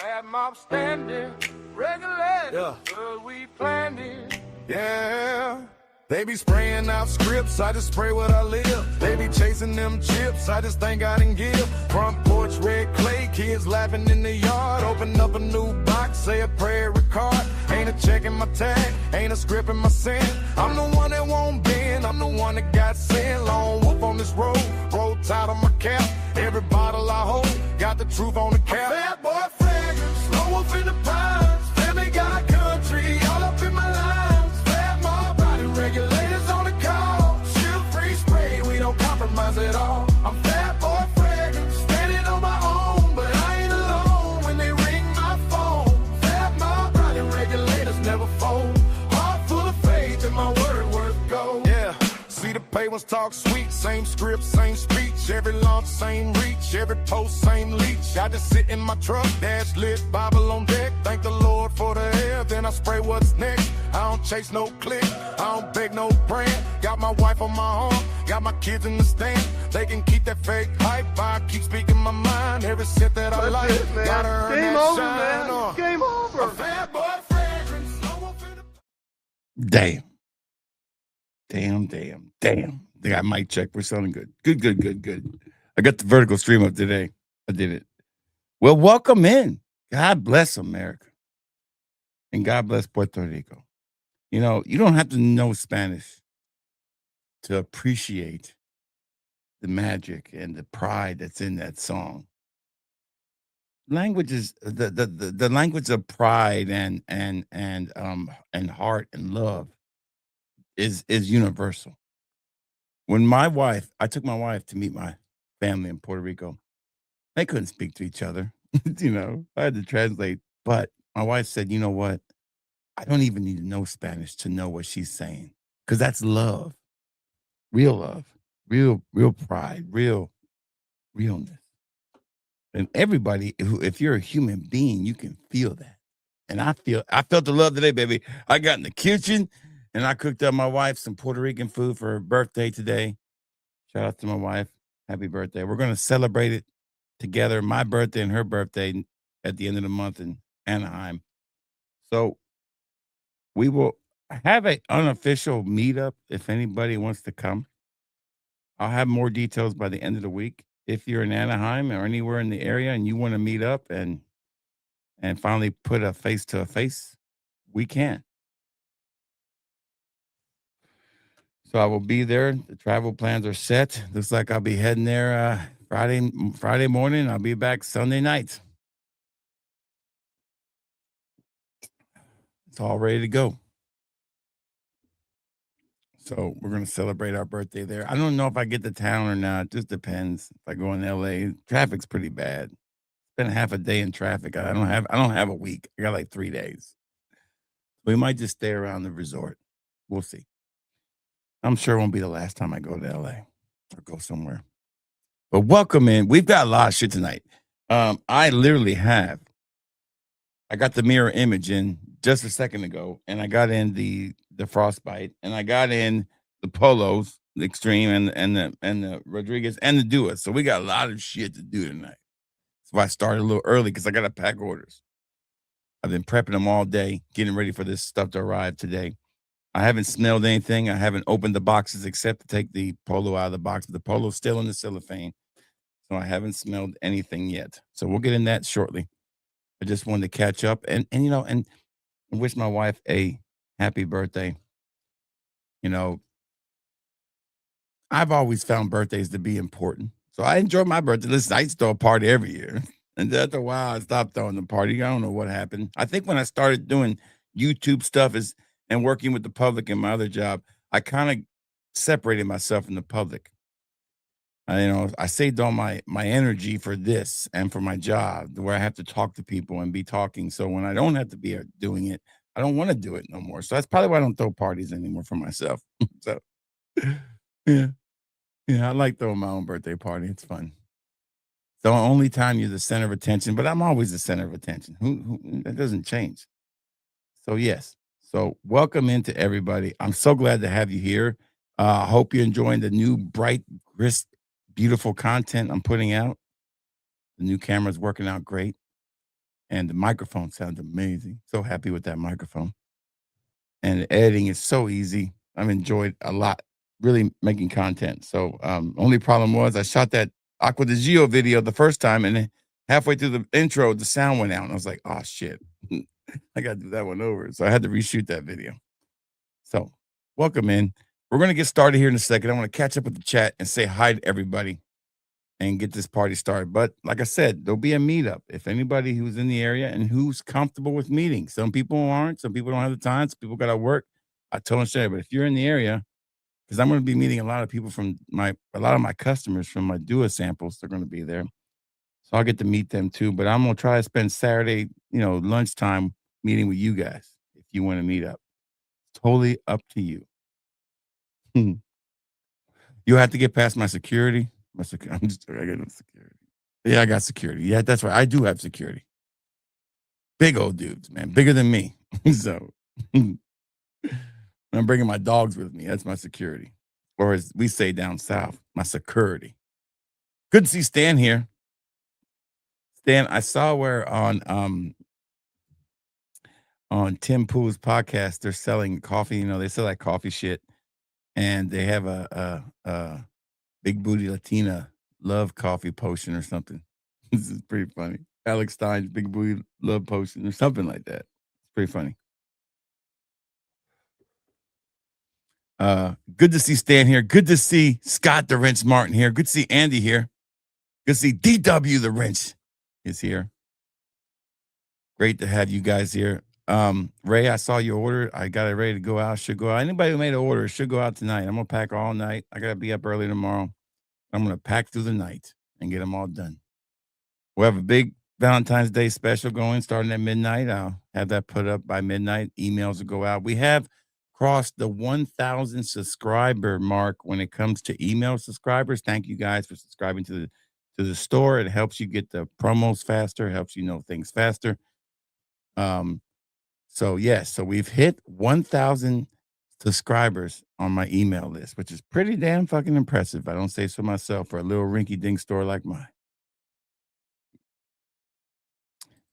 Bad mob standing, regulated, Yeah. cause we planned it. Yeah. They be spraying out scripts, I just spray what I live. They be chasing them chips, I just thank God and give. Front porch, red clay, kids laughing in the yard. Open up a new box, say a prayer record. Ain't a check in my tag, ain't a script in my sin. I'm the one that won't bend, I'm the one that got sin. Long whoop on this road, roll tight on my cap. Every bottle I hold, got the truth on the cap. Bad boy fragrance, slow wolf in the pines. Family got country, all up in my lines. Fat mob riding regulators on the call. Shield free spray, we don't compromise at all. I'm fat boy fragrance, standing on my own, but I ain't alone when they ring my phone. Fat mob riding regulators never fold. Heart full of faith and my word worth gold. Yeah, see the papers talk sweet, same script, same speech. Every launch, same reach, every post, same leech. I just sit in my truck, dash lit, Bible on deck. Thank the Lord for the air, then I spray what's next. I don't chase no click, I don't beg no brand. Got my wife on my arm, got my kids in the stand. They can keep that fake hype, I keep speaking my mind. Every set that I like, gotta earn Game that over, shine. man. Game over. A bad boy fragrance, slow wolf in the- Damn. They got mic check. We're sounding good. Good. I got the vertical stream up today. I did it. Well, welcome in. God bless America. And God bless Puerto Rico. You know, you don't have to know Spanish to appreciate the magic and the pride that's in that song. Language is the language of pride and heart and love is universal. When I took my wife to meet my family in Puerto Rico, they couldn't speak to each other. I had to translate. But my wife said, you know what? I don't even need to know Spanish to know what she's saying. Because that's love. Real love. Real pride. Realness. And everybody, if you're a human being, you can feel that. And I felt the love today, baby. I got in the kitchen and I cooked up my wife some Puerto Rican food for her birthday today. Shout out to my wife. Happy birthday. We're going to celebrate it together, my birthday and her birthday at the end of the month in Anaheim. So we will have an unofficial meetup if anybody wants to come. I'll have more details by the end of the week. If you're in Anaheim or anywhere in the area and you want to meet up and finally put a face to a face, we can. So I will be there. The travel plans are set. Looks like I'll be heading there Friday morning. I'll be back Sunday night. It's all ready to go. So we're going to celebrate our birthday there. I don't know if I get to town or not. It just depends. If I go in LA, traffic's pretty bad. Spend half a day in traffic. I don't have a week. I got like 3 days. We might just stay around the resort. We'll see. I'm sure it won't be the last time I go to LA or go somewhere. But welcome in. We've got a lot of shit tonight. I got the mirror image in just a second ago, and I got in the Frostbite, and I got in the Polos, the Extreme, and the Rodriguez, and the Duo. So we got a lot of shit to do tonight. So I started a little early because I got to pack orders. I've been prepping them all day, getting ready for this stuff to arrive today. I haven't smelled anything. I haven't opened the boxes except to take the Polo out of the box. The Polo's still in the cellophane, so I haven't smelled anything yet. So we'll get in that shortly. I just wanted to catch up and wish my wife a happy birthday. I've always found birthdays to be important. So I enjoy my birthday. Listen, I used to throw a party every year. And after a while, I stopped throwing the party. I don't know what happened. I think when I started doing YouTube stuff and working with the public in my other job, I kind of separated myself from the public. I saved all my energy for this and for my job where I have to talk to people and be talking. So when I don't have to be doing it, I don't want to do it no more. So that's probably why I don't throw parties anymore for myself. So yeah, I like throwing my own birthday party. It's fun. The only time you're the center of attention, but I'm always the center of attention. That doesn't change. So yes. So welcome into everybody. I'm so glad to have you here. I hope you're enjoying the new bright, crisp, beautiful content I'm putting out. The new camera's working out great. and the microphone sounds amazing. So happy with that microphone. And the editing is so easy. I've enjoyed a lot, really making content. So only problem was I shot that Aqua de Gio video the first time, and then halfway through the intro, the sound went out, and I was like, oh shit. I gotta do that one over. So I had to reshoot that video. So welcome in. We're gonna get started here in a second. I want to catch up with the chat and say hi to everybody and get this party started. But like I said, there'll be a meetup. If anybody who's in the area and who's comfortable with meeting, some people aren't, some people don't have the time, some people gotta work. I totally understand. But if you're in the area, because I'm going to be meeting a lot of people from a lot of my customers from my Dua samples, they're going to be there. So I'll get to meet them too. But I'm going to try to spend Saturday, lunchtime meeting with you guys if you want to meet up. Totally up to you. You have to get past my security. I got no security. Yeah, I got security. Yeah, that's right. I do have security. Big old dudes, man. Bigger than me. So I'm bringing my dogs with me. That's my security. Or as we say down south, my security. Good to see Stan here. Stan, I saw where on Tim Pool's podcast, they're selling coffee. They sell that coffee shit. And they have a Big Booty Latina love coffee potion or something. This is pretty funny. Alex Stein's Big Booty love potion or something like that. It's pretty funny. Good to see Stan here. Good to see Scott the Wrench Martin here. Good to see Andy here. Good to see DW the Wrench is here. Great to have you guys here. Ray, I saw your order. I got it ready to go out. Should go out. Anybody who made an order should go out tonight. I'm gonna pack all night. I gotta be up early tomorrow. I'm gonna pack through the night and get them all done. We'll have a big Valentine's Day special going starting at midnight. I'll have that put up by midnight. Emails will go out. We have crossed the 1,000 subscriber mark when it comes to email subscribers. Thank you guys for subscribing to the store. It helps you get the promos faster, helps you know things faster. So we've hit 1,000 subscribers on my email list, which is pretty damn fucking impressive. I don't say so myself for a little rinky-dink store like mine.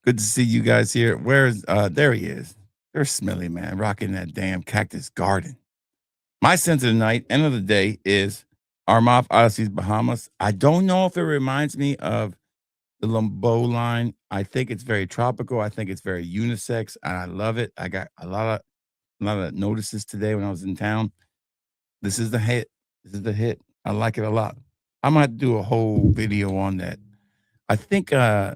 Good to see you guys here. Where's there he is. There's Smelly Man rocking that damn Cactus Garden. My sense of the night, end of the day, is Armaf Odyssey's Bahamas. I don't know if it reminds me of the Lambeau line. I think it's very tropical. I think it's very unisex, and I love it. I got a lot of notices today when I was in town. This is the hit. This is the hit. I like it a lot. I'm gonna have to do a whole video on that. I think I'm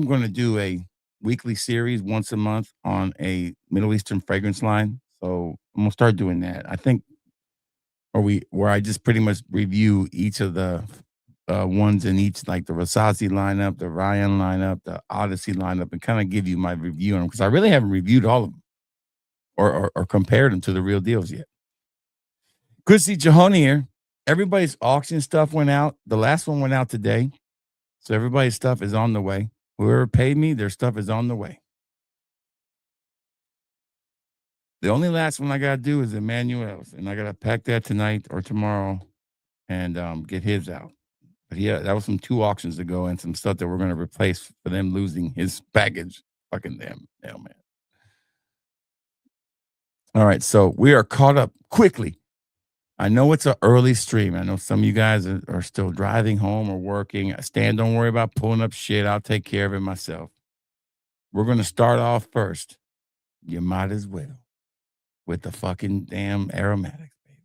going to do a weekly series once a month on a Middle Eastern fragrance line. So I'm gonna start doing that. I think, where I just pretty much review each of the ones in each, like the Rasazi lineup, the Ryan lineup, the Odyssey lineup, and kind of give you my review on them because I really haven't reviewed all of them or compared them to the real deals yet. Good to see Jahoni here. Everybody's auction stuff went out. The last one went out today. So everybody's stuff is on the way. Whoever paid me, their stuff is on the way. The only last one I got to do is Emmanuel's, and I got to pack that tonight or tomorrow and get his out. But yeah, that was from 2 auctions ago and some stuff that we're going to replace for them losing his package. Fucking damn man. All right, so we are caught up quickly. I know it's an early stream. I know some of you guys are still driving home or working. Stan, don't worry about pulling up shit. I'll take care of it myself. We're going to start off first. You might as well with the fucking damn Aromatix, baby.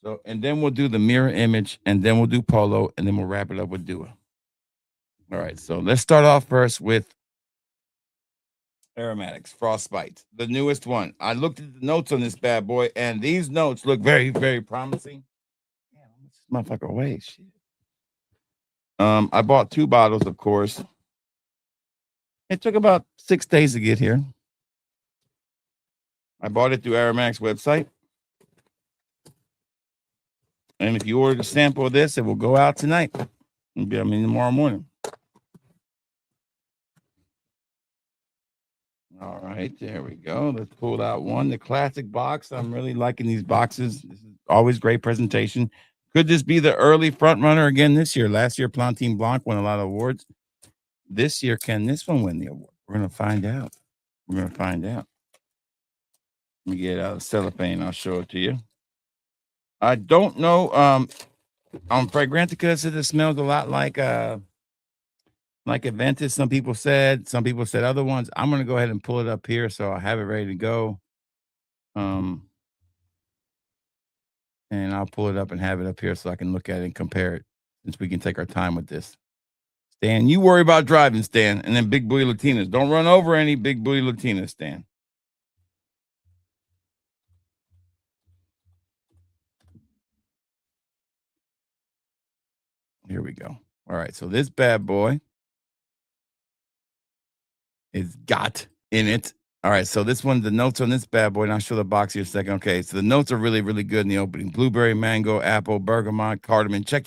So, and then we'll do the mirror image, and then we'll do Polo, and then we'll wrap it up with Dua. All right, so let's start off first with Aromatix Frostbite, the newest one. I looked at the notes on this bad boy, and these notes look very, very promising. Damn, this motherfucker away. Shit. I bought 2 bottles, of course. It took about 6 days to get here. I bought it through Aromatix website. And if you order a sample of this, it will go out tonight. Tomorrow morning. All right, there we go. Let's pull out one. The classic box. I'm really liking these boxes. This is always great presentation. Could this be the early front runner again this year? Last year, Plantine Blanc won a lot of awards. this year, can this one win the award? We're gonna find out. We're gonna find out. Let me get out of cellophane. I'll show it to you. I don't know. On Fragrantica, said it smells a lot like Aventus. Some people said other ones. I'm gonna go ahead and pull it up here so I have it ready to go. And I'll pull it up and have it up here so I can look at it and compare it, since we can take our time with this. Stan, you worry about driving, Stan, and then big booty Latinas. Don't run over any big booty Latinas, Stan. Here we go. All right, so this bad boy is got in it. All right, so this one, the notes on this bad boy, and I'll show the box here in a second. Okay, so the notes are really, really good in the opening. Blueberry, mango, apple, bergamot, cardamom. Check.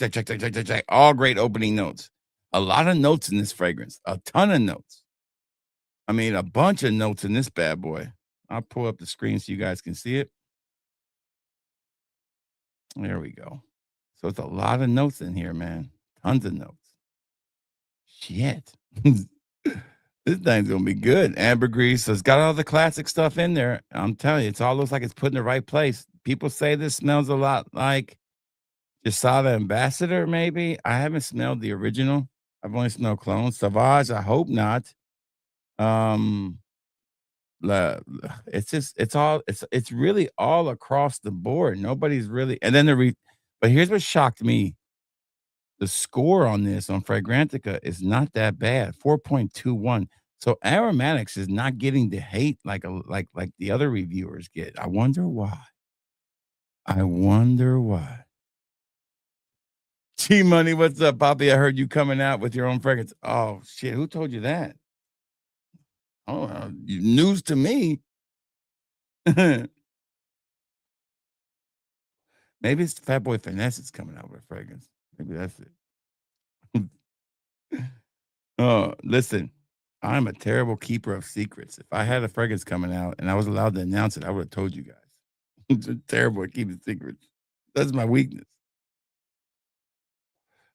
All great opening notes. A lot of notes in this fragrance. A ton of notes. I mean, a bunch of notes in this bad boy. I'll pull up the screen so you guys can see it. There we go. So it's a lot of notes in here, man. Tons of notes. Shit. This thing's gonna be good. Ambergris. So it's got all the classic stuff in there. I'm telling you, it all looks like it's put in the right place. People say this smells a lot like Jasada Ambassador, maybe. I haven't smelled the original. I've only smelled clones. Sauvage, I hope not. It's really all across the board. Nobody's really, and then but here's what shocked me. The score on this on Fragrantica is not that bad, 4.21. So Aromatix is not getting the hate like the other reviewers get. I wonder why. G Money, what's up, Poppy? I heard you coming out with your own fragrance. Oh shit, who told you that? Oh, news to me. Maybe it's Fat Boy Finesse is coming out with a fragrance. Maybe that's it. Oh, listen, I'm a terrible keeper of secrets. If I had a fragrance coming out and I was allowed to announce it, I would have told you guys. I'm terrible at keeping secrets. That's my weakness.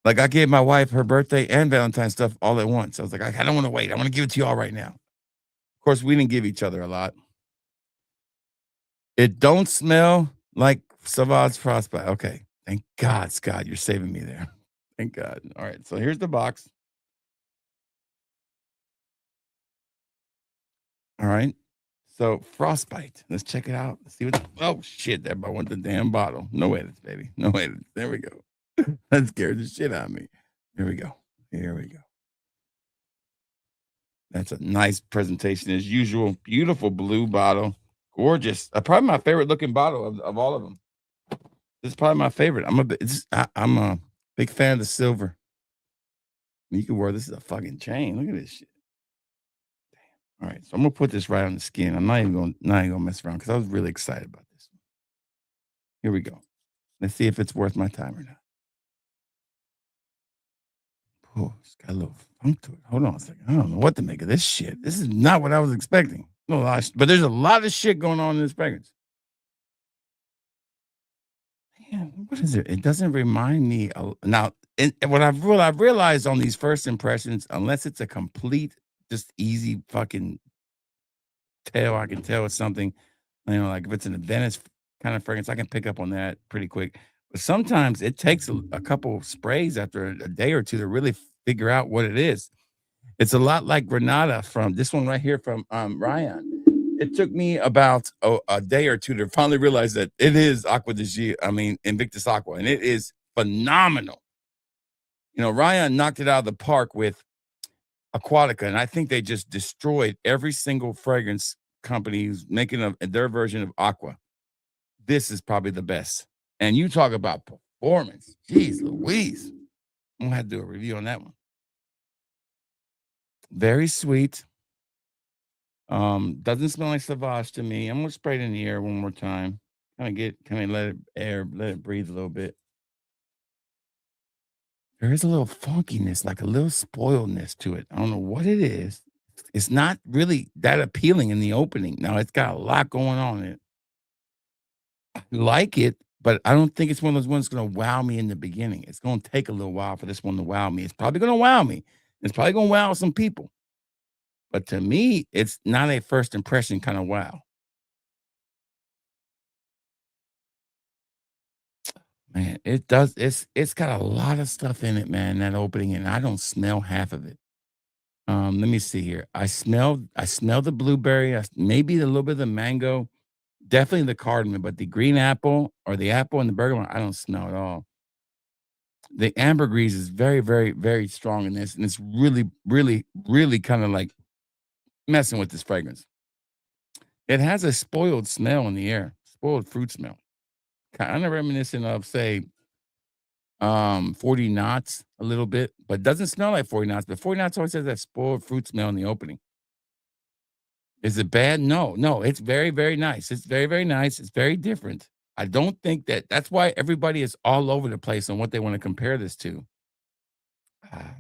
Like I gave my wife her birthday and Valentine's stuff all at once. I was like, I don't want to wait. I want to give it to you all right now. Of course, we didn't give each other a lot. It don't smell like Sauvage Frostbite. Okay. Thank God, Scott, you're saving me there. Thank God. All right. So here's the box. All right. So Frostbite. Let's check it out. Let's see what. Oh shit! Everybody wants the damn bottle. No edits, baby. No edits. There we go. That scared the shit out of me. Here we go. That's a nice presentation as usual. Beautiful blue bottle. Gorgeous. Probably my favorite looking bottle of all of them. This is probably my favorite. I'm a big fan of the silver. You can wear this as a fucking chain. Look at this shit. Damn. All right, so I'm gonna put this right on the skin. I'm not even gonna mess around because I was really excited about this one. Here we go. Let's see if it's worth my time or not. Oh, it's got a little funk to it. Hold on a second. I don't know what to make of this shit. This is not what I was expecting. But there's a lot of shit going on in this fragrance. Man, what is it? It doesn't remind me. Now, what I've realized on these first impressions, unless it's a complete, just easy fucking tell, I can tell it's something, like if it's an Venice kind of fragrance, I can pick up on that pretty quick. But sometimes it takes a couple sprays after a day or two to really figure out what it is. It's a lot like Granada from this one right here from Ryan. It took me about a day or two to finally realize that it is Aqua di Gio, Invictus Aqua, and it is phenomenal. Ryan knocked it out of the park with Aquatica, and I think they just destroyed every single fragrance company who's making their version of Aqua. This is probably the best. And you talk about performance. Jeez Louise. I'm going to have to do a review on that one. Very sweet. Doesn't smell like Sauvage to me. I'm going to spray it in the air one more time. Kind of let it breathe a little bit. There is a little funkiness, like a little spoiledness to it. I don't know what it is. It's not really that appealing in the opening. Now, it's got a lot going on in it. I like it, but I don't think it's one of those ones that's going to wow me in the beginning. It's going to take a little while for this one to wow me. It's probably going to wow me. It's probably gonna wow some people, but to me, it's not a first impression kind of wow. Man, it does. It's got a lot of stuff in it, man. That opening, and I don't smell half of it. Let me see here. I smell the blueberry. Maybe a little bit of the mango. Definitely the cardamom, but the green apple or the apple and the bergamot, I don't smell at all. The ambergris is very, very, very strong in this, and it's really, really, really kind of like messing with this fragrance. It has a spoiled smell in the air, spoiled fruit smell, kind of reminiscent of, say, 40 knots a little bit, but doesn't smell like 40 knots. But 40 knots always has that spoiled fruit smell in the opening. Is it bad? No, no, it's very, very nice. It's very, very nice. It's very different. I don't think that's why everybody is all over the place on what they want to compare this to. Uh,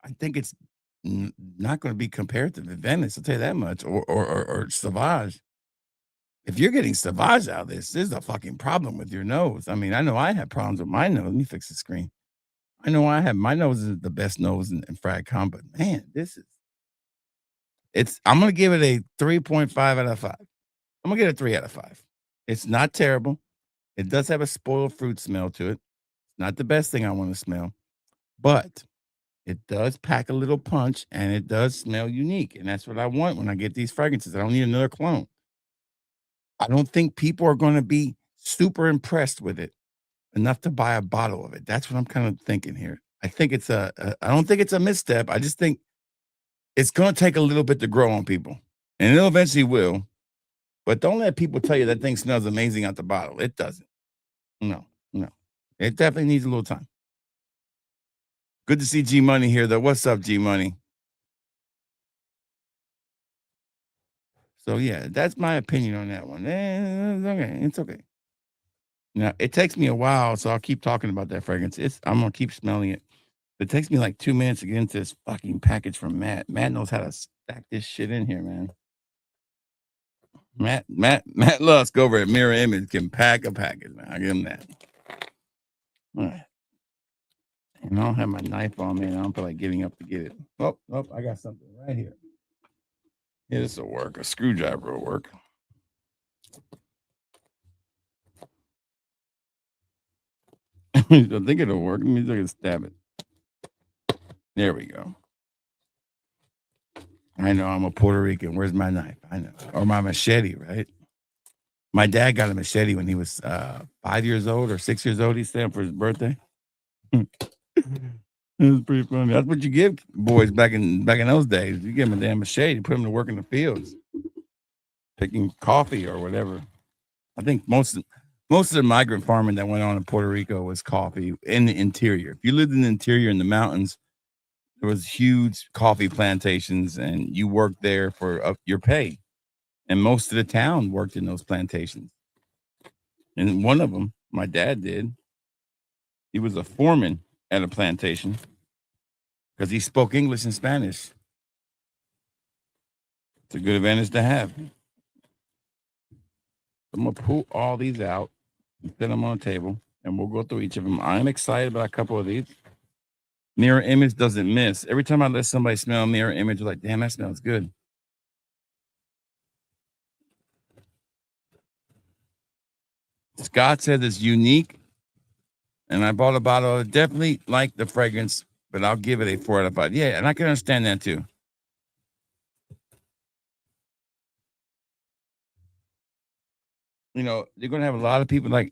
I think it's not going to be compared to the Venice. I'll tell you that much, or Sauvage. If you're getting Sauvage out of this, there's a fucking problem with your nose. I mean, I know I have problems with my nose. Let me fix the screen. I know I have my nose is the best nose in Fragcom, but man, this is it's. I'm gonna give it a 3.5 out of 5. I'm gonna get a 3 out of 5. It's not terrible. It does have a spoiled fruit smell to it. Not the best thing I want to smell, but it does pack a little punch and it does smell unique. And that's what I want when I get these fragrances. I don't need another clone. I don't think people are going to be super impressed with it enough to buy a bottle of it. That's what I'm kind of thinking here. I think I don't think it's a misstep. I just think it's going to take a little bit to grow on people and it'll eventually will. But don't let people tell you that thing smells amazing out the bottle. It doesn't. No, no. It definitely needs a little time. Good to see G Money here, though. What's up, G Money? So yeah, that's my opinion on that one. It's okay. It's okay. Now it takes me a while, so I'll keep talking about that fragrance. I'm gonna keep smelling it. It takes me like 2 minutes to get into this fucking package from Matt. Matt knows how to stack this shit in here, man. Matt Lusk over at Mirror Image can pack a package, man. I give him that. All right. And I don't have my knife on me, and I don't feel like giving up to get it. Oh, I got something right here. Yeah, this will work. A screwdriver will work. I think it'll work. Let me look at stab it. There we go. I know I'm a Puerto Rican. Where's my knife? I know. Or my machete, right? My dad got a machete when he was 5 years old or 6 years old, he said, for his birthday. It was pretty funny. That's what you give boys back in those days. You give them a damn machete, put them to work in the fields, picking coffee or whatever. I think most of the migrant farming that went on in Puerto Rico was coffee in the interior. If you lived in the interior in the mountains, there was huge coffee plantations, and you worked there for your pay. And most of the town worked in those plantations. And one of them, my dad did. He was a foreman at a plantation because he spoke English and Spanish. It's a good advantage to have. I'm gonna pull all these out and set them on the table, and we'll go through each of them. I'm excited about a couple of these. Mirror Image doesn't miss. Every time I let somebody smell Mirror Image, they're like, damn, that smells good. Scott says it's unique, and I bought a bottle. I definitely like the fragrance, but I'll give it a 4 out of 5. Yeah, and I can understand that too. You know, you're gonna have a lot of people like,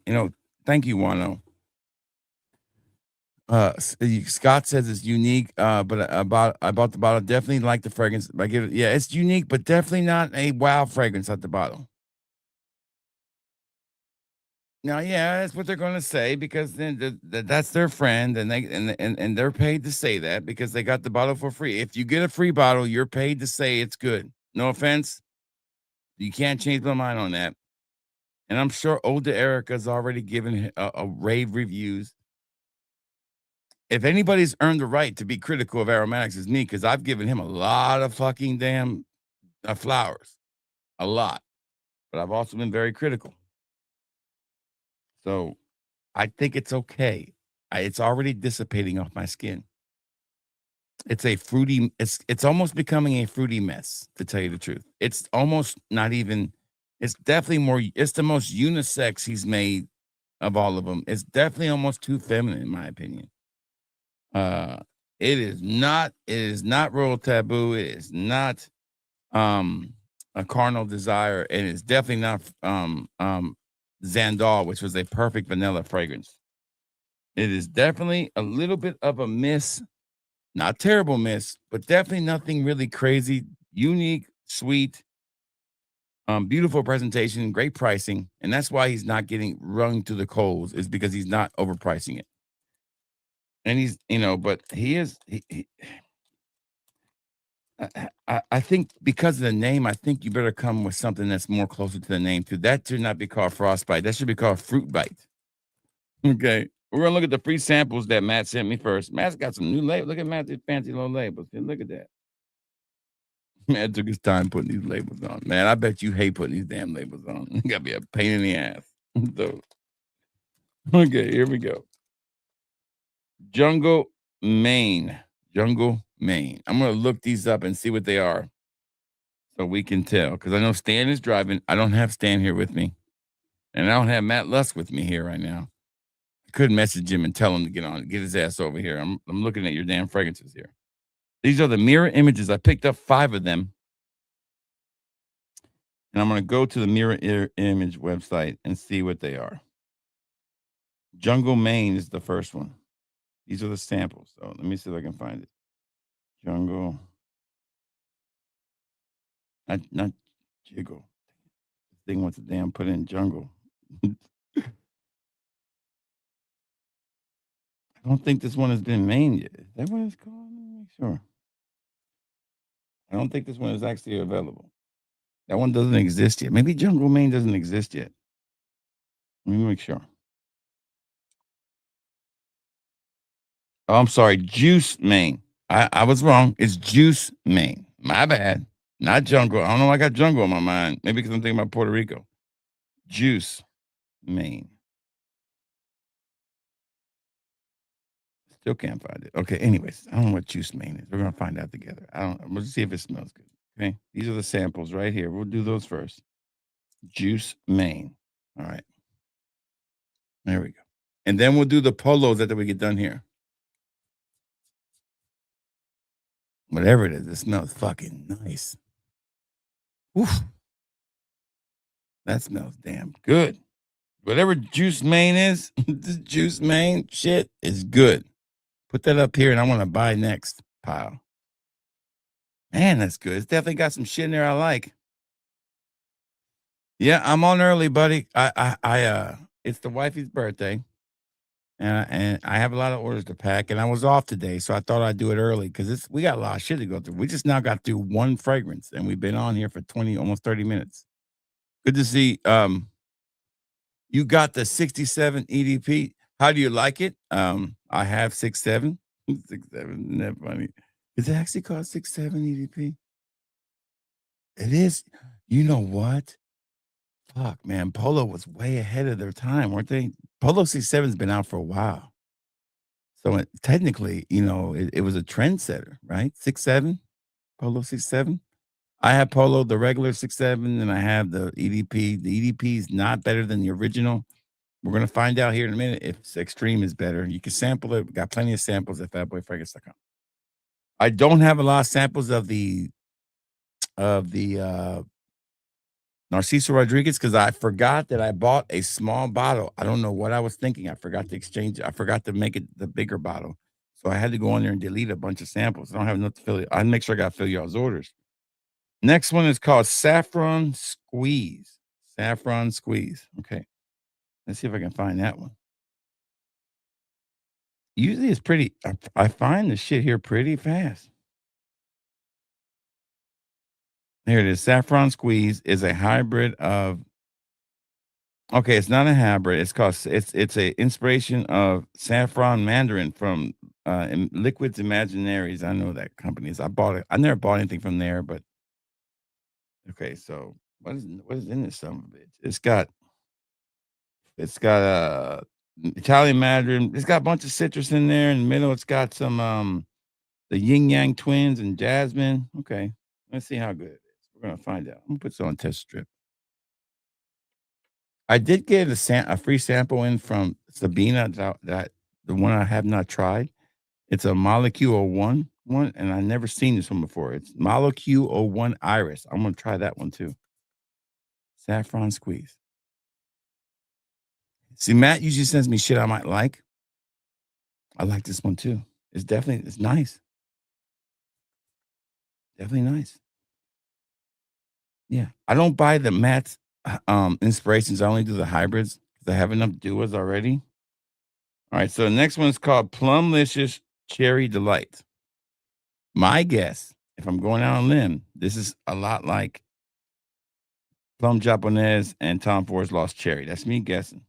thank you, Wano. Scott says it's unique, but I bought the bottle. Definitely like the fragrance. I give it, yeah, it's unique, but definitely not a wow fragrance at the bottle. Now, yeah, that's what they're gonna say because then that's their friend, and and they're paid to say that because they got the bottle for free. If you get a free bottle, you're paid to say it's good. No offense, you can't change my mind on that. And I'm sure older Erica's already given a rave reviews. If anybody's earned the right to be critical of Aromatix, is me because I've given him a lot of fucking damn flowers, a lot. But I've also been very critical. So I think it's okay. It's already dissipating off my skin. It's a fruity it's almost becoming a fruity mess, to tell you the truth. It's almost not even it's definitely more it's the most unisex he's made of all of them. It's definitely almost too feminine in my opinion. Uh, it is not Royal Taboo, it is not, a Carnal Desire, and it's definitely not, Xandal, which was a perfect vanilla fragrance. It is definitely a little bit of a miss. Not terrible miss, but definitely nothing really crazy. Unique, sweet, beautiful presentation, great pricing, and that's why he's not getting rung to the coals is because he's not overpricing it. And he's, but he is. I think because of the name, I think you better come with something that's more closer to the name too. That should not be called Frostbite. That should be called Fruit Bite. Okay, we're gonna look at the free samples that Matt sent me first. Matt's got some new labels. Look at Matt's fancy little labels. Look at that. Man took his time putting these labels on. Man, I bet you hate putting these damn labels on. You gotta be a pain in the ass. So, okay, here we go. Jungle, Maine. Jungle, Maine. I'm gonna look these up and see what they are so we can tell. Because I know Stan is driving. I don't have Stan here with me. And I don't have Matt Lusk with me here right now. I could message him and tell him to get his ass over here. I'm looking at your damn fragrances here. These are the mirror images. I picked up 5 of them. And I'm going to go to the mirror image website and see what they are. Jungle, Maine is the first one. These are the samples. So let me see if I can find it. Jungle. Not Jiggle. This thing wants to damn put in jungle. I don't think this one has been Maine yet. Is that what it's called? Let me make sure. I don't think this one is actually available. That one doesn't exist yet. Maybe Jungle, Maine doesn't exist yet. Let me make sure. Oh, I'm sorry. Juice, Maine. I was wrong. It's Juice, Maine. My bad. Not Jungle. I don't know why I got Jungle on my mind. Maybe because I'm thinking about Puerto Rico. Juice, Maine. Still can't find it. Okay. Anyways, I don't know what Juice, Maine is. We're going to find out together. I don't. We'll see if it smells good. Okay. These are the samples right here. We'll do those first. Juice, Maine. All right. There we go. And then we'll do the polos after we get done here. Whatever it is, it smells fucking nice. Oof. That smells damn good. Whatever Juice Maine is, this Juice Maine shit is good. Put that up here and I want to buy next pile. Man, that's good. It's definitely got some shit in there I like. Yeah, I'm on early, buddy. It's the wifey's birthday. And I have a lot of orders to pack, and I was off today, so I thought I'd do it early because we got a lot of shit to go through. We just now got through one fragrance, and we've been on here for 20, almost 30 minutes. Good to see. You got the 67 EDP. How do you like it? I have 67. 67, isn't that funny? Is it actually called 67 EDP? It is. You know what? Fuck, man. Polo was way ahead of their time, weren't they? Polo 67's been out for a while. So technically, it was a trendsetter, right? 67, Polo 67. I have Polo, the regular 67, and I have the EDP. The EDP is not better than the original. We're gonna find out here in a minute if Extreme is better. You can sample it. We got plenty of samples at fatboyfragrance.com. I don't have a lot of samples of the Narciso Rodriguez because I forgot that I bought a small bottle. I don't know what I was thinking. I forgot to exchange it. I forgot to make it the bigger bottle. So I had to go on there and delete a bunch of samples. I don't have enough to fill it. I make sure I got to fill y'all's orders. Next one is called Saffron Squeeze. Saffron Squeeze. Okay. Let's see if I can find that one. Usually it's pretty, I find the shit here pretty fast. Here it is. Saffron Squeeze is a hybrid of, okay, it's not a hybrid. It's a inspiration of Saffron Mandarin from Liquids Imaginaries. I know that companies. I bought it. I never bought anything from there, but okay, so what is in this son of a bitch? It's got Italian Mandarin. It's got a bunch of citrus in there. In the middle, it's got some The Yin Yang Twins and Jasmine. Okay. Let's see how good it is. We're gonna find out. I'm gonna put this on test strip. I did get a free sample in from Sabina that the one I have not tried. It's a Molecule one, and I never seen this one before. It's Molecule 01 Iris. I'm gonna try that one too. Saffron squeeze. See, Matt usually sends me shit I might like. I like this one too. It's nice. Definitely nice. Yeah. I don't buy the Matt's inspirations. I only do the hybrids because I have enough duos already. All right. So the next one is called Plumlicious Cherry Delight. My guess, if I'm going out on a limb, this is a lot like Plum Japonese and Tom Ford's Lost Cherry. That's me guessing.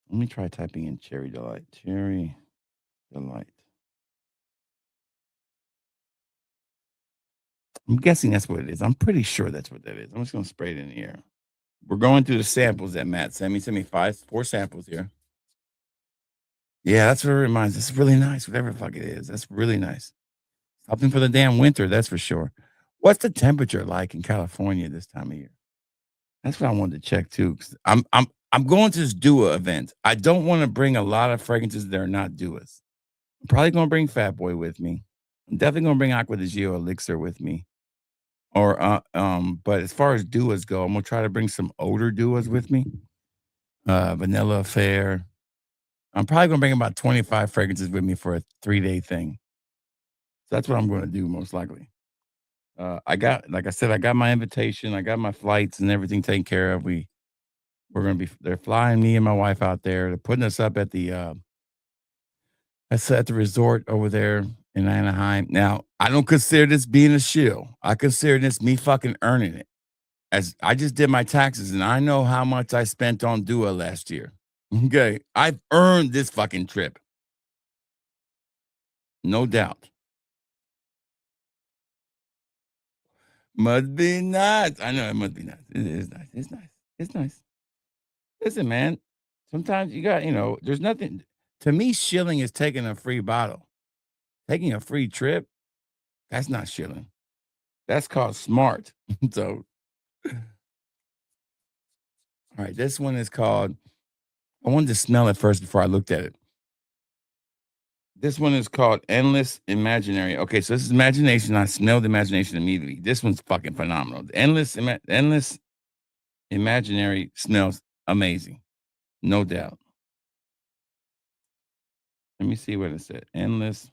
Let me try typing in Cherry Delight. Cherry Delight. I'm guessing that's what it is. I'm pretty sure that's what that is. I'm just gonna spray it in the air. We're going through the samples that Matt sent me. Sent me 4 samples here. Yeah, that's what it reminds. It's really nice. Whatever the fuck it is, that's really nice. Something for the damn winter, that's for sure. What's the temperature like in California this time of year? That's what I wanted to check too. Cause I'm going to this Dua event. I don't want to bring a lot of fragrances that are not Duas. I'm probably gonna bring Fat Boy with me. I'm definitely gonna bring Aqua di Gio Elixir with me. Or but as far as duos go, I'm gonna try to bring some older duos with me. Vanilla Affair. I'm probably gonna bring about 25 fragrances with me for a 3-day thing. So that's what I'm gonna do most likely. I got, like I said, I got my invitation, I got my flights and everything taken care of. They're flying me and my wife out there. They're putting us up at the resort over there in Anaheim. Now, I don't consider this being a shill. I consider this me fucking earning it. As I just did my taxes and I know how much I spent on Dua last year. Okay. I've earned this fucking trip. No doubt. Must be nice. I know it must be nice. It is nice. It's nice. It's nice. Listen, man. Sometimes you got, there's nothing to me. Shilling is taking a free bottle. Taking a free trip, that's not shilling. That's called smart. So, all right, this one is called. I wanted to smell it first before I looked at it. This one is called Endless Imaginary. Okay, so this is imagination. I smelled imagination immediately. This one's fucking phenomenal. Endless Imaginary smells amazing, no doubt. Let me see what it said. Endless.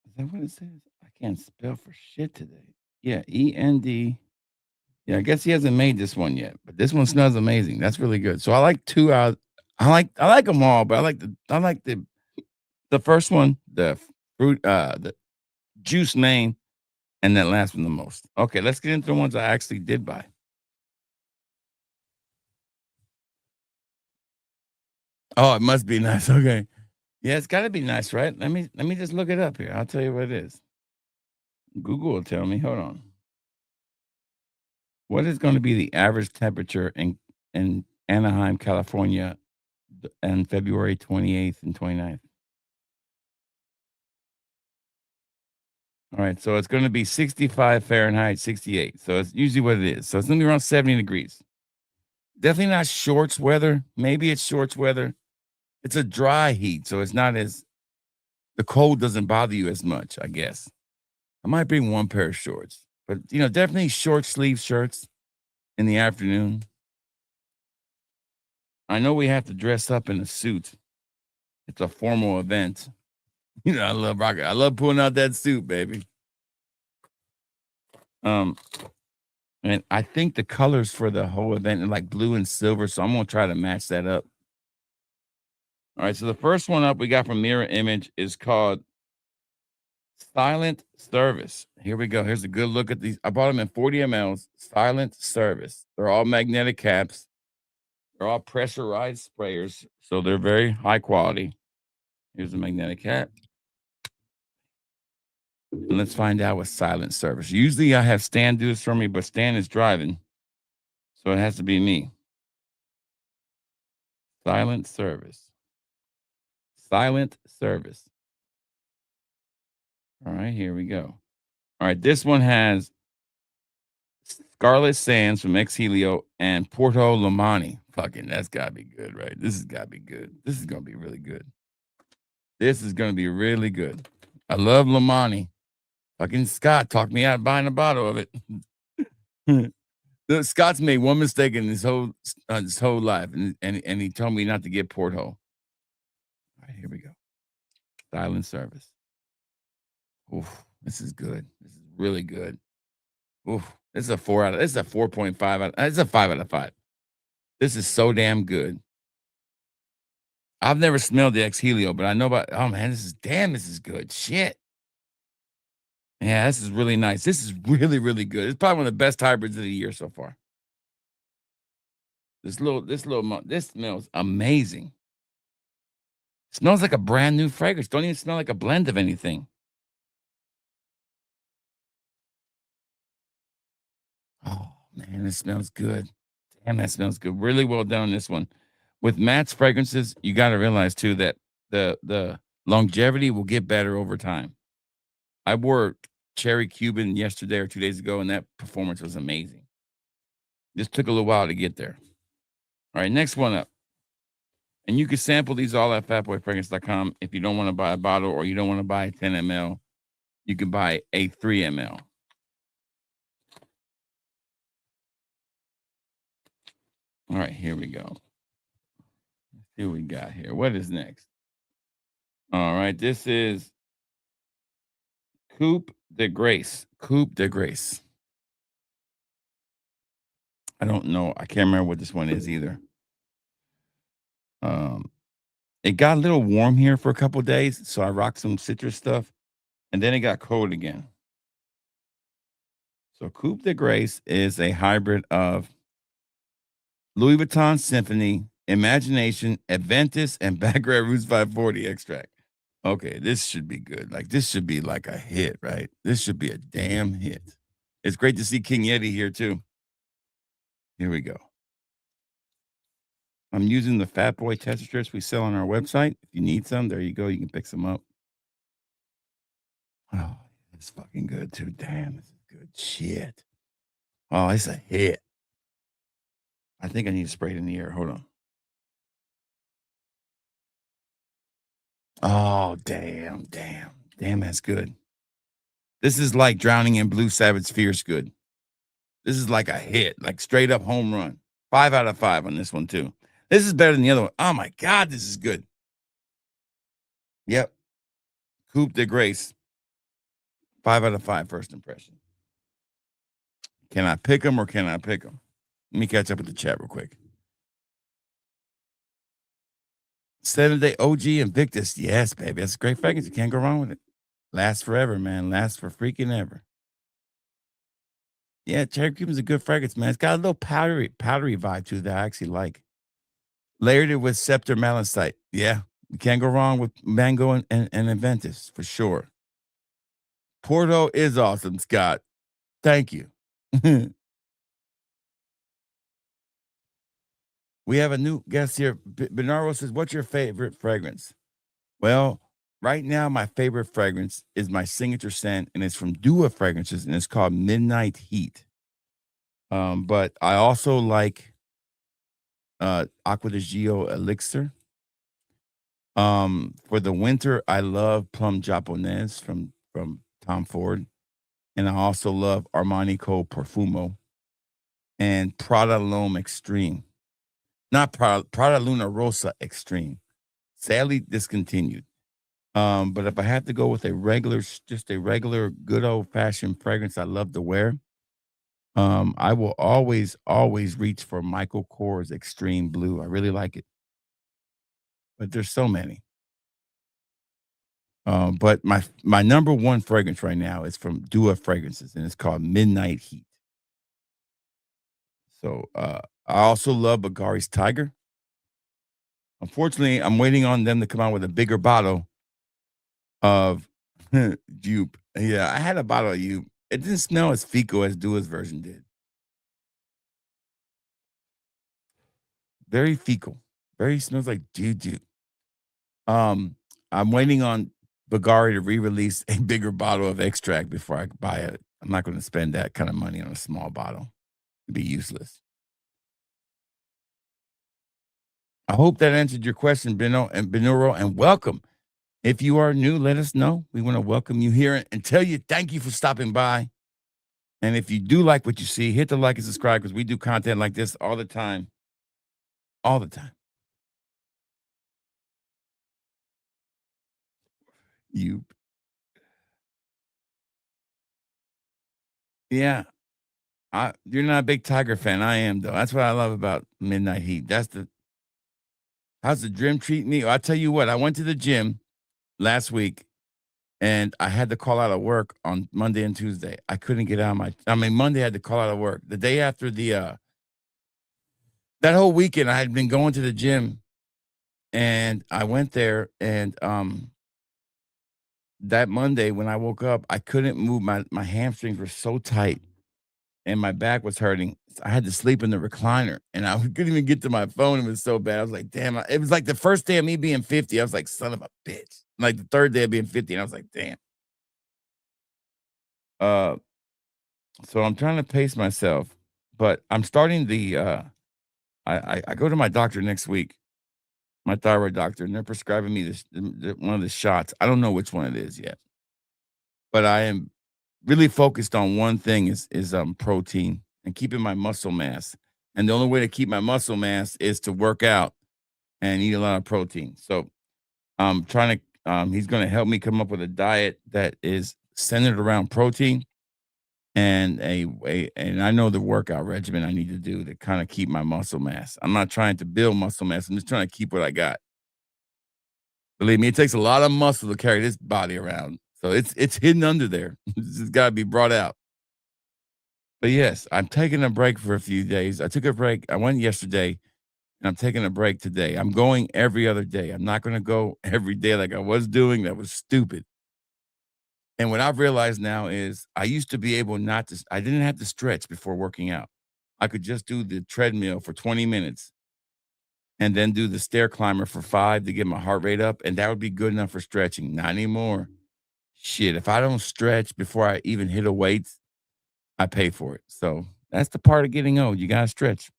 Is that what it says? I can't spell for shit today. Yeah, END. Yeah, I guess he hasn't made this one yet, but this one smells amazing. That's really good. So I like two out. I like them all, but I like the first one, the fruit, the juice main, and that last one the most. Okay, let's get into the ones I actually did buy. Oh, it must be nice. Okay. Yeah, it's gotta be nice, right? Let me just look it up here. I'll tell you what it is. Google will tell me. Hold on. What is going to be the average temperature in Anaheim, California, on February 28th and 29th? All right, so it's going to be 65 Fahrenheit, 68. So it's usually what it is. So it's going to be around 70 degrees. Definitely not shorts weather. Maybe it's shorts weather. It's a dry heat, so it's not as the cold doesn't bother you as much, I guess. I might bring one pair of shorts, but definitely short sleeve shirts in the afternoon. I know we have to dress up in a suit. It's a formal event. I love rocket. I love pulling out that suit, baby. Um, and I think the colors for the whole event are like blue and silver, so I'm gonna try to match that up. All right, so the first one up we got from Mirror Image is called Silent Service. Here we go. Here's a good look at these. I bought them in 40 mLs. Silent Service. They're all magnetic caps. They're all pressurized sprayers, so they're very high quality. Here's the magnetic cap. And let's find out what silent service. Usually I have Stan do this for me, but Stan is driving. So it has to be me. Silent service. Silent service. All right, here we go. All right, this one has Scarlet Sands from Ex Helio and Porto Lomani. Fucking, that's gotta be good, right? This has gotta be good. This is gonna be really good. This is gonna be really good. I love Lomani. Fucking Scott talked me out buying a bottle of it. Scott's made one mistake in his whole life, and he told me not to get Porto. All right, here we go. Silent service. Oof, this is good. This is really good. Oof, this is a 4 out of. This is a 4.5 out. This is a 5 out of 5. This is so damn good. I've never smelled the Ex Helio, but I know about. Oh man, this is good. Shit. Yeah, this is really nice. This is really, really good. It's probably one of the best hybrids of the year so far. This smells amazing. It smells like a brand new fragrance. Don't even smell like a blend of anything. Oh man, this smells good. Damn, that smells good. Really well done on this one. With Matt's fragrances, you got to realize too that the longevity will get better over time. I wore Cherry Cuban yesterday or 2 days ago, and that performance was amazing. Just took a little while to get there. All right, next one up. And you can sample these all at fatboyfragrance.com. If you don't want to buy a bottle or you don't want to buy 10 ml, you can buy a 3 ml. All right, here we go. Let's see what we got here. What is next? All right, this is Coupe de Grace. Coupe de Grace. I don't know. I can't remember what this one is either. It got a little warm here for a couple of days, so I rocked some citrus stuff, and then it got cold again. So Coupe de Grace is a hybrid of Louis Vuitton Symphony, Imagination, Adventus, and Baccarat Roots 540 extract. Okay, this should be good. Like, this should be like a hit, right? This should be a damn hit. It's great to see King Yeti here, too. Here we go. I'm using the Fat Boy tester strips we sell on our website. If you need some, there you go. You can pick some up. Oh, it's fucking good, too. Damn, this is good shit. Oh, it's a hit. I think I need to spray it in the air. Hold on. Oh, damn. That's good. This is like Drowning in Blue Savage Fierce good. This is like a hit, like straight up home run. 5 out of 5 on this one, too. This is better than the other one. Oh, my God, this is good. Yep. Coupe de Grace. 5 out of 5 first impression. Can I pick them or can I pick them? Let me catch up with the chat real quick. 7-Day OG Invictus. Yes, baby. That's a great fragrance. You can't go wrong with it. Lasts forever, man. Lasts for freaking ever. Yeah, Cherry Cuban's a good fragrance, man. It's got a little powdery vibe to it that I actually like. Layered it with Scepter Malachite. Yeah, you can't go wrong with Mango and Adventus, for sure. Porto is awesome, Scott. Thank you. We have a new guest here. Bernardo says, what's your favorite fragrance? Well, right now, my favorite fragrance is my signature scent, and it's from Dua Fragrances, and it's called Midnight Heat. But I also like Aqua di Gio Elixir. For the winter, I love Plum Japonese from Tom Ford. And I also love Armanico Profumo and Prada L'Homme Extreme. Not Prada Luna Rosa Extreme. Sadly discontinued. But if I had to go with just a regular good old-fashioned fragrance I love to wear, I will always reach for Michael Kors Extreme Blue. I really like it. But there's so many. But my number one fragrance right now is from Dua Fragrances, and it's called Midnight Heat. So I also love Bulgari's Tiger. Unfortunately, I'm waiting on them to come out with a bigger bottle of Jupe. Yeah, I had a bottle of Jupe. It didn't smell as fecal as Dua's version did. Very fecal. Very smells like juju. Um, I'm waiting on Bagari to re-release a bigger bottle of extract before I buy it. I'm not going to spend that kind of money on a small bottle. It'd be useless. I hope that answered your question, Benuro, and welcome. If you are new, let us know. We want to welcome you here and tell you thank you for stopping by. And if you do like what you see, hit the like and subscribe because we do content like this all the time. All the time. You, yeah. You're not a big Tiger fan. I am though. That's what I love about Midnight Heat. How's the gym treat me? I tell you what, I went to the gym last week and I had to call out of work on Monday and Tuesday. I couldn't get out of Monday I had to call out of work. The day after that whole weekend I had been going to the gym and I went there and that Monday when I woke up, I couldn't move. My hamstrings were so tight and my back was hurting. So I had to sleep in the recliner and I couldn't even get to my phone. It was so bad. I was like, damn, it was like the first day of me being 50. I was like, son of a bitch. Like the third day of being 50. And I was like, damn. Uh, so I'm trying to pace myself, but I'm starting I go to my doctor next week, my thyroid doctor, and they're prescribing me one of the shots. I don't know which one it is yet, but I am really focused on one thing is protein and keeping my muscle mass. And the only way to keep my muscle mass is to work out and eat a lot of protein. So I'm trying to he's going to help me come up with a diet that is centered around protein and and I know the workout regimen I need to do to kind of keep my muscle mass. I'm not trying to build muscle mass. I'm just trying to keep what I got. Believe me, it takes a lot of muscle to carry this body around. So it's hidden under there. It's got to be brought out. But yes, I'm taking a break for a few days. I took a break. I went yesterday and I'm taking a break today. I'm going every other day. I'm not going to go every day like I was doing. That was stupid. And what I've realized now is I used to be able not to, I didn't have to stretch before working out. I could just do the treadmill for 20 minutes and then do the stair climber for 5 to get my heart rate up. And that would be good enough for stretching. Not anymore. Shit, if I don't stretch before I even hit a weight, I pay for it. So that's the part of getting old. You got to stretch.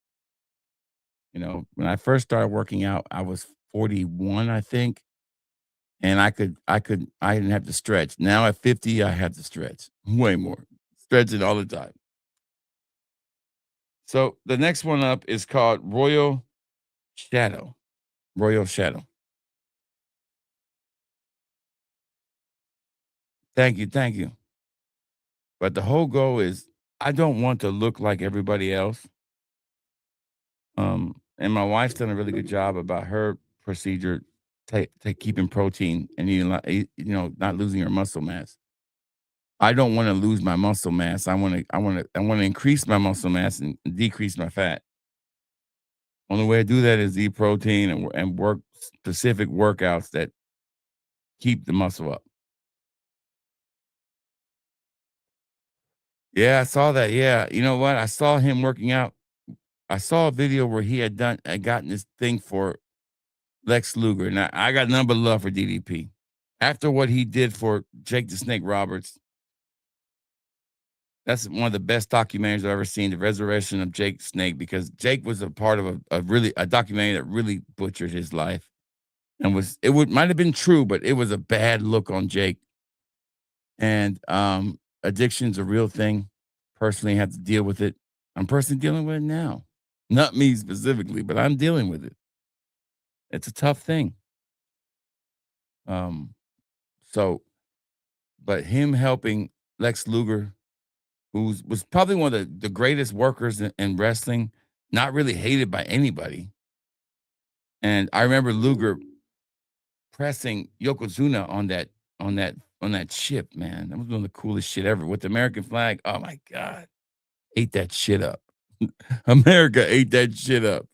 You know, when I first started working out, I was 41, I think. And I didn't have to stretch. Now at 50, I have to stretch way more. Stretching all the time. So the next one up is called Royal Shadow. Royal Shadow. Thank you. Thank you. But the whole goal is I don't want to look like everybody else. And my wife's done a really good job about her procedure, keeping protein and eating, not losing her muscle mass. I don't want to lose my muscle mass. I want to increase my muscle mass and decrease my fat. Only way to do that is eat protein and work specific workouts that keep the muscle up. Yeah, I saw that. Yeah, you know what? I saw him working out. I saw a video where he had gotten this thing for Lex Luger. Now I got nothing but love for DDP. After what he did for Jake the Snake Roberts, that's one of the best documentaries I've ever seen. The resurrection of Jake Snake, because Jake was a part of a documentary that really butchered his life, and might have been true, but it was a bad look on Jake. And addiction's a real thing. Personally, have to deal with it. I'm personally dealing with it now. Not me specifically, but I'm dealing with it. It's a tough thing. Um, so, but him helping Lex Luger, who was probably one of the greatest workers in wrestling, not really hated by anybody. And I remember Luger pressing Yokozuna on that ship, man. That was one of the coolest shit ever with the American flag. Oh my God. Ate that shit up. America ate that shit up.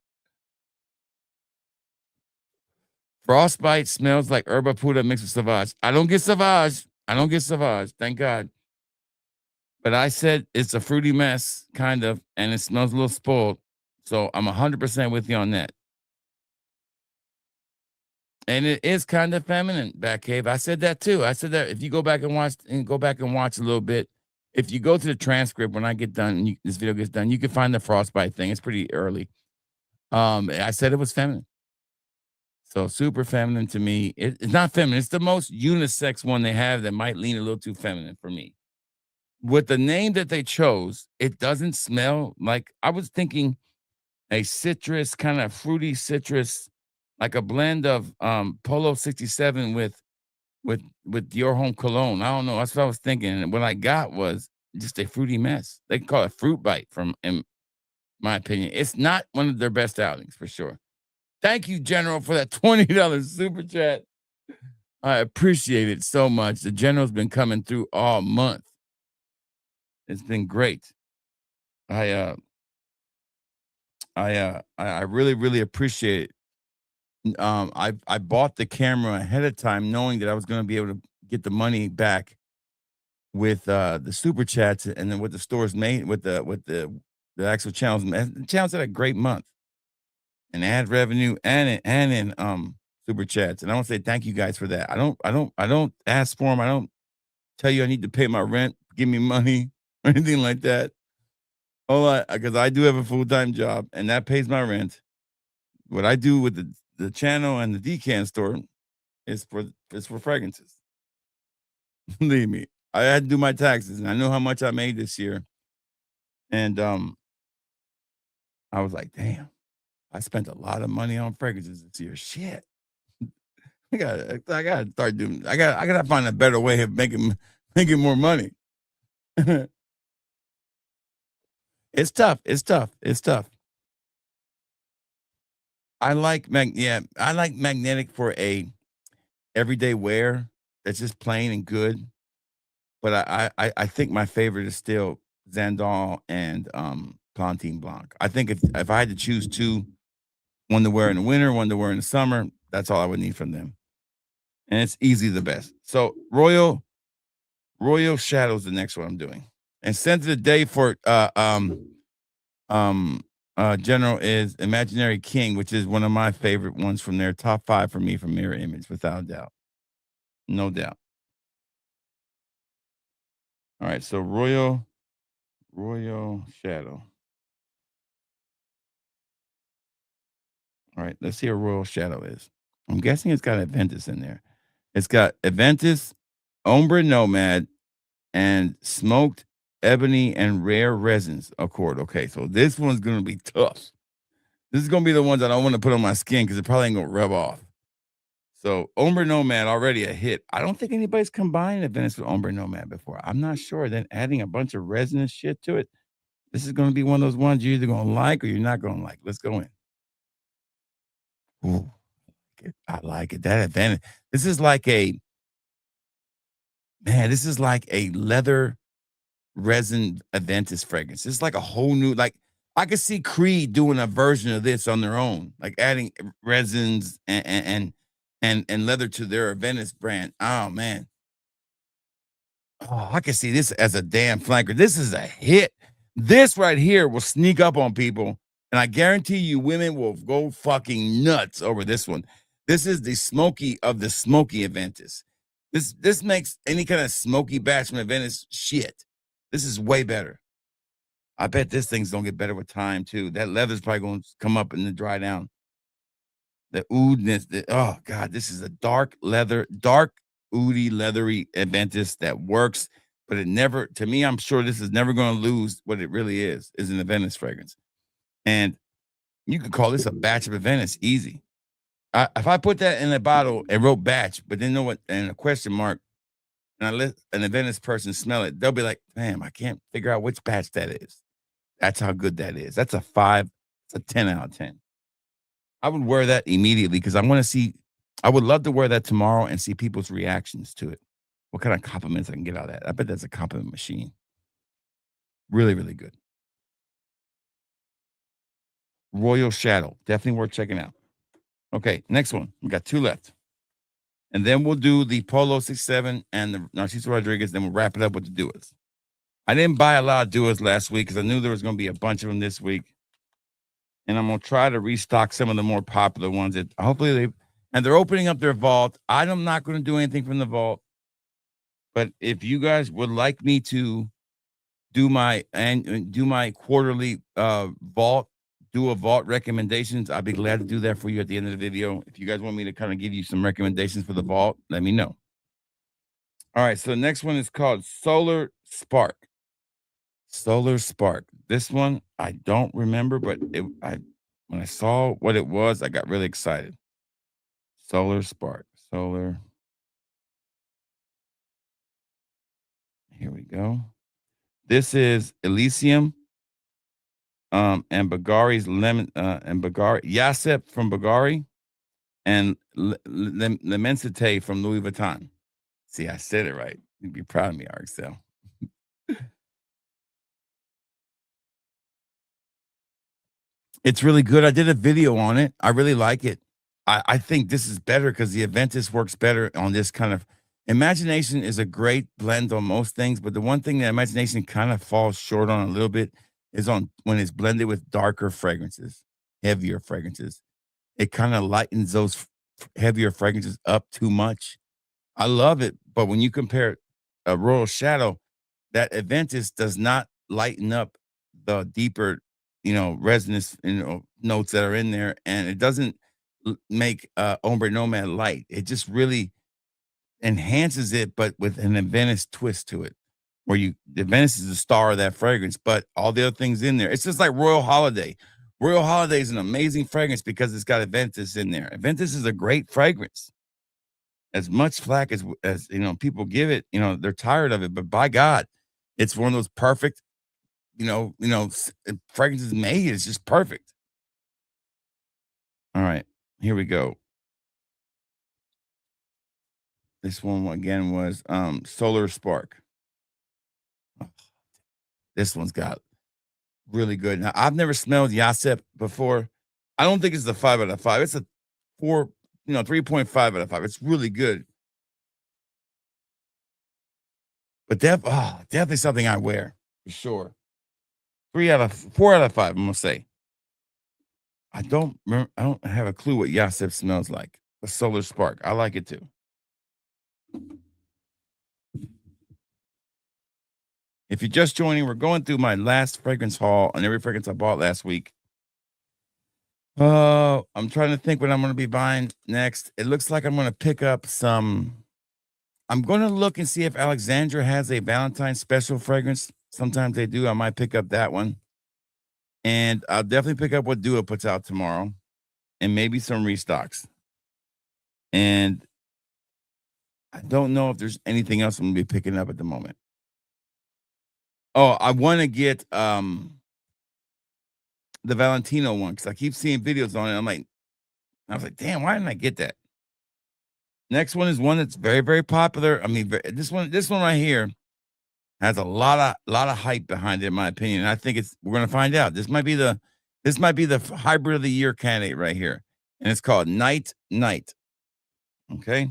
Frostbite smells like herba pura mixed with Sauvage. I don't get Sauvage. I don't get Sauvage. Thank God. But I said it's a fruity mess, kind of, and it smells a little spoiled. So I'm 100% with you on that. And it is kind of feminine, Batcave. I said that too. I said that if you go back and watch a little bit, if you go to the transcript when I get done and this video gets done, you can find the Frostbite thing. It's pretty early. I said it was feminine. So super feminine to me. It's not feminine. It's the most unisex one they have that might lean a little too feminine for me. With the name that they chose, it doesn't smell like I was thinking a citrus, kind of fruity citrus, like a blend of Polo 67 with your home cologne. I don't know. That's what I was thinking. And what I got was just a fruity mess. They call it fruit bite in my opinion. It's not one of their best outings for sure. Thank you, General, for that $20 super chat. I appreciate it so much. The General's been coming through all month. It's been great. I really, really appreciate it. I bought the camera ahead of time, knowing that I was going to be able to get the money back with the super chats, and then what the stores made with the actual channels. The channels had a great month in ad revenue and in super chats, and I want to say thank you guys for that. I don't ask for them. I don't tell you I need to pay my rent, give me money or anything like that. Because I do have a full-time job and that pays my rent. What I do with the channel and the decan store is for fragrances. Believe me, I had to do my taxes and I know how much I made this year. And I was like, damn, I spent a lot of money on fragrances this year. Shit. I gotta start doing I gotta find a better way of making more money. It's tough. It's tough. It's tough. I like magnetic for a everyday wear that's just plain and good. But I think my favorite is still Xandal and Plantain Blanc. I think if I had to choose two, one to wear in the winter, one to wear in the summer, that's all I would need from them. And it's easily the best. So Royal Shadow's the next one I'm doing. And scent of the day for General is Imaginary King, which is one of my favorite ones from their top 5 for me from Mirror Image, without a doubt. No doubt. All right, so Royal Shadow. All right, let's see what Royal Shadow is. I'm guessing it's got Aventus in there. It's got Aventus, Ombre Nomad, and smoked ebony and rare resins accord. Okay, so this one's gonna be tough. This is gonna be the ones that I want to put on my skin because it probably ain't gonna rub off. So Ombre Nomad already a hit. I don't think anybody's combined Aventus with Ombre Nomad before. I'm not sure. Then adding a bunch of resinous shit to it. This is gonna be one of those ones you're either gonna like or you're not gonna like. Let's go in. Ooh, I like it. That Aventus. This is like a leather resin Aventus fragrance. It's like a whole new, like I could see Creed doing a version of this on their own, like adding resins and leather to their Aventus brand. Oh man. Oh, I can see this as a damn flanker. This is a hit. This right here will sneak up on people, and I guarantee you women will go fucking nuts over this one. This is the smoky of the smoky Aventus. This makes any kind of smoky batch from Aventus shit. This is way better. I bet this thing's gonna get better with time too. That leather's probably gonna come up and then dry down. The oudness, oh god, this is a dark oody, leathery Aventus that works, but it never, to me, I'm sure this is never gonna lose what it really is an Aventus fragrance. And you could call this a batch of Aventus easy. If I put that in a bottle and wrote batch, but then know what, and a question mark, and I let an Aventus person smell it, they'll be like, damn, I can't figure out which batch that is. That's how good that is. That's a 5. It's a 10 out of 10. I would wear that immediately because I want to see, I would love to wear that tomorrow and see people's reactions to it. What kind of compliments I can get out of that. I bet that's a compliment machine. Really, really good. Royal Shadow. Definitely worth checking out. Okay, next one. We got 2 left. And then we'll do the Polo 67 and the Narciso Rodriguez. Then we'll wrap it up with the Duas. I didn't buy a lot of Duas last week because I knew there was going to be a bunch of them this week. And I'm going to try to restock some of the more popular ones that hopefully they're opening up their vault. I'm not going to do anything from the vault. But if you guys would like me to do my quarterly vault, do a vault recommendations, I'd be glad to do that for you at the end of the video. If you guys want me to kind of give you some recommendations for the vault, let me know. All right, so the next one is called Solar Spark. Solar Spark. This one I don't remember, but when I saw what it was, I got really excited. Solar Spark. Solar. Here we go. This is Elysium, and Bagari's lemon, and Bagari Yasep from Bagari, and Lemensite from Louis Vuitton. See, I said it right. You'd be proud of me, Arxel. It's really good. I did a video on it. I really like it. I think this is better because the Aventus works better on this kind of. Imagination is a great blend on most things, but the one thing that Imagination kind of falls short on a little bit is on when it's blended with darker fragrances, heavier fragrances. It kind of lightens those heavier fragrances up too much. I love it, but when you compare a Royal Shadow, that Aventus does not lighten up the deeper, resonance, notes that are in there, and it doesn't make Ombre Nomad light. It just really enhances it, but with an Aventus twist to it, where the Aventus is the star of that fragrance, but all the other things in there. It's just like Royal Holiday. Royal Holiday is an amazing fragrance because it's got Aventus in there. Aventus is a great fragrance. As much flack as people give it, they're tired of it, but by God, it's one of those perfect, fragrances made. It's just perfect. All right, here we go. This one again was Solar Spark. This one's got really good. Now, I've never smelled Yasep before. I don't think it's a 5 out of 5. It's a 4, 3.5 out of 5. It's really good. But definitely something I wear for sure. 4 out of 5, I'm gonna say. I don't have a clue what Yasep smells like. A Solar Spark. I like it too. If you're just joining, we're going through my last fragrance haul on every fragrance I bought last week. I'm trying to think what I'm going to be buying next. It looks like I'm going to pick up some. I'm going to look and see if Alexandra has a Valentine's special fragrance. Sometimes they do. I might pick up that one. And I'll definitely pick up what Dua puts out tomorrow. And maybe some restocks. And I don't know if there's anything else I'm going to be picking up at the moment. Oh, I want to get the Valentino one because I keep seeing videos on it. I was like, damn, why didn't I get that? Next one is one that's very, very popular. I mean, this one right here has a lot of hype behind it, in my opinion. And I think we're gonna find out. This might be the hybrid of the year candidate right here, and it's called Night Night. Okay,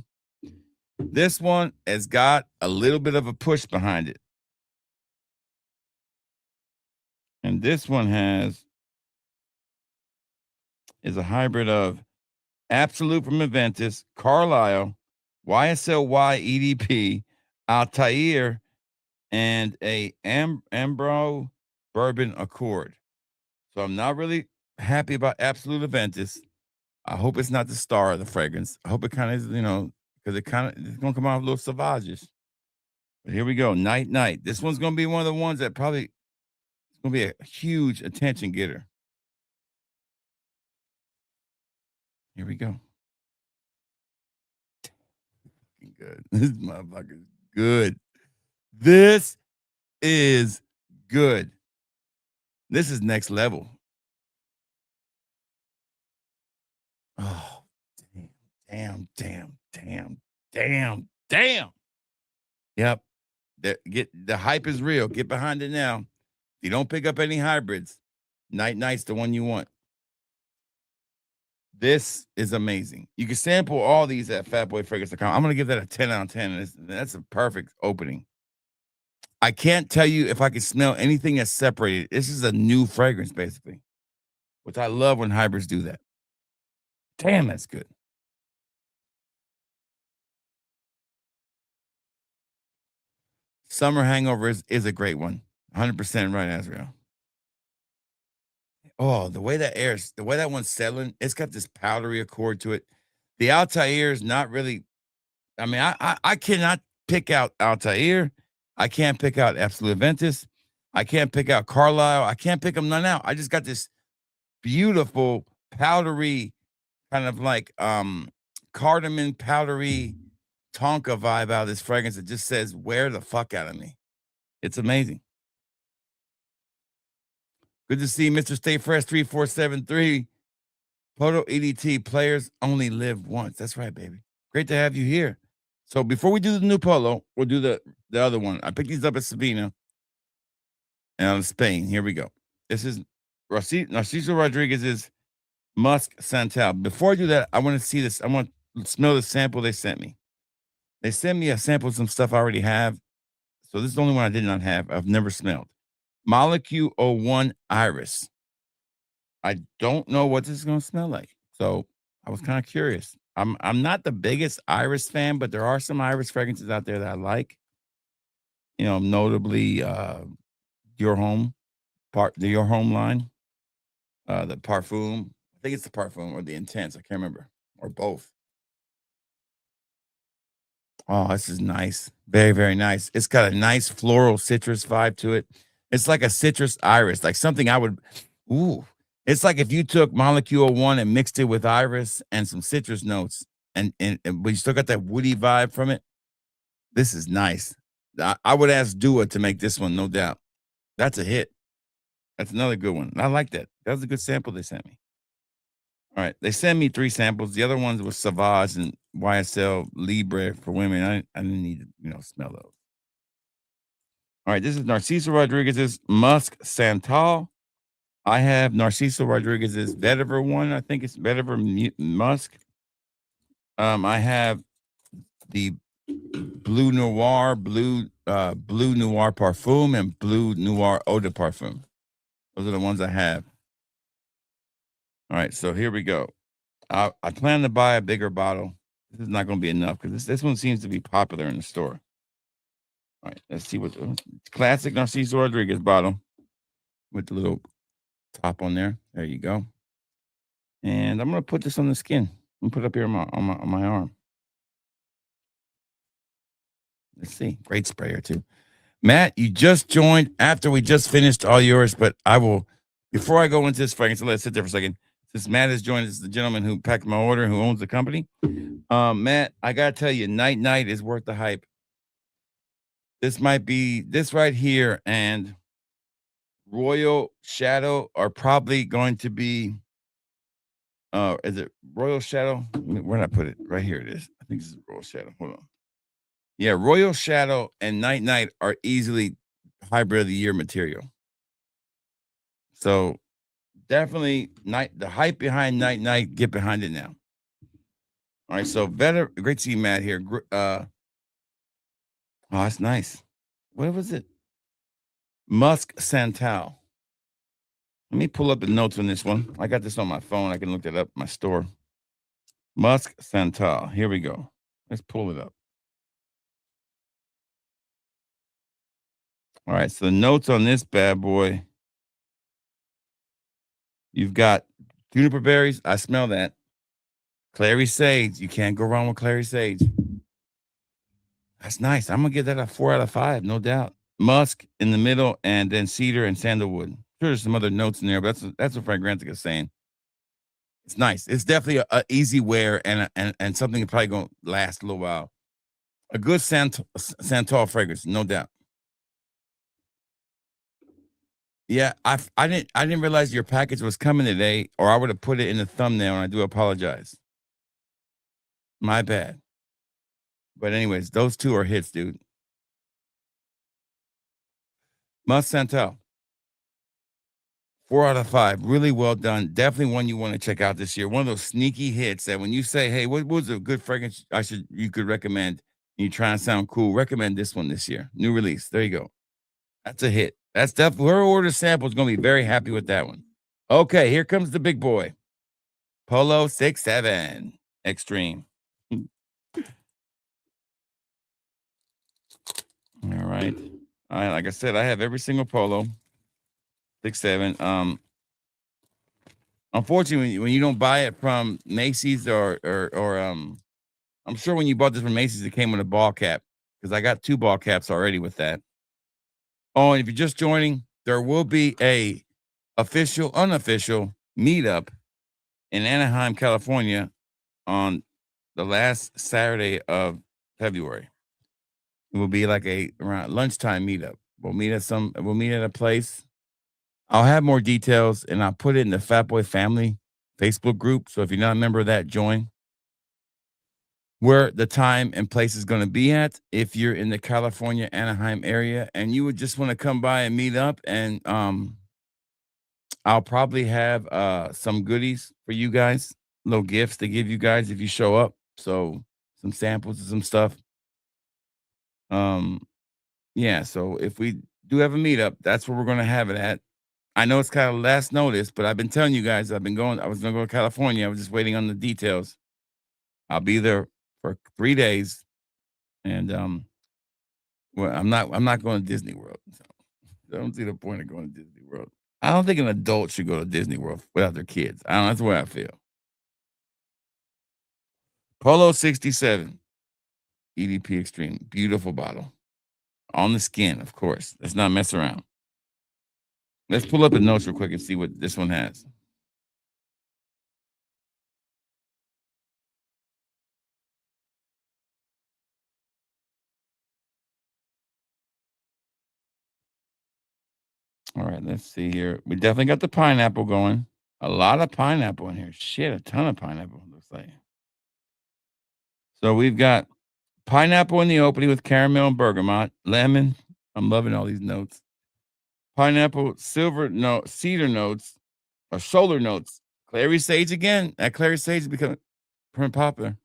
this one has got a little bit of a push behind it. And this one is a hybrid of Absolute from Aventus, Carlisle, YSL EDP, Altair, and a Ambro Bourbon Accord. So I'm not really happy about Absolute Aventus. I hope it's not the star of the fragrance. I hope it kind of is, because it's going to come out a little Savages. But here we go, Night Night. This one's going to be one of the ones that probably it's going to be a huge attention getter. Here we go. Good. This motherfucker's good. This is good. This is next level. Oh, damn. Yep. The hype is real. Get behind it now. If you don't pick up any hybrids, Night Night's the one you want. This is amazing. You can sample all these at fatboyfragrance.com. I'm going to give that a 10 out of 10. That's a perfect opening. I can't tell you if I can smell anything that's separated. This is a new fragrance, basically, which I love when hybrids do that. Damn, that's good. Summer Hangover is a great one. 100% right, Azrael. Oh, the way that one's settling, it's got this powdery accord to it. The Altair is not really. I mean, I cannot pick out Altair. I can't pick out Absolute Ventus. I can't pick out Carlisle. I can't pick them none out. I just got this beautiful powdery, kind of like cardamom powdery Tonka vibe out of this fragrance that just says, "Wear the fuck out of me." It's amazing. Good to see Mr. Stay Fresh 3473. Polo EDT players only live once. That's right, baby. Great to have you here. So before we do the new Polo, we'll do the other one. I picked these up at Sabina and out of Spain. Here we go. This is Narciso Rodriguez's Musk Santal. Before I do that, I want to see this. I want to smell the sample they sent me. They sent me a sample of some stuff I already have. So this is the only one I did not have. I've never smelled. Molecule 01 Iris. I don't know what this is going to smell like. So I was kind of curious. I'm not the biggest Iris fan, but there are some Iris fragrances out there that I like. You know, notably Your Home Your Home line, the Parfum. I think it's the Parfum or the Intense. I can't remember, or both. Oh, this is nice. Very, very nice. It's got a nice floral citrus vibe to it. It's like a citrus iris, like something I would. Ooh, it's like if you took Molecule 1 and mixed it with iris and some citrus notes, and but you still got that woody vibe from it. This is nice. I would ask Dua to make this one, no doubt. That's a hit. That's another good one. I like that. That was a good sample they sent me. All right, they sent me 3 samples. The other ones were Savage and YSL Libre for women. I didn't need to, smell those. All right, this is Narciso Rodriguez's Musk Santal. I have Narciso Rodriguez's Vetiver one. I think it's Vetiver Musk. I have the Blue Noir Parfum and Blue Noir Eau de Parfum. Those are the ones I have. All right, so here we go. I plan to buy a bigger bottle. This is not going to be enough because this one seems to be popular in the store. All right, let's see what the classic Narciso Rodriguez bottle with the little top on there. There you go. And I'm going to put this on the skin. I'm going to put it up here on my arm. Let's see. Great sprayer too. Matt, you just joined after we just finished all yours, but I will, before I go into this fragrance, let's sit there for a second. Since Matt has joined, this is the gentleman who packed my order, who owns the company. Matt, I got to tell you, Night is worth the hype. This might be, this right here and Royal Shadow are probably going to be, is it Royal Shadow? Where did I put it? Right here it is. I think this is Royal Shadow. Hold on. Yeah, Royal Shadow and Night are easily hybrid of the year material. So definitely the hype behind Night, get behind it now. All right, so better, great to see Matt here. Oh, that's nice. What was it? Musk Santal. Let me pull up the notes on this one. I got this on my phone. I can look that up in my store. Musk Santal. Here we go. Let's pull it up. All right, so the notes on this bad boy. You've got juniper berries. I smell that. Clary sage. You can't go wrong with clary sage. That's nice. I'm gonna give that a 4 out of 5, no doubt. Musk in the middle, and then cedar and sandalwood. Sure, there's some other notes in there, but that's what Fragrantica is saying. It's nice. It's definitely a easy wear and something that probably gonna last a little while. A good Santal fragrance, no doubt. Yeah, I didn't realize your package was coming today, or I would have put it in the thumbnail, and I do apologize. My bad. But anyways, those two are hits, dude. Musk Santal. 4 out of 5. Really well done. Definitely one you want to check out this year. One of those sneaky hits that when you say, "Hey, what was a good fragrance you could recommend?" And you try and sound cool. Recommend this one this year. New release. There you go. That's a hit. That's definitely her order sample is going to be very happy with that one. Okay, here comes the big boy. Polo 67 Extreme. All right. All right. Like I said, I have every single Polo 67. Unfortunately, when you don't buy it from Macy's or I'm sure when you bought this from Macy's, it came with a ball cap because I got 2 ball caps already with that. Oh, and if you're just joining, there will be a official, unofficial meetup in Anaheim, California on the last Saturday of February. It will be like a around lunchtime meetup. We'll meet at a place. I'll have more details and I'll put it in the Fat Boy Family Facebook group. So if you're not a member of that, join. Where the time and place is going to be at. If you're in the California Anaheim area and you would just want to come by and meet up, and I'll probably have some goodies for you guys, little gifts to give you guys if you show up. So some samples of some stuff. Um, yeah. So if we do have a meetup, that's where we're going to have it at. I know it's kind of last notice, but I've been telling you guys I was going to go to California. I was just waiting on the details. I'll be there for 3 days, and well, I'm not going to Disney World. So I don't see the point of going to Disney World. I don't think an adult should go to Disney World without their kids. I don't know, that's the way I feel. Polo 67 EDP Extreme, beautiful bottle on the skin, of course. Let's not mess around. Let's pull up the notes real quick and see what this one has. All right, let's see here. We definitely got the pineapple going. A lot of pineapple in here. Shit, a ton of pineapple, looks like. So we've got pineapple in the opening with caramel and bergamot, lemon. I'm loving all these notes. Pineapple, cedar notes, or solar notes. Clary sage again. That clary sage is becoming pretty popular.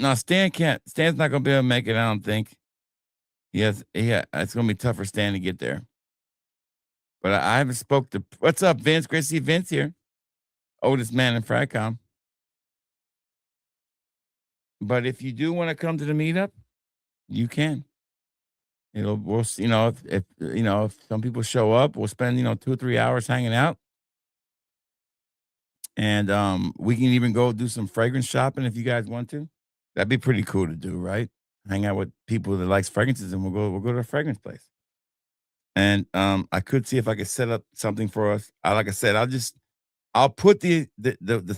No, Stan's not gonna be able to make it, I don't think. Yes, yeah, it's gonna be tough for Stan to get there. But I haven't spoke to what's up, Vince? Great to see Vince here. Oldest man in Fracom. But if you do want to come to the meetup, you can. We'll if some people show up, we'll spend 2 or 3 hours hanging out. And we can even go do some fragrance shopping if you guys want to. That'd be pretty cool to do, right? Hang out with people that likes fragrances, and we'll go to a fragrance place. And I could see if I could set up something for us. Like I said, I'll put the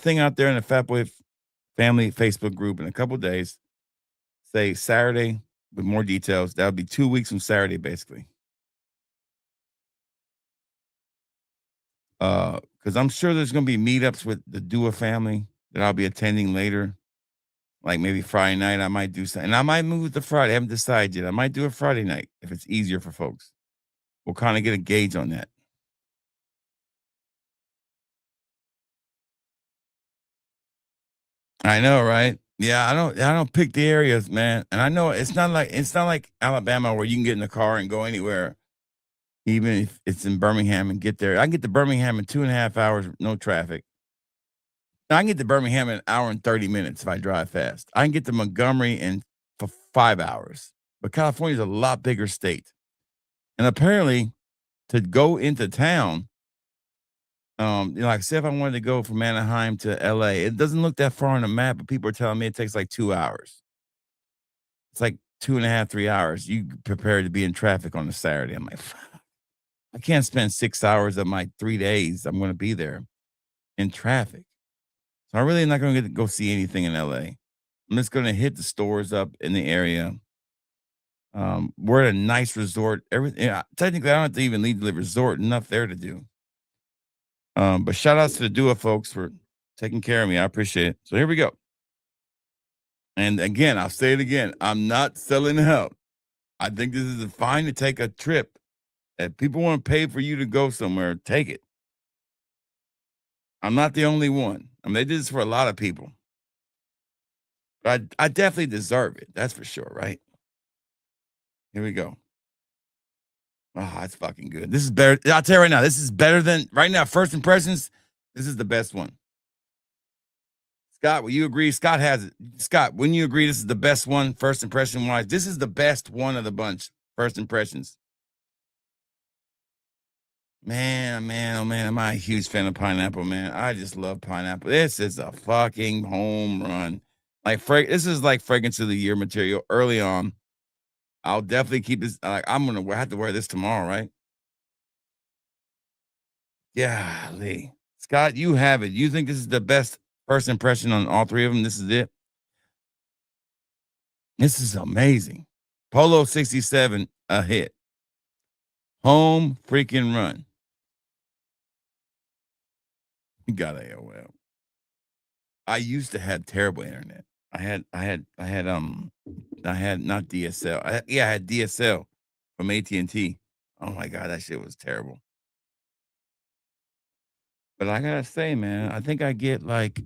thing out there in the Fat Boy Family Facebook group in a couple days. Say Saturday with more details. That'll be 2 weeks from Saturday, basically. Because I'm sure there's gonna be meetups with the Dua family that I'll be attending later. Like maybe Friday night, I might do something. And I might move to Friday. I haven't decided yet. I might do a Friday night if it's easier for folks. We'll kind of get a gauge on that. I know, right? Yeah, I don't pick the areas, man. And I know it's not like Alabama where you can get in the car and go anywhere, even if it's in Birmingham and get there. I can get to Birmingham in 2.5 hours, no traffic. I can get to Birmingham in an hour and 30 minutes if I drive fast. I can get to Montgomery in for 5 hours. But California's a lot bigger state. And apparently to go into town, like say if I wanted to go from Anaheim to LA, it doesn't look that far on the map, but people are telling me it takes like 2 hours. It's like 2.5, 3 hours. You prepared to be in traffic on a Saturday. I'm like, I can't spend 6 hours of my 3 days I'm going to be there in traffic. So I really am not going to get to go see anything in LA. I'm just going to hit the stores up in the area. We're at a nice resort. Everything. Technically, I don't have to even leave the resort. Enough there to do. But shout outs to the Dua folks for taking care of me. I appreciate it. So here we go. And again, I'll say it again. I'm not selling out. I think this is fine to take a trip. If people want to pay for you to go somewhere, take it. I'm not the only one. I mean, they did this for a lot of people. But I definitely deserve it. That's for sure, right? Here we go. Oh, it's fucking good. This is better. I'll tell you right now, this is better than right now. First impressions, this is the best one. Scott, will you agree? Scott has it. Scott, wouldn't you agree this is the best one, first impression wise? This is the best one of the bunch, first impressions. Man, man, oh man, am I a huge fan of pineapple, man. I just love pineapple. This is a fucking home run. Like this is like fragrance of the year material early on. I'll definitely keep this. Like I'm gonna have to wear this tomorrow, right? Golly. Scott, you have it. You think this is the best first impression on all three of them? This is it. This is amazing. Polo 67, a hit. Home freaking run. You got AOL. I used to have terrible internet. I had not DSL. I had DSL from AT&T. Oh my God, that shit was terrible. But I gotta say, man, I think I get like,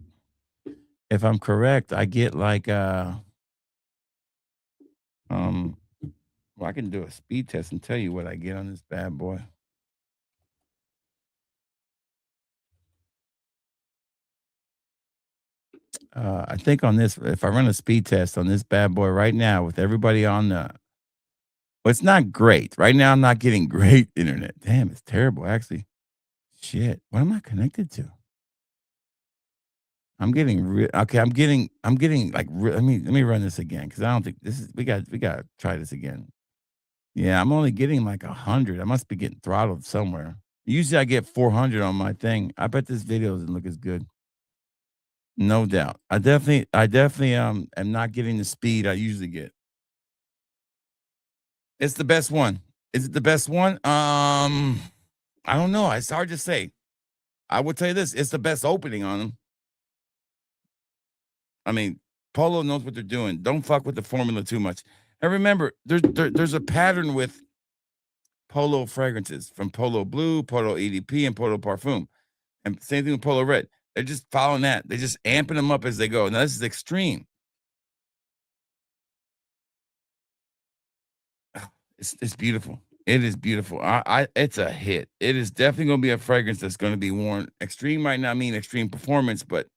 if I'm correct, I get like well, I can do a speed test and tell you what I get on this bad boy. I think on this, if I run a speed test on this bad boy right now with everybody on the, well, it's not great. Right now, I'm not getting great internet. Damn, it's terrible, actually. Shit, what am I connected to? I'm getting okay. I'm getting like let me run this again because I don't think this is. We got to try this again. Yeah, I'm only getting like 100. I must be getting throttled somewhere. Usually I get 400 on my thing. I bet this video doesn't look as good. No doubt. I definitely am not getting the speed I usually get. It's the best one. Is it the best one? I don't know. It's hard to say. I will tell you this, it's the best opening on them. I mean, Polo knows what they're doing. Don't fuck with the formula too much. And remember, there's a pattern with Polo fragrances from Polo Blue, Polo EDP, and Polo Parfum. And same thing with Polo Red. They're just following that. They're just amping them up as they go. Now, this is extreme. It's beautiful. It is beautiful. It's a hit. It is definitely going to be a fragrance that's going to be worn. Extreme might not mean extreme performance, but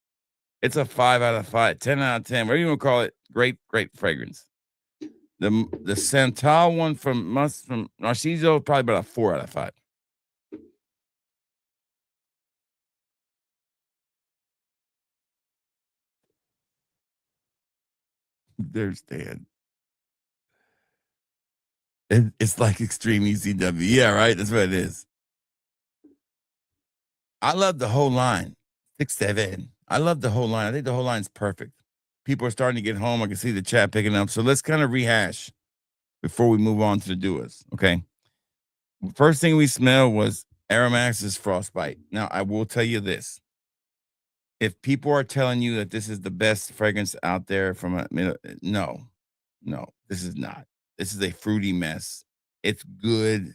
it's a 5 out of 5, 10 out of 10. Whatever you want to call it, great fragrance. The Santal one from Narciso, probably about a 4 out of 5. There's Dan. It's like extreme ECW. Yeah, right. That's what it is. I love the whole line. 6-7. I love the whole line. I think the whole line's perfect. People are starting to get home. I can see the chat picking up. So let's kind of rehash before we move on to the doers. Okay. First thing we smelled was Aromatix's Frostbite. Now, I will tell you this. If people are telling you that this is the best fragrance out there no, this is not. This is a fruity mess. It's good.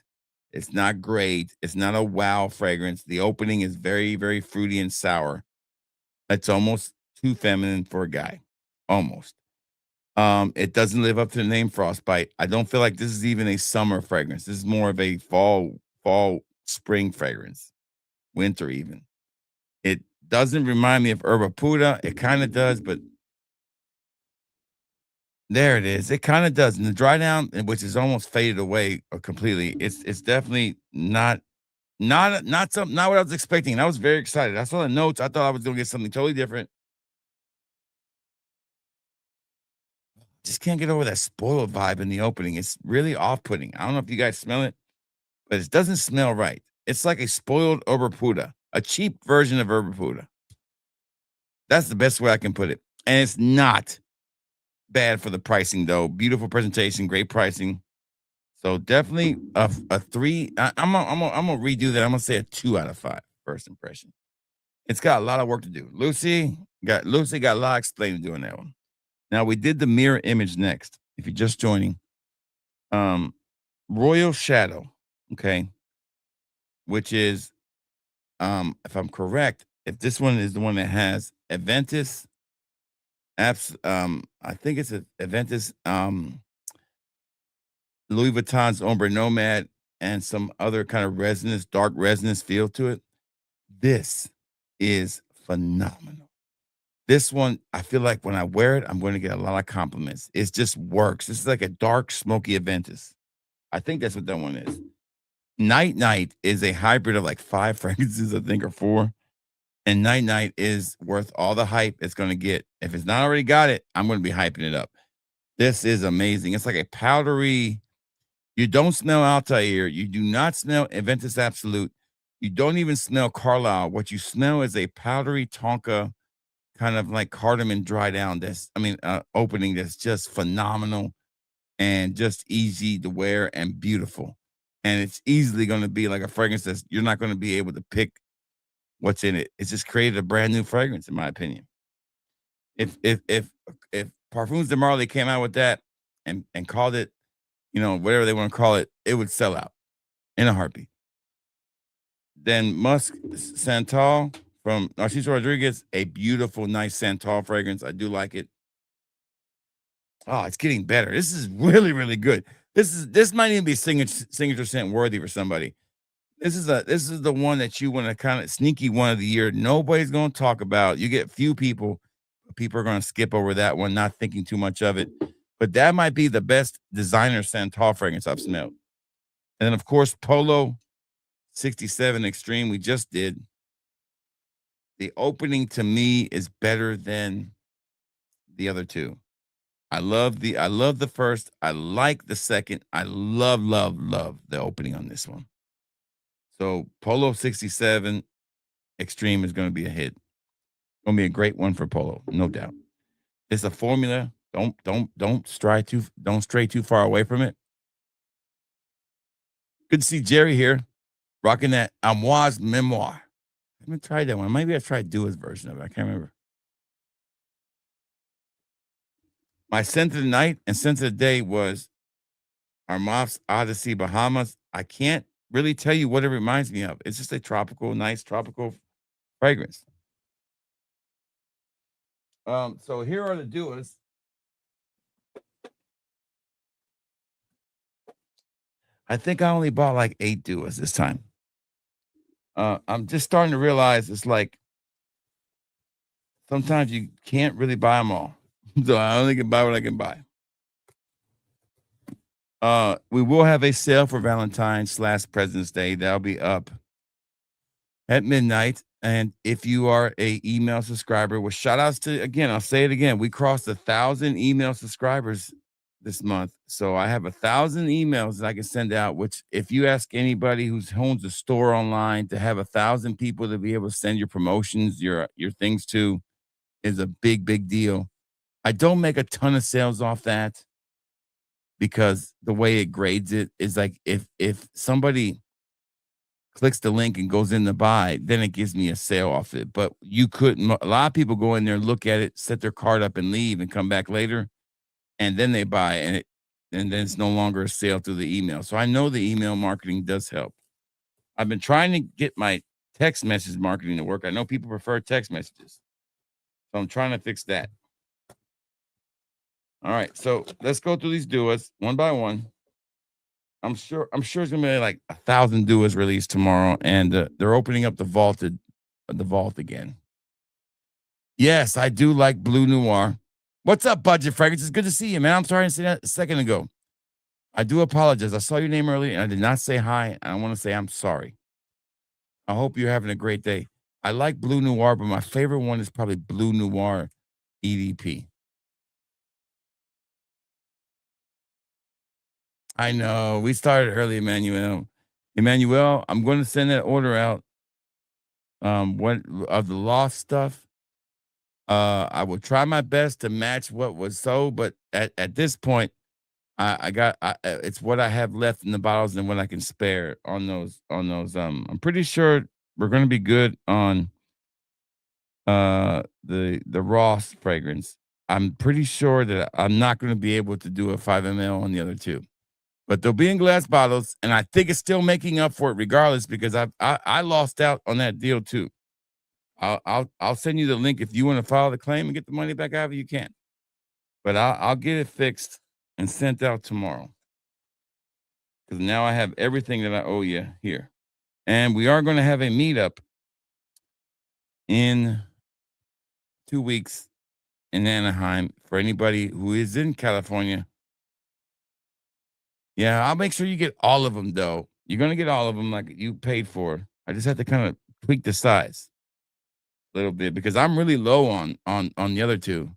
It's not great. It's not a wow fragrance. The opening is very, very fruity and sour. It's almost too feminine for a guy. Almost. It doesn't live up to the name Frostbite. I don't feel like this is even a summer fragrance. This is more of a fall, spring fragrance. Winter even. It doesn't remind me of Herba Puta. It kind of does, but there it is. It kind of does. And the dry down, which is almost faded away completely, it's definitely not what I was expecting. I was very excited. I saw the notes. I thought I was going to get something totally different. Just can't get over that spoiled vibe in the opening. It's really off-putting. I don't know if you guys smell it, but it doesn't smell right. It's like a spoiled Herba Puta, a cheap version of Herba Puta. That's the best way I can put it. And it's not bad for the pricing, though. Beautiful presentation, great pricing. So definitely a 3. I'm gonna redo that. I'm gonna say a 2 out of 5. First impression. It's got a lot of work to do. Lucy got a lot of explaining to do on that one. Now we did the mirror image next. If you're just joining, Um, Royal Shadow, okay, which is, if I'm correct, if this one is the one that has Aventus, I think it's a Aventus, Louis Vuitton's Ombre Nomad, and some other kind of resonance, dark resonance feel to it. This is phenomenal. This one, I feel like when I wear it, I'm going to get a lot of compliments. It just works. This is like a dark, smoky Aventus. I think that's what that one is. Night Night is a hybrid of like 5 fragrances, I think, or 4. And Night Night is worth all the hype it's going to get. If it's not already got it, I'm going to be hyping it up. This is amazing. It's like a powdery. You don't smell Altair. You do not smell Aventus Absolute. You don't even smell Carlisle. What you smell is a powdery Tonka, kind of like cardamom dry down. Opening that's just phenomenal and just easy to wear and beautiful. And it's easily going to be like a fragrance that you're not going to be able to pick what's in it. It's just created a brand new fragrance, in my opinion. If Parfums de Marley came out with that and called it, whatever they want to call it, it would sell out in a heartbeat. Then Musk Santal from Narciso Rodriguez, a beautiful, nice Santal fragrance. I do like it. Oh, it's getting better. This is really, really good. This might even be signature scent worthy for somebody. This is the one that you want to kind of sneaky one of the year. Nobody's going to talk about. You get few people. People are going to skip over that one, not thinking too much of it. But that might be the best designer Santal fragrance I've smelled. And then, of course, Polo 67 Extreme. We just did. The opening to me is better than the other two. I love the first. I like the second. I love the opening on this one. So Polo 67 Extreme is going to be a hit. Going to be a great one for Polo, no doubt. It's a formula. Don't stray too far away from it. Good to see Jerry here, rocking that Amoise Memoir. I haven't tried that one. Maybe I tried Dua's version of it. I can't remember. My scent of the night and scent of the day was Armaf's Odyssey Bahamas. I can't really tell you what it reminds me of. It's just a nice tropical fragrance. So here are the Duas. I think I only bought like 8 Duas this time. I'm just starting to realize it's like sometimes you can't really buy them all. So I only can buy what I can buy. We will have a sale for Valentine's / President's Day. That'll be up at midnight. And if you are a email subscriber, with shout outs to, again, I'll say it again, we crossed 1,000 email subscribers this month. So I have 1,000 emails that I can send out, which if you ask anybody who owns a store online to have 1,000 people to be able to send your promotions, your things to, is a big deal. I don't make a ton of sales off that because the way it grades it is like if somebody clicks the link and goes in to buy, then it gives me a sale off it. But you couldn't, a lot of people go in there, look at it, set their card up and leave and come back later. And then they buy and then it's no longer a sale through the email. So I know the email marketing does help. I've been trying to get my text message marketing to work. I know people prefer text messages. So I'm trying to fix that. All right. So let's go through these duos one by one. I'm sure it's gonna be like 1,000 duos released tomorrow, and they're opening up the vault again. Yes, I do like Blue Noir. What's up, Budget Fragrance? It's good to see you, man. I'm sorry I said that a second ago. I do apologize. I saw your name earlier, and I did not say hi. I want to say I'm sorry. I hope you're having a great day. I like Blue Noir, but my favorite one is probably Blue Noir EDP. I know. We started early, Emmanuel. Emmanuel, I'm going to send that order out. What of the lost stuff? I will try my best to match what was sold, but at this point, it's what I have left in the bottles and what I can spare on those. I'm pretty sure we're going to be good on the Ross fragrance. I'm pretty sure that I'm not going to be able to do a 5 ml on the other two. but they'll be in glass bottles, and I think it's still making up for it regardless because I lost out on that deal too. I'll send you the link if you want to file the claim and get the money back out of it, you can. But I'll get it fixed and sent out tomorrow because now I have everything that I owe you here. And we are going to have a meetup in 2 weeks in Anaheim for anybody who is in California. Yeah, I'll make sure you get all of them, though. You're going to get all of them like you paid for. I just have to kind of tweak the size a little bit because I'm really low on the other two.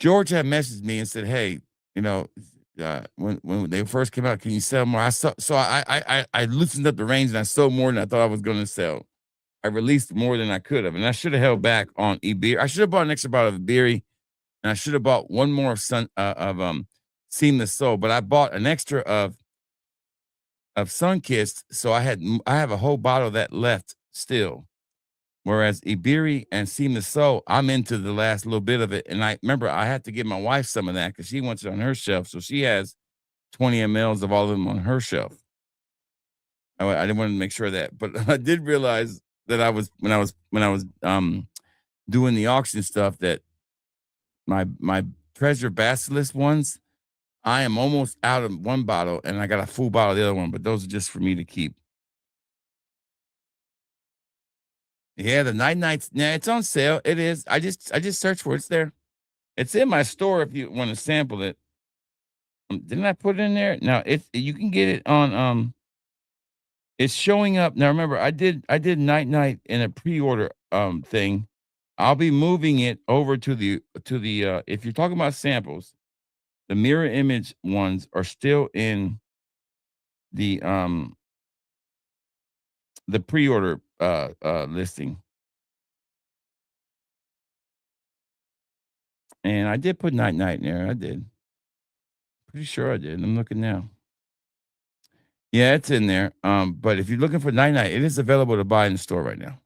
George had messaged me and said, "Hey, you know, when they first came out, can you sell more?" I loosened up the range and I sold more than I thought I was going to sell. I released more than I could have, and I should have held back on Iberi. I should have bought an extra bottle of Iberi, and I should have bought one more of Seamless Soul. But I bought an extra of Sunkissed, so I have a whole bottle of that left still. Whereas Iberi and Seamless Soul, I'm into the last little bit of it. And I remember I had to give my wife some of that because she wants it on her shelf. So she has 20 mLs of all of them on her shelf. I didn't want to make sure of that, but I did realize that I was when I was doing the auction stuff that my Treasure Basilisk ones, I am almost out of one bottle and I got a full bottle of the other one, but those are just for me to keep. Yeah, the nights. Yeah, it's on sale. It is. I just searched for it. It's there. It's in my store if you want to sample it. Didn't I put it in there? Now you can get it on it's showing up. Now remember, I did night in a pre-order thing. I'll be moving it over to the if you're talking about samples, the mirror image ones are still in the pre-order listing. And I did put night in there. I did. Pretty sure I did. I'm looking now. Yeah, it's in there. But if you're looking for night, it is available to buy in the store right now.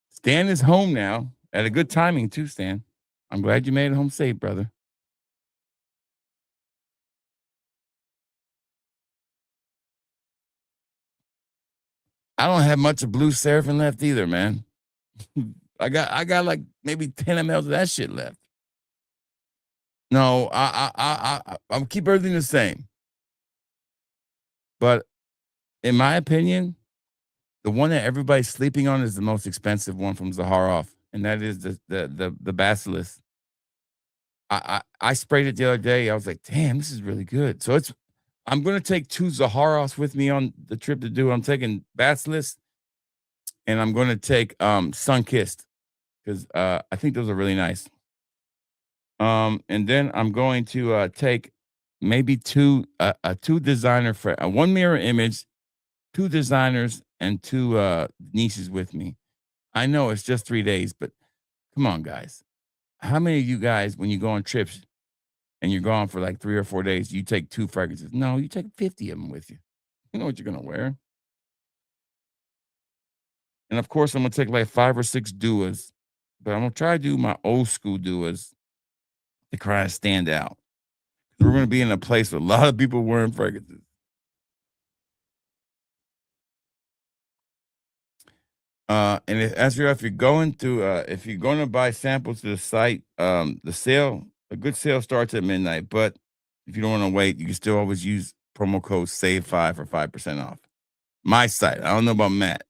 Stan is home now at a good timing too, Stan. I'm glad you made it home safe, brother. I don't have much of Blue Seraphim left either, man. I got like maybe 10 mLs of that shit left. No, I'll keep everything the same. But in my opinion, the one that everybody's sleeping on is the most expensive one from Zaharoff, and that is the Basilisk. I sprayed it the other day. I was like, damn, this is really good. So I'm gonna take 2 Zaharoffs with me on the trip to do. I'm taking Basilisk and I'm gonna take Sunkissed because I think those are really nice. And then I'm going to take maybe two designer for one mirror image, 2 designers, and 2 nieces with me. I know it's just 3 days, but come on, guys. How many of you guys, when you go on trips and you're gone for like 3 or 4 days, you take 2 fragrances? No, you take 50 of them with you. You know what you're gonna wear. And of course, I'm gonna take like 5 or 6 duas, but I'm gonna try to do my old school duas to kind of stand out. We're gonna be in a place with a lot of people wearing fragrances. And if you're going to if you're going to buy samples to the site, a good sale starts at midnight. But if you don't want to wait, you can still always use promo code SAVE5 for 5% off. My site. I don't know about Matt.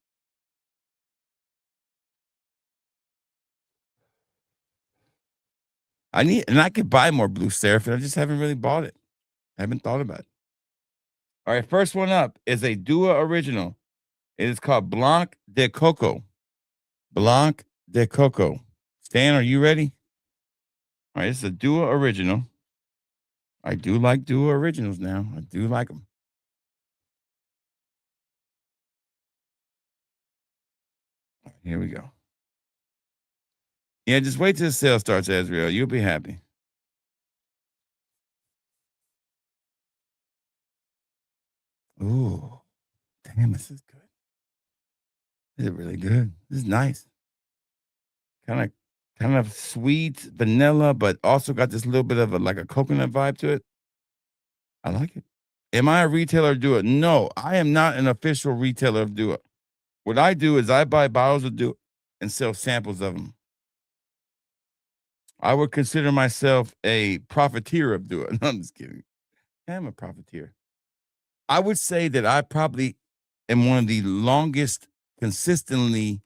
I could buy more Blue Seraphim. I just haven't really bought it. I haven't thought about it. All right, first one up is a Dua original. It is called Blanc de Coco. Blanc de Coco. Stan, are you ready? All right, it's a Dua original. I do like Dua originals now. I do like them. Here we go. Yeah, just wait till the sale starts, Azrael. You'll be happy. Ooh, damn, this is good. This is really good. This is nice. Kind of kind of sweet vanilla, but also got this little bit of like a coconut vibe to it. I like it. Am I a retailer of Do It? No, I am not an official retailer of Do It. What I do is I buy bottles of Do It and sell samples of them. I would consider myself a profiteer of Do It. No, I'm just kidding. I am a profiteer. I would say that I probably am one of the longest consistently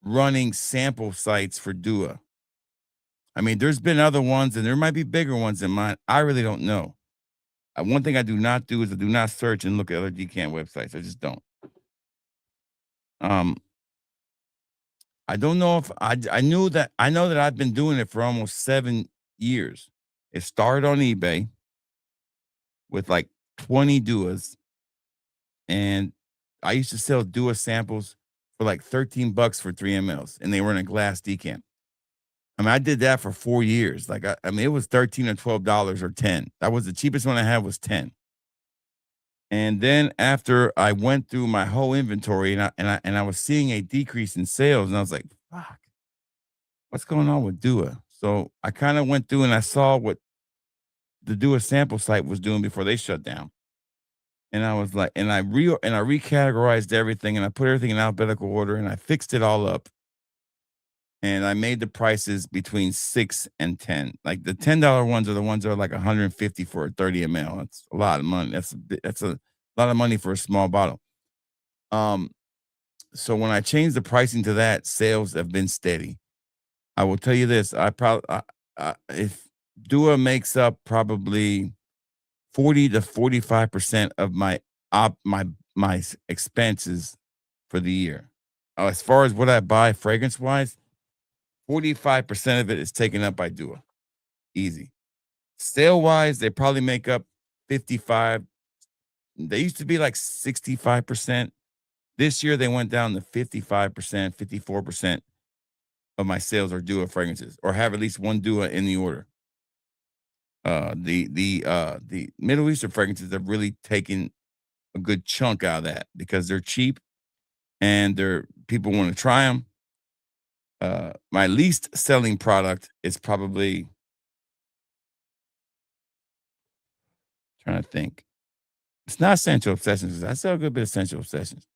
running sample sites for Dua. I mean, there's been other ones and there might be bigger ones than mine. I really don't know. One thing I do not do is I do not search and look at other decant websites. I just don't. Um, I don't know if I know that I've been doing it for almost 7 years. It started on eBay with like 20 Duas, and I used to sell Dua samples for like $13 for 3 mLs, and they were in a glass decant. I mean, I did that for 4 years. Like, I mean, it was $13 or $12 or 10. That was the cheapest one I had was 10. And then after I went through my whole inventory and I was seeing a decrease in sales, and I was like, fuck, what's going on with Dua? So I kind of went through and I saw what the Dua sample site was doing before they shut down. And I was like, and I recategorized everything and I put everything in alphabetical order and I fixed it all up. And I made the prices between 6 and 10. Like the $10 ones are the ones that are like 150 for a 30 ml. That's a lot of money. That's a lot of money for a small bottle. So when I changed the pricing to that, sales have been steady. I will tell you this: if Dua makes up probably 40 to 45% of my expenses for the year. As far as what I buy fragrance wise, 45% of it is taken up by Dua. Easy. Sale wise, they probably make up 55. They used to be like 65%. This year they went down to 55%, 54% of my sales are Dua fragrances or have at least one Dua in the order. The Middle Eastern fragrances have really taken a good chunk out of that because they're cheap and people want to try them. My least selling product is probably trying to think. It's not Essential Obsessions. I sell a good bit of Essential Obsessions.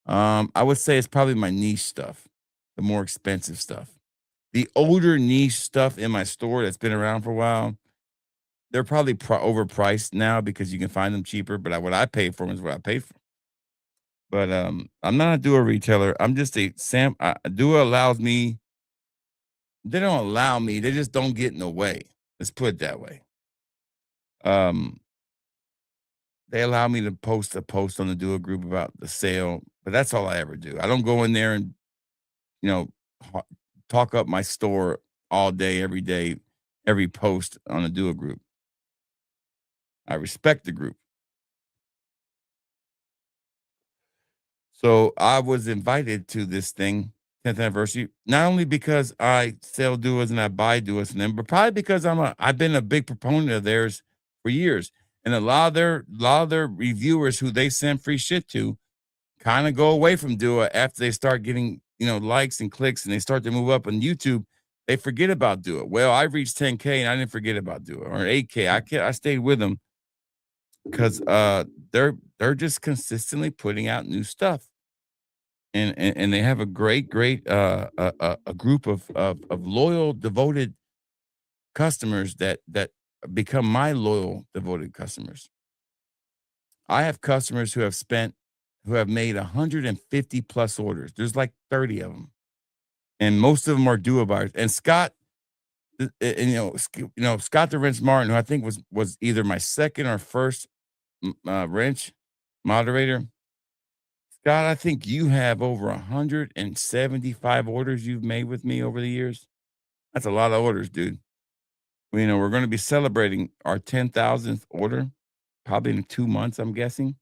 I would say it's probably my niche stuff, the more expensive stuff. The older niche stuff in my store that's been around for a while, they're probably overpriced now because you can find them cheaper. But what I pay for them is what I pay for. But I'm not a Dua retailer. I'm just a Dua allows me. They don't allow me. They just don't get in the way. Let's put it that way. They allow me to post a post on the Dua group about the sale, but that's all I ever do. I don't go in there and you know talk up my store all day, every day, every post on the Dua group. I respect the group. So I was invited to this thing, 10th anniversary, not only because I sell Duas and I buy Duas from them, but probably because I've been a big proponent of theirs for years. And a lot of their reviewers who they send free shit to kind of go away from Dua after they start getting, likes and clicks and they start to move up on YouTube. They forget about Dua. Well, I reached 10K and I didn't forget about Dua or 8K. I stayed with them because they're just consistently putting out new stuff. And they have a great a group of loyal, devoted customers that become my loyal, devoted customers. I have customers who have made 150 plus orders. There's like 30 of them, and most of them are Dua buyers. And Scott, Scott the Wrench Martin, who I think was either my second or first wrench moderator. Scott, I think you have over 175 orders you've made with me over the years. That's a lot of orders, dude. We're going to be celebrating our 10,000th order probably in 2 months, I'm guessing.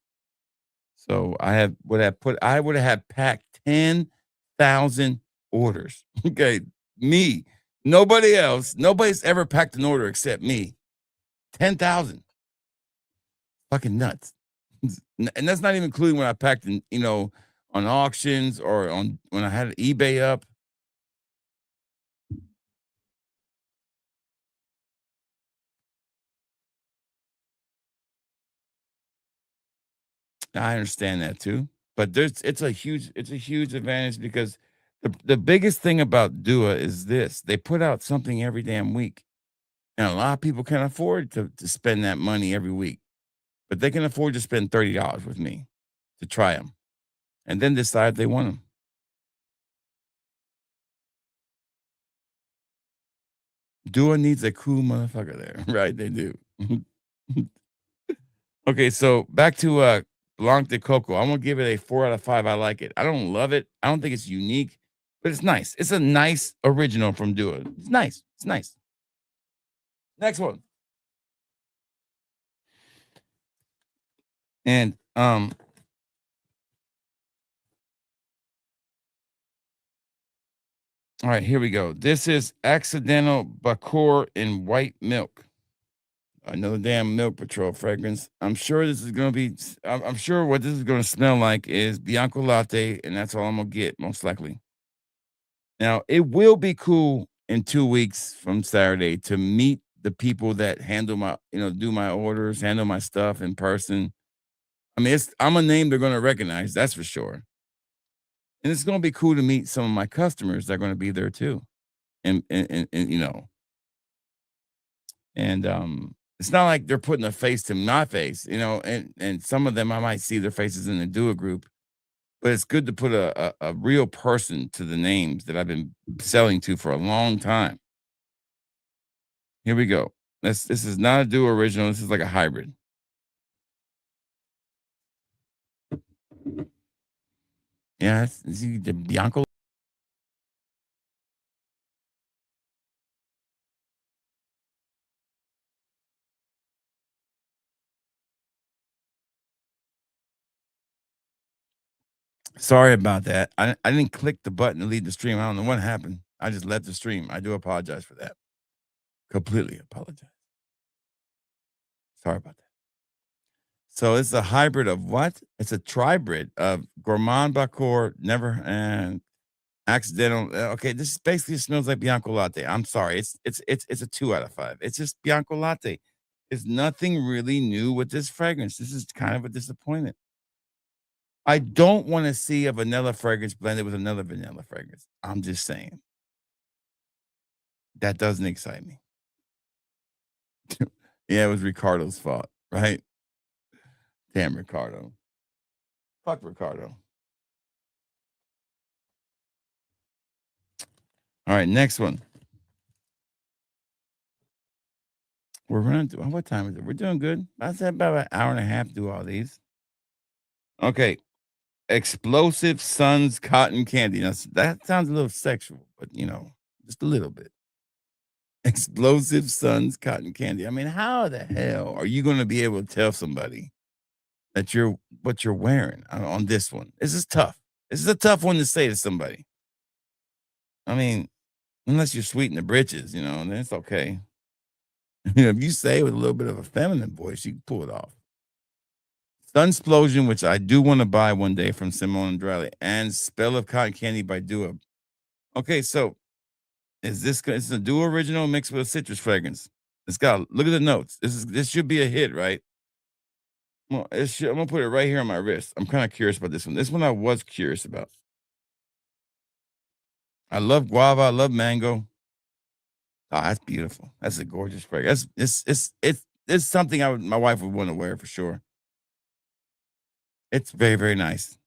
So I would have had packed 10,000 orders. Okay. Me, nobody else, nobody's ever packed an order except me. 10,000. Fucking nuts. And that's not even including when I packed in, on auctions or when I had eBay up. I understand that too. But it's a huge advantage because the biggest thing about Dua is this. They put out something every damn week. And a lot of people can't afford to spend that money every week. But they can afford to spend $30 with me to try them and then decide if they want them. Dua needs a cool motherfucker there, right? They do. Okay, so back to Blanc de Coco. I'm gonna give it a 4 out of 5. I like it. I don't love it. I don't think it's unique, but it's nice. It's a nice original from Dua. It's nice. It's nice. Next one. And all right, here we go. This is Accidental Bacour in White Milk. Another damn Milk Patrol fragrance. I'm sure this is gonna be. I'm sure what this is gonna smell like is Bianco Latte, and that's all I'm gonna get most likely. Now it will be cool in 2 weeks from Saturday to meet the people that handle my, do my orders, handle my stuff in person. I mean, I'm a name they're gonna recognize, that's for sure. And it's gonna be cool to meet some of my customers that are gonna be there too. And it's not like they're putting a face to my face, and some of them I might see their faces in the Dua group, but it's good to put a real person to the names that I've been selling to for a long time. Here we go. This is not a Dua original. This is like a hybrid. Yeah, it's the Bianco. Sorry about that. I didn't click the button to leave the stream. I don't know what happened. I just left the stream. I do apologize for that. Completely apologize. Sorry about that. So it's a hybrid of what? It's a tribrid of Gourmand Bacour, never and accidental. Okay, this basically smells like Bianco Latte. I'm sorry. It's a 2 out of 5. It's just Bianco Latte. It's nothing really new with this fragrance. This is kind of a disappointment. I don't want to see a vanilla fragrance blended with another vanilla fragrance. I'm just saying. That doesn't excite me. Yeah, it was Ricardo's fault, right? Damn Ricardo. Fuck Ricardo. All right, next one. We're running through. What time is it? We're doing good. I said about an hour and a half to do all these. Okay. Explosive Suns Cotton Candy. Now, that sounds a little sexual, but just a little bit. Explosive Suns Cotton Candy. I mean, how the hell are you going to be able to tell somebody that what you're wearing on this one? This is tough. This is a tough one to say to somebody. I mean, unless you're sweet in the britches, then it's okay. If you say it with a little bit of a feminine voice, you can pull it off. Sunsplosion, which I do want to buy one day from Simone Andrade, and Spell of Cotton Candy by Dua. Okay, so it's a Dua original mixed with a citrus fragrance. Look at the notes. This should be a hit, right? Well, I'm gonna put it right here on my wrist. I'm kind of curious about this one. This one I was curious about. I love guava. I love mango. Oh, that's beautiful. That's a gorgeous fragrance. It's something my wife would want to wear for sure. It's very, very nice.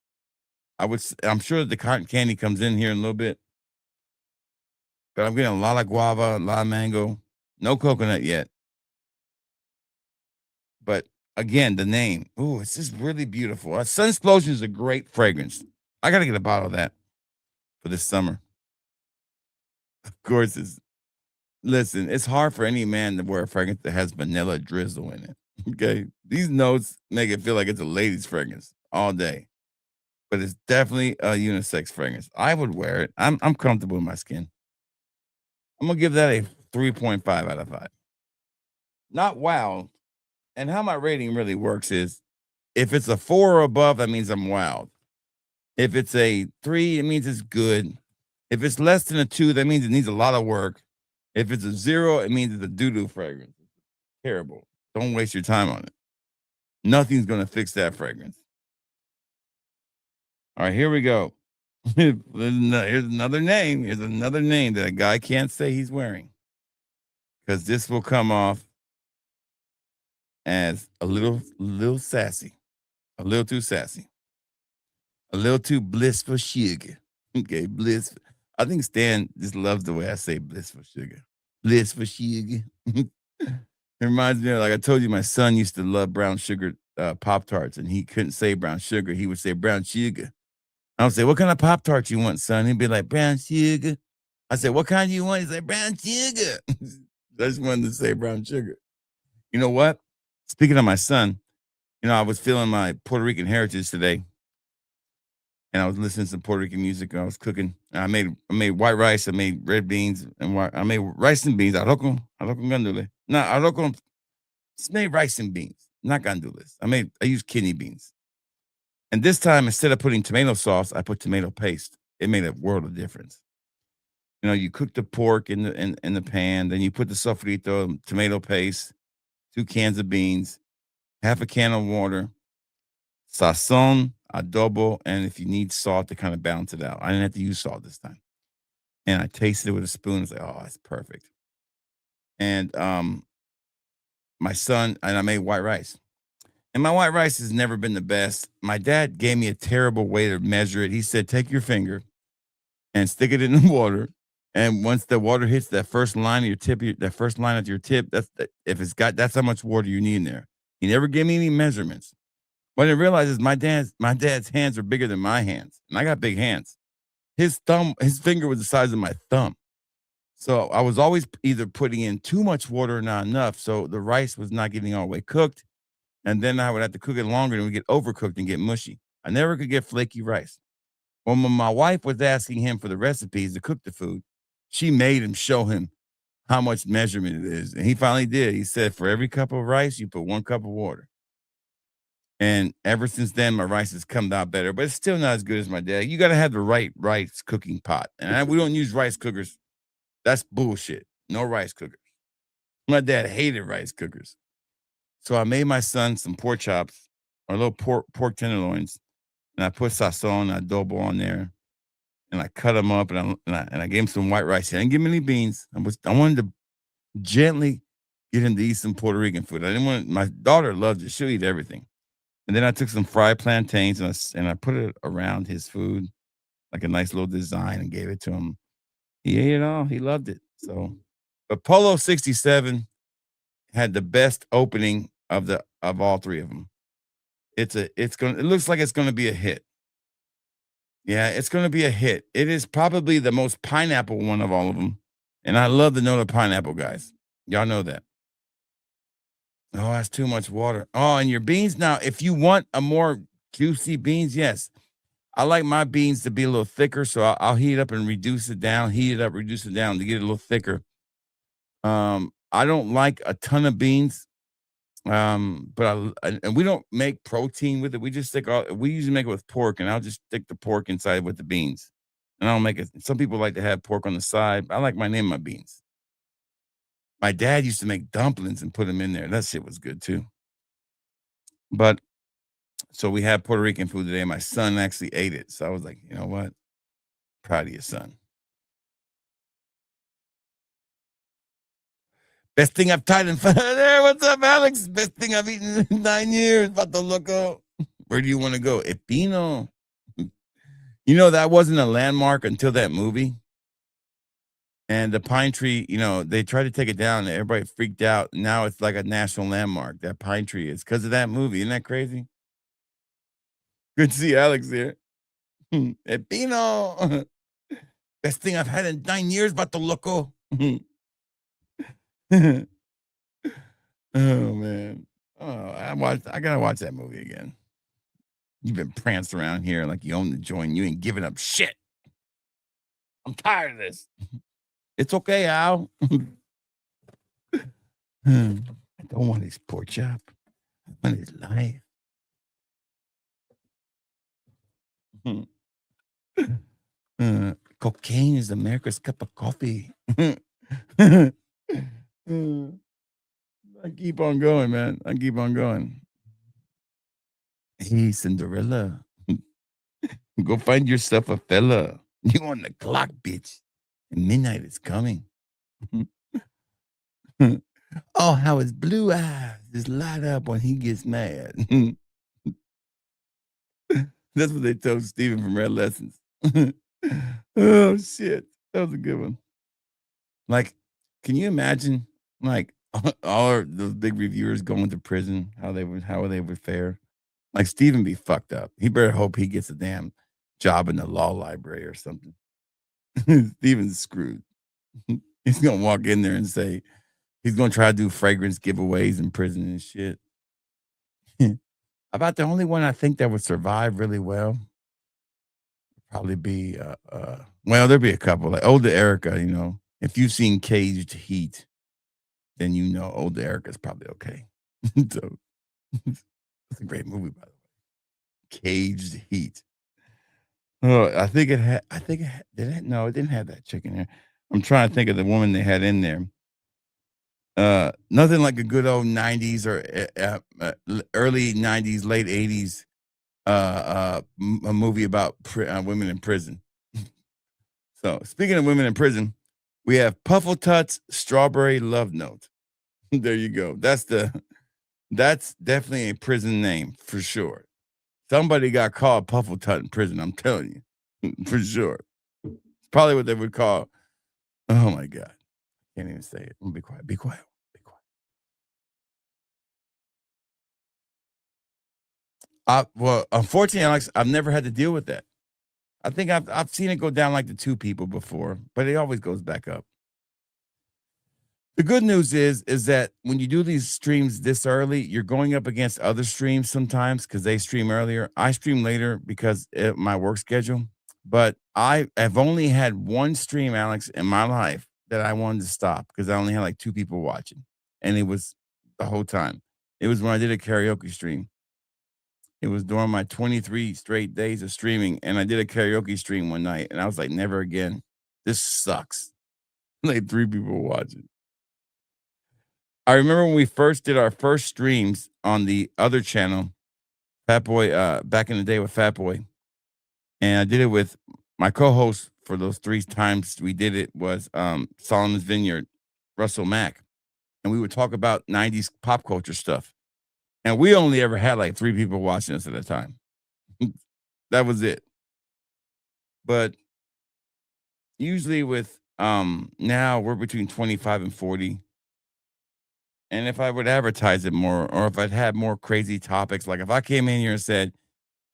I'm sure the cotton candy comes in here in a little bit, but I'm getting a lot of guava, a lot of mango, no coconut yet. But again, the name, it's just really beautiful. Sunsplosion is a great fragrance. I got to get a bottle of that for this summer. Of course, listen, it's hard for any man to wear a fragrance that has vanilla drizzle in it. Okay. These notes make it feel like it's a lady's fragrance all day. But it's definitely a unisex fragrance. I would wear it. I'm comfortable in my skin. I'm gonna give that a 3.5 out of 5. Not wow. And how my rating really works is if it's a 4 or above, that means I'm wowed. If it's a 3, it means it's good. If it's less than a 2, that means it needs a lot of work. If it's a 0, it means it's a doo-doo fragrance. Terrible. Don't waste your time on it. Nothing's gonna fix that fragrance. All right, here we go. Here's another name. Here's another name that a guy can't say he's wearing because this will come off as a little sassy, a little too sassy, a little too blissful sugar. Okay, bliss. I think Stan just loves the way I say blissful sugar. Blissful sugar. It reminds me of, like I told you, my son used to love brown sugar Pop Tarts, and he couldn't say brown sugar. He would say brown sugar. I would say, "What kind of Pop Tart you want, son?" He'd be like, "Brown sugar." I said, "What kind do you want?" He's like, "Brown sugar." I just wanted to say brown sugar. You know what? Speaking of my son, I was feeling my Puerto Rican heritage today, and I was listening to some Puerto Rican music. And I was cooking. And I made white rice. I made red beans, and I made rice and beans. Arroz con gandule. No, arroz con. Just made rice and beans, not gandules. I used kidney beans. And this time, instead of putting tomato sauce, I put tomato paste. It made a world of difference. You cook the pork in the pan, then you put the sofrito, tomato paste, 2 cans of beans, half a can of water, sazon, adobo, and if you need salt to kind of balance it out. I didn't have to use salt this time. And I tasted it with a spoon. It's like, oh, it's perfect. And my son and I made white rice. And my white rice has never been the best. My dad gave me a terrible way to measure it. He said, take your finger and stick it in the water. And once the water hits that first line of your tip, that first line of your tip, that's how much water you need in there. He never gave me any measurements. What I realized is my dad's hands are bigger than my hands, and I got big hands. His finger was the size of my thumb. So I was always either putting in too much water or not enough. So the rice was not getting all the way cooked. And then I would have to cook it longer and it would get overcooked and get mushy. I never could get flaky rice. When my wife was asking him for the recipes to cook the food, she made him show him how much measurement it is. And he finally did. He said, for every cup of rice, you put 1 cup of water. And ever since then, my rice has come out better, but it's still not as good as my dad. You got to have the right rice cooking pot. And we don't use rice cookers. That's bullshit. No rice cookers. My dad hated rice cookers. So I made my son some pork chops or little pork tenderloins, and I put sazon and adobo on there, and I cut them up, and I gave him some white rice. I didn't give him any beans. I wanted to gently get him to eat some Puerto Rican food. I didn't want my daughter loves it. She'll eat everything. And then I took some fried plantains and I put it around his food, like a nice little design, and gave it to him. He ate it all. He loved it. So, but Polo 67 had the best opening of all 3 of them. It looks like it's gonna be a hit. Yeah, it's gonna be a hit. It is probably the most pineapple one of all of them. And I love the note of pineapple, guys. Y'all know that. Oh, that's too much water. Oh, and your beans now, if you want a more juicy beans, yes. I like my beans to be a little thicker, so I'll heat it up and reduce it down, heat it up, reduce it down to get it a little thicker. I don't like a ton of beans. But and we don't make protein with it. We usually make it with pork, and I'll just stick the pork inside with the beans. And I don't make it. Some people like to have pork on the side. I like my name, my beans. My dad used to make dumplings and put them in there. That shit was good too. But so we had Puerto Rican food today. My son actually ate it. So I was like, you know what? Proud of your son. Best thing I've tried in there. What's up, Alex? Best thing I've eaten in 9 years. Vato loco. Where do you want to go? Epino. That wasn't a landmark until that movie. And the pine tree, they tried to take it down and everybody freaked out. Now it's like a national landmark. That pine tree is because of that movie. Isn't that crazy? Good to see Alex here. Epino. Best thing I've had in 9 years, vato loco. Oh man. Oh, I gotta watch that movie again. You've been pranced around here like you own the joint. You ain't giving up shit. I'm tired of this. It's okay, Al. I don't want his pork chop. I want his life. Cocaine is America's cup of coffee. I keep on going, man. I keep on going. Hey, Cinderella. Go find yourself a fella. You on the clock, bitch. And midnight is coming. Oh, how his blue eyes just light up when he gets mad. That's what they told Steven from Red Lessons. Oh shit. That was a good one. Like, can you imagine like all those big reviewers going to prison, how they would fare? Like Steven be fucked up. He better hope he gets a damn job in the law library or something. Steven's screwed. He's gonna walk in there and say he's gonna try to do fragrance giveaways in prison and shit. About the only one I think that would survive really well probably be well, there'd be a couple like older Erica, you know. If you've seen Caged Heat, then you know older Erica's probably okay. So it's a great movie, by the way. Caged Heat. Oh, I think it had, did it? No, it didn't have that chick in there. I'm trying to think of the woman they had in there. Nothing like a good old 90s or early 90s, late 80s a movie about women in prison. So, speaking of women in prison, we have Puffletut's Strawberry Love Note. There you go. That's definitely a prison name for sure. Somebody got called Puffletut in prison, I'm telling you. For sure. Probably what they would call, oh my God. Can't even say it. I'm gonna be quiet. Be quiet. Be quiet. Well, unfortunately, Alex, I've never had to deal with that. I think I've seen it go down like to 2 people before, but it always goes back up. The good news is that when you do these streams this early, you're going up against other streams sometimes because they stream earlier. I stream later because of my work schedule. But I have only had one stream, Alex, in my life that I wanted to stop because I only had like 2 people watching, and it was the whole time. It was when I did a karaoke stream. It was during my 23 straight days of streaming, and I did a karaoke stream one night, and I was like, never again. This sucks. Like 3 people watching. I remember when we first did our first streams on the other channel, Fat Boy, back in the day with Fat Boy, and I did it with my co-host for those 3 times we did it was Solomon's Vineyard, Russell Mack, and we would talk about 90s pop culture stuff. And we only ever had like 3 people watching us at a time. That was it. But usually with now we're between 25 and 40. And if I would advertise it more, or if I'd had more crazy topics, like if I came in here and said,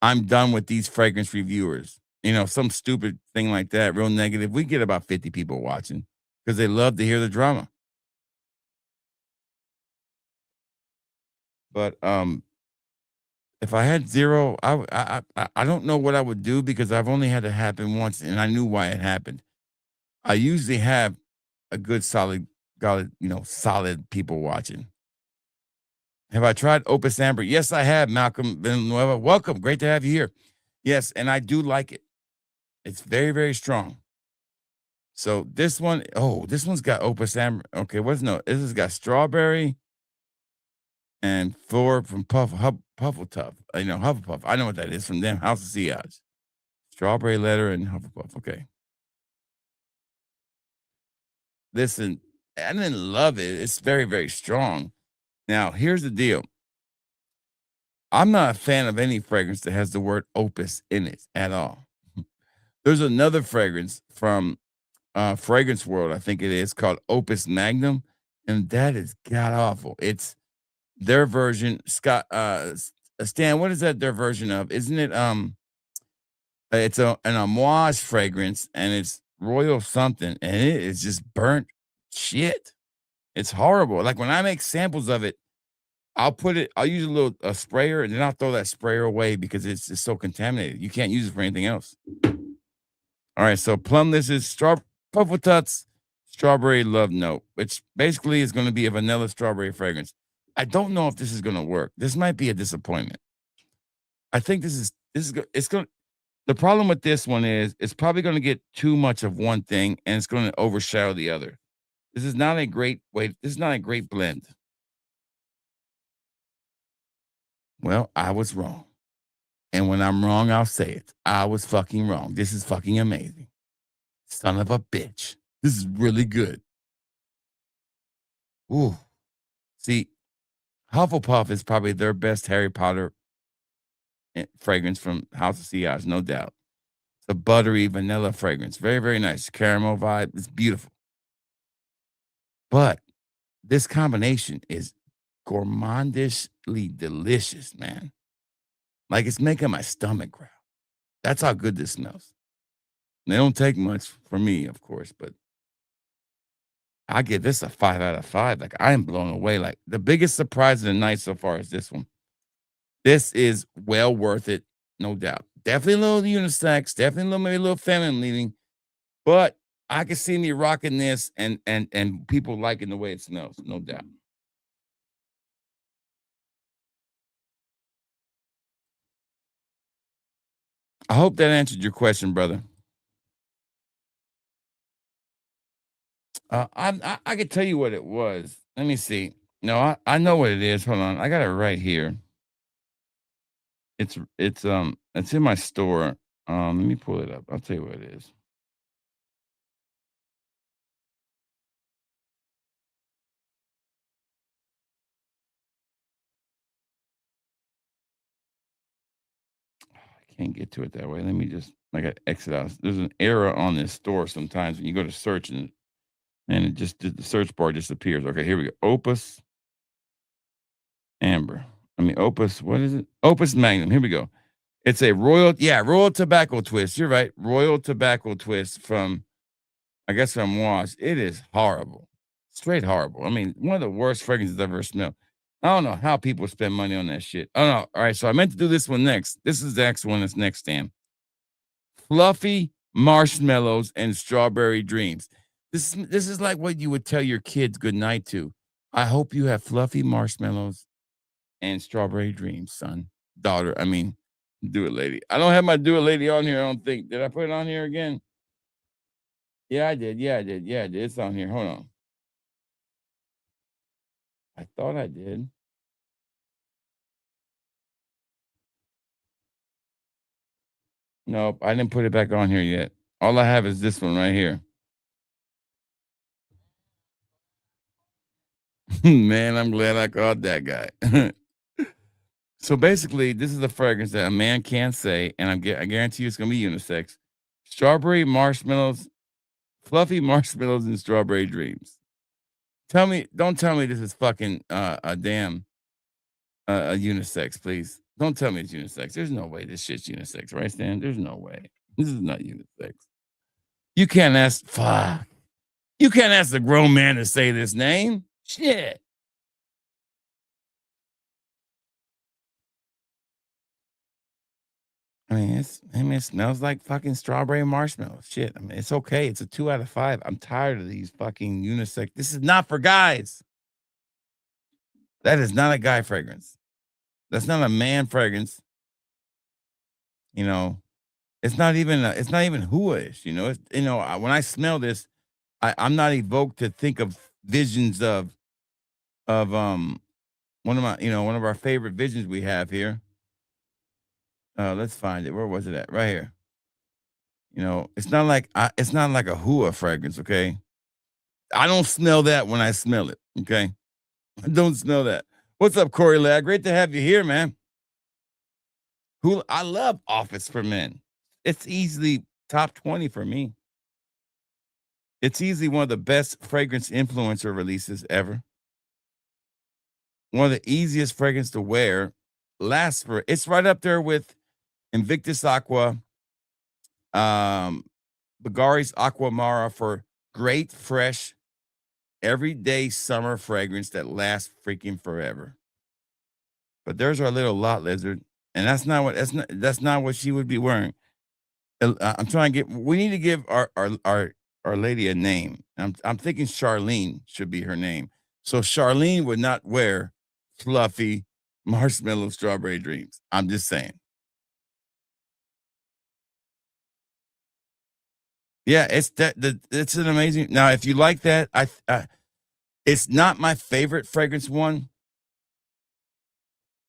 I'm done with these fragrance reviewers, you know, some stupid thing like that, real negative, we get about 50 people watching because they love to hear the drama. But if I had 0, I don't know what I would do because I've only had it happen once and I knew why it happened. I usually have a good solid people watching. Have I tried Opus Amber? Yes, I have, Malcolm Villanueva. Welcome. Great to have you here. Yes, and I do like it. It's very, very strong. So this one, oh, this one's got Opus Amber. Okay, this has got strawberry and Thor from Puffletuff. I know Hufflepuff. I know what that is from them. House of Sea Odds. Strawberry letter and Hufflepuff. Okay. Listen, I didn't love it. It's very, very strong. Now, here's the deal. I'm not a fan of any fragrance that has the word opus in it at all. There's another fragrance from Fragrance World, I think it is, called Opus Magnum, and that is god awful. It's their version. Scott, Stan, what is that their version of? Isn't it? It's an homage fragrance, and it's royal something, and it is just burnt shit. It's horrible. Like when I make samples of it, I'll use a sprayer, and then I'll throw that sprayer away because it's just so contaminated. You can't use it for anything else. All right, so plum, this is Puffletut's Strawberry Love Note, which basically is going to be a vanilla strawberry fragrance. I don't know if this is going to work. This might be a disappointment. I think it's going. The problem with this one is it's probably going to get too much of one thing, and it's going to overshadow the other. This is not a great way. This is not a great blend. Well, I was wrong. And when I'm wrong, I'll say it. I was fucking wrong. This is fucking amazing. Son of a bitch. This is really good. Ooh. See, Hufflepuff is probably their best Harry Potter fragrance from House of Sea Eyes, no doubt. It's a buttery vanilla fragrance. Very, very nice. Caramel vibe. It's beautiful. But this combination is gourmandishly delicious, man. Like it's making my stomach growl. That's how good this smells. They don't take much for me, of course, but I give this a 5 out of 5. Like I am blown away. Like the biggest surprise of the night so far is this one. This is well worth it, no doubt. Definitely a little unisex, definitely maybe a little feminine leaning, but I can see me rocking this and people liking the way it smells, no doubt. I hope that answered your question, brother. I could tell you what it was. Let me see. No, I know what it is. Hold on, I got it right here. It's in my store. Let me pull it up. I'll tell you what it is. I can't get to it that way. Let me just I got exit out. There's an error on this store sometimes when you go to search and it just the search bar disappears. Okay, here we go. Opus Amber. I mean Opus. What is it? Opus Magnum. Here we go. It's a royal tobacco twist. You're right. Royal tobacco twist from I guess from Wash. It is horrible. Straight horrible. I mean, one of the worst fragrances I've ever smelled. I don't know how people spend money on that shit. Oh no. All right. So I meant to do this one next. This is the next one that's next, Dan. Fluffy marshmallows and strawberry dreams. This is like what you would tell your kids goodnight to. I hope you have fluffy marshmallows and strawberry dreams, son. Daughter. I mean, do it, lady. I don't have my do it lady on here. I don't think. Did I put it on here again? Yeah, I did. Yeah, I did. Yeah, I did. It's on here. Hold on. I thought I did. Nope, I didn't put it back on here yet. All I have is this one right here. Man, I'm glad I caught that guy. So basically, this is a fragrance that a man can't say, and I guarantee you it's gonna be unisex. Strawberry marshmallows, fluffy marshmallows, and strawberry dreams. Don't tell me this is fucking a damn a unisex, please. Don't tell me it's unisex. There's no way this shit's unisex, right, Stan? There's no way. This is not unisex. You can't ask. Fuck. You can't ask a grown man to say this name. Shit. It smells like fucking strawberry marshmallow. Shit. I mean, it's okay. It's a 2 out of 5. I'm tired of these fucking unisex. This is not for guys. That is not a guy fragrance. That's not a man fragrance. You know, it's not even who-ish, you know. When I smell this, I'm not evoked to think of visions of one of our favorite visions we have here. Let's find it. Where was it at? Right here. It's not like a hua fragrance, okay? I don't smell that when I smell it, okay? I don't smell that. What's up, Corey Lad? Great to have you here, man. I love Office for Men. It's easily top 20 for me. It's easily one of the best fragrance influencer releases ever. One of the easiest fragrance to wear. It's right up there with Invictus Aqua, Bulgari's Aqua Mara for great, fresh, everyday summer fragrance that lasts freaking forever. But there's our little lot lizard, and that's not what she would be wearing. I'm trying to get. We need to give our lady a name. I'm thinking Charlene should be her name. So Charlene would not wear fluffy marshmallow strawberry dreams. I'm just saying. Yeah, it's an amazing. Now, if you like that, it's not my favorite fragrance one.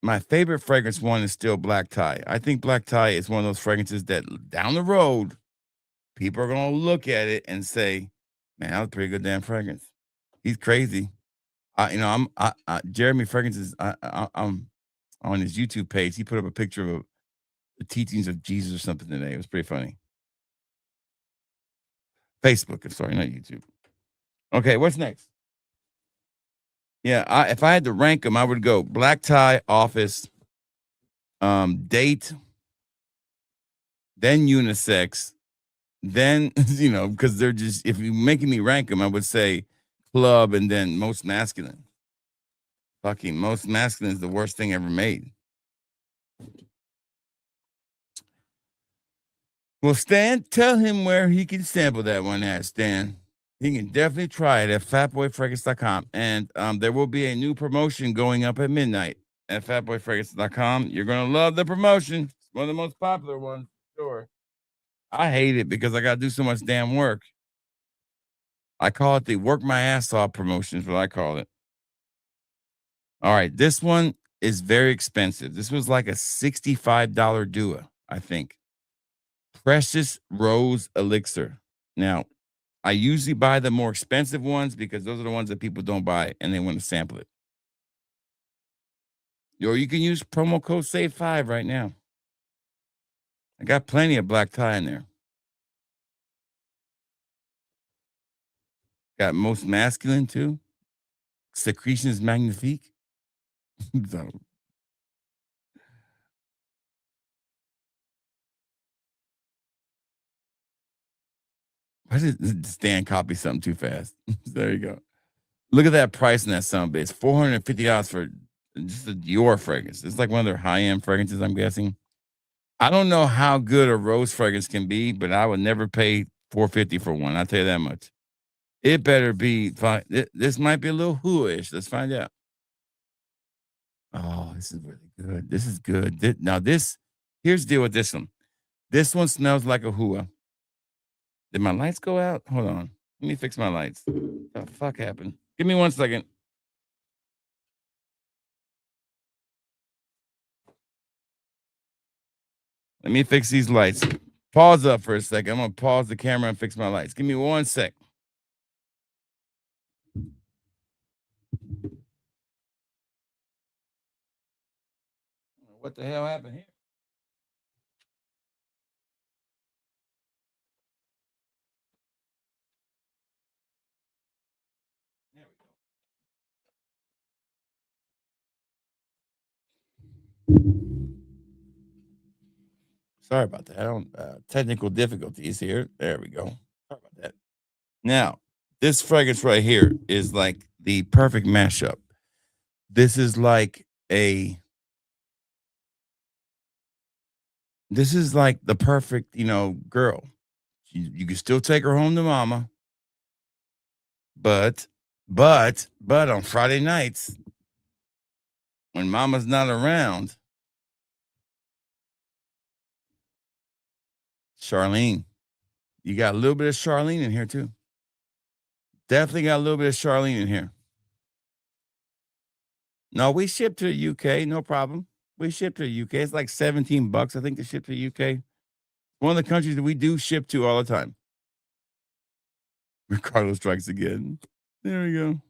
my favorite fragrance one is still black tie. I think black tie is one of those fragrances that down the road, people are gonna look at it and say, "Man, that was a pretty good damn fragrance." He's crazy. Jeremy Fragrances. I'm on his YouTube page. He put up a picture of the teachings of Jesus or something today. It was pretty funny. Facebook. I'm sorry, not YouTube. Okay, what's next? Yeah, if I had to rank them, I would go black tie, office, date, then unisex, then because they're just if you're making me rank them, I would say club and then most masculine. Fucking most masculine is the worst thing ever made. Well, Stan, tell him where he can sample that one at, Stan. He can definitely try it at fatboyfragrance.com. And there will be a new promotion going up at midnight at fatboyfragrance.com. You're going to love the promotion. It's one of the most popular ones, sure. I hate it because I got to do so much damn work. I call it the work my ass off promotion is what I call it. All right. This one is very expensive. This was like a $65 duo, I think. Precious Rose Elixir. Now, I usually buy the more expensive ones because those are the ones that people don't buy and they want to sample it. Or you can use promo code SAVE5 right now. I got plenty of black tie in there. Got most masculine too. Secretions magnifique. So, why did Stan copy something too fast? There you go. Look at that price in that son bitch. $450 for just a Dior fragrance. It's like one of their high-end fragrances, I'm guessing. I don't know how good a rose fragrance can be, but I would never pay $450 for one. I'll tell you that much. It better be fine. This might be a little who-ish. Let's find out. Oh, this is really good. This is good. Here's the deal with this one. This one smells like a hua. Did my lights go out? Hold on. Let me fix my lights. What the fuck happened? Give me 1 second. Let me fix these lights. Pause up for a second. I'm going to pause the camera and fix my lights. Give me 1 sec. What the hell happened here? There we go. Sorry about that. I don't technical difficulties here. There we go. Sorry about that. Now, this fragrance right here is like the perfect mashup. This is like the perfect, girl. You can still take her home to mama, but on Friday nights when mama's not around, Charlene, you got a little bit of Charlene in here too. Definitely got a little bit of Charlene in here. No, we ship to the UK, no problem. We ship to the UK. It's like $17, I think, to ship to the UK. One of the countries that we do ship to all the time. Ricardo strikes again. There we go.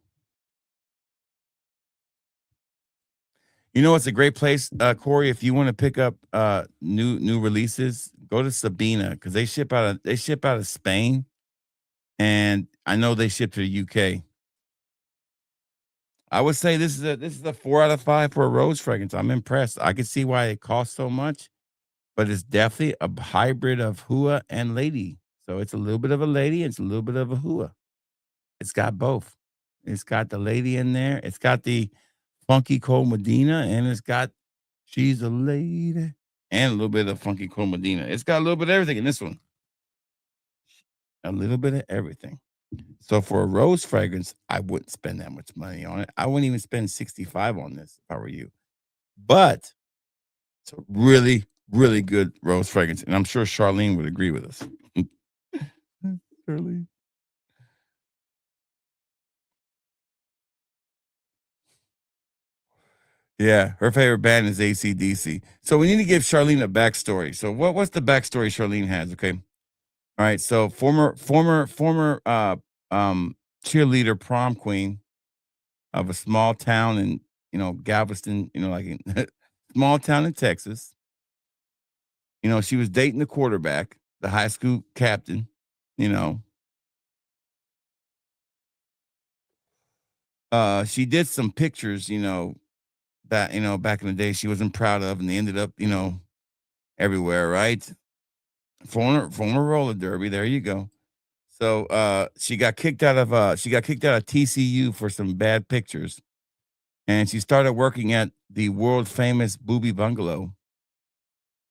You know what's a great place, Corey? If you want to pick up new releases, go to Sabina because they ship out of Spain, and I know they ship to the UK. I would say this is a 4 out of 5 for a rose fragrance. I'm impressed. I can see why it costs so much, but it's definitely a hybrid of hua and lady. So it's a little bit of a lady, it's a little bit of a hua. It's got both. It's got the lady in there. It's got the funky cold Medina, and it's got she's a lady and a little bit of funky cold Medina. It's got a little bit of everything in this one. A little bit of everything. So for a rose fragrance, I wouldn't spend that much money on it. I wouldn't even spend 65 on this if I were you. But it's a really, really good rose fragrance. And I'm sure Charlene would agree with us. Charlene. Yeah, her favorite band is AC/DC. So we need to give Charlene a backstory. So what's the backstory Charlene has? Okay. All right. So former cheerleader prom queen of a small town in, Galveston, like in small town in Texas. She was dating the quarterback, the high school captain, you know. She did some pictures, that, back in the day she wasn't proud of, and they ended up, everywhere, right? Former roller derby. There you go. So she got kicked out of TCU for some bad pictures, and she started working at the world famous Booby Bungalow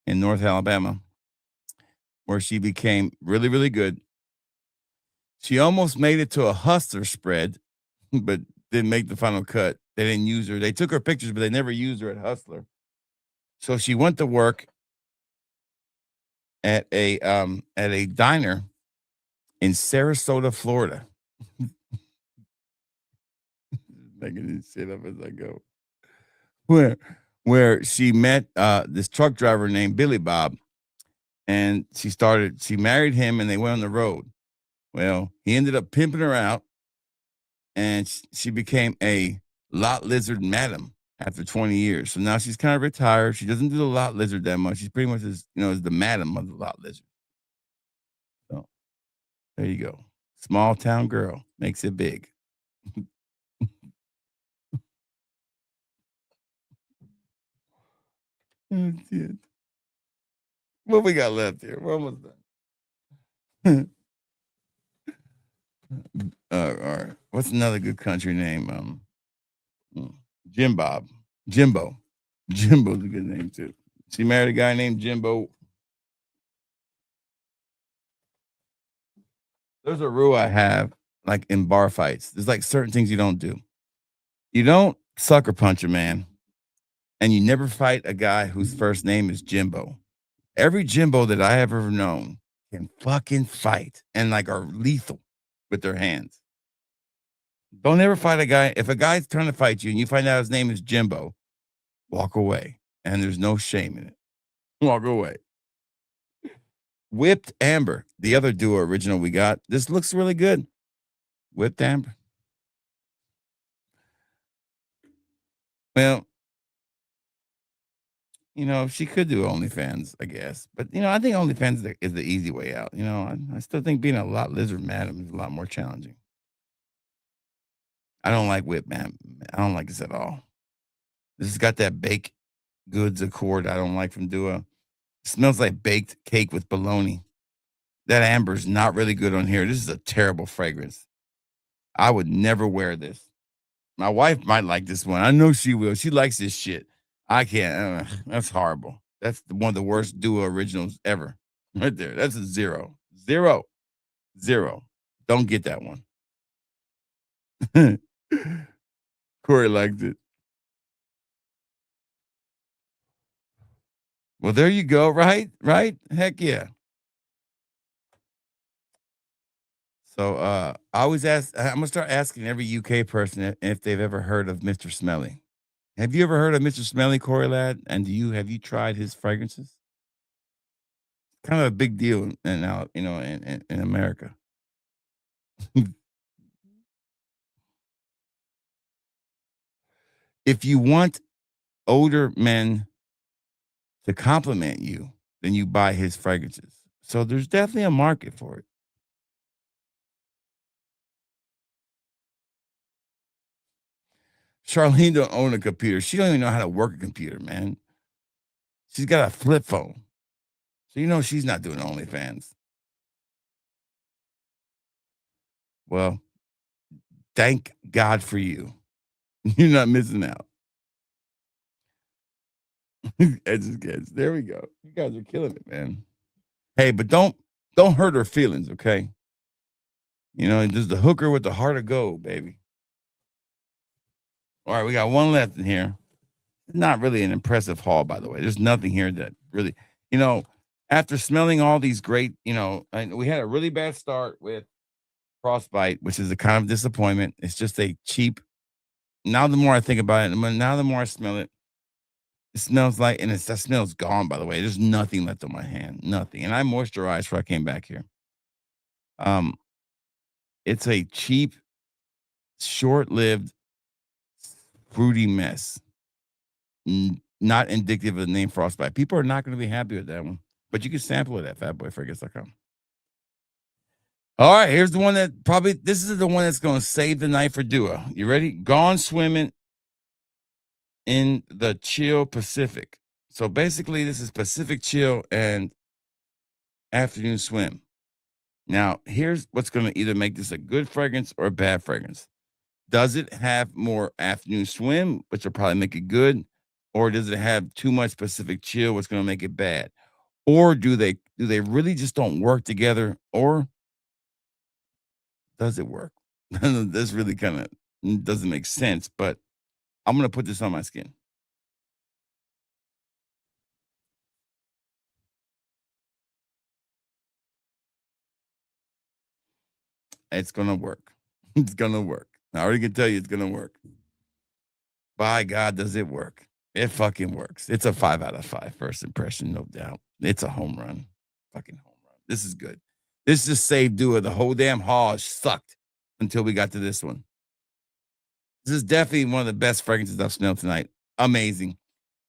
in North Alabama, where she became really, really good. She almost made it to a Hustler spread, but didn't make the final cut. They didn't use her. They took her pictures, but they never used her at Hustler. So she went to work at a diner in Sarasota, Florida. Making this shit up as I go. Where she met this truck driver named Billy Bob, and she married him, and they went on the road. Well, he ended up pimping her out, and she became a lot lizard madam after 20 years. So now she's kind of retired. She doesn't do the lot lizard that much. She's pretty much as the madam of the lot lizard. So there you go. Small town girl makes it big. That's it. What we got left here? We're almost done. All right. What's another good country name? Jim Bob. Jimbo. Jimbo's a good name too. She married a guy named Jimbo. There's a rule I have, like in bar fights. There's like certain things you don't do. You don't sucker punch a man, and you never fight a guy whose first name is Jimbo. Every Jimbo that I have ever known can fucking fight and like are lethal with their hands. Don't ever fight a guy. If a guy's trying to fight you and you find out his name is Jimbo, walk away. And there's no shame in it. Walk away. Whipped Amber, the other duo original we got. This looks really good. Whipped Amber. Well, she could do OnlyFans, I guess. But, I think OnlyFans is the easy way out. I still think being a lot lizard madam is a lot more challenging. I don't like whip, man. I don't like this at all. This has got that baked goods accord I don't like from Duo. It smells like baked cake with bologna. That amber's not really good on here. This is a terrible fragrance. I would never wear this. My wife might like this one. I know she will. She likes this shit. I can't. That's horrible. That's one of the worst Duo originals ever. Right there. That's a 0. 0. 0. Don't get that one. Corey liked it. Well, there you go. Right? Right? Heck yeah. So I always ask, I'm gonna start asking every UK person if they've ever heard of Mr. Smelly. Have you ever heard of Mr. Smelly, Corey Lad? And have you tried his fragrances? Kind of a big deal now, in America. If you want older men to compliment you, then you buy his fragrances. So there's definitely a market for it. Charlene don't own a computer. She don't even know how to work a computer, man. She's got a flip phone. So she's not doing OnlyFans. Well, thank God for you. You're not missing out. It's just kids. There we go. You guys are killing it, man. Hey, but don't hurt her feelings, okay? Just the hooker with the heart of gold, baby. All right, we got one left in here. Not really an impressive haul, by the way. There's nothing here that really, after smelling all these great, and we had a really bad start with Frostbite, which is a kind of disappointment. It's just a cheap. Now, the more I think about it, now the more I smell it, It smells like, and that smell's gone, by the way. There's nothing left on my hand, nothing. And I moisturized before I came back here. Um, it's a cheap, short-lived, fruity mess. Not indicative of the name Frostbite. People are not going to be happy with that one, but you can sample it at fatboyfragrance.com. All right, here's the one that probably this is the one that's going to save the night for Dua. You ready? Gone swimming in the chill Pacific. So basically, this is Pacific chill and afternoon swim. Now, here's what's going to either make this a good fragrance or a bad fragrance. Does it have more afternoon swim, which will probably make it good, or does it have too much Pacific chill, what's going to make it bad? Or do they really just don't work together, or does it work? This really kind of doesn't make sense, but I'm going to put this on my skin. It's going to work. It's going to work. I already can tell you it's going to work. By God, does it work? It fucking works. It's a 5 out of 5 first impression, no doubt. It's a home run. Fucking home run. This is good. This just saved Dua. The whole damn haul sucked until we got to this one. This is definitely one of the best fragrances I've smelled tonight. Amazing.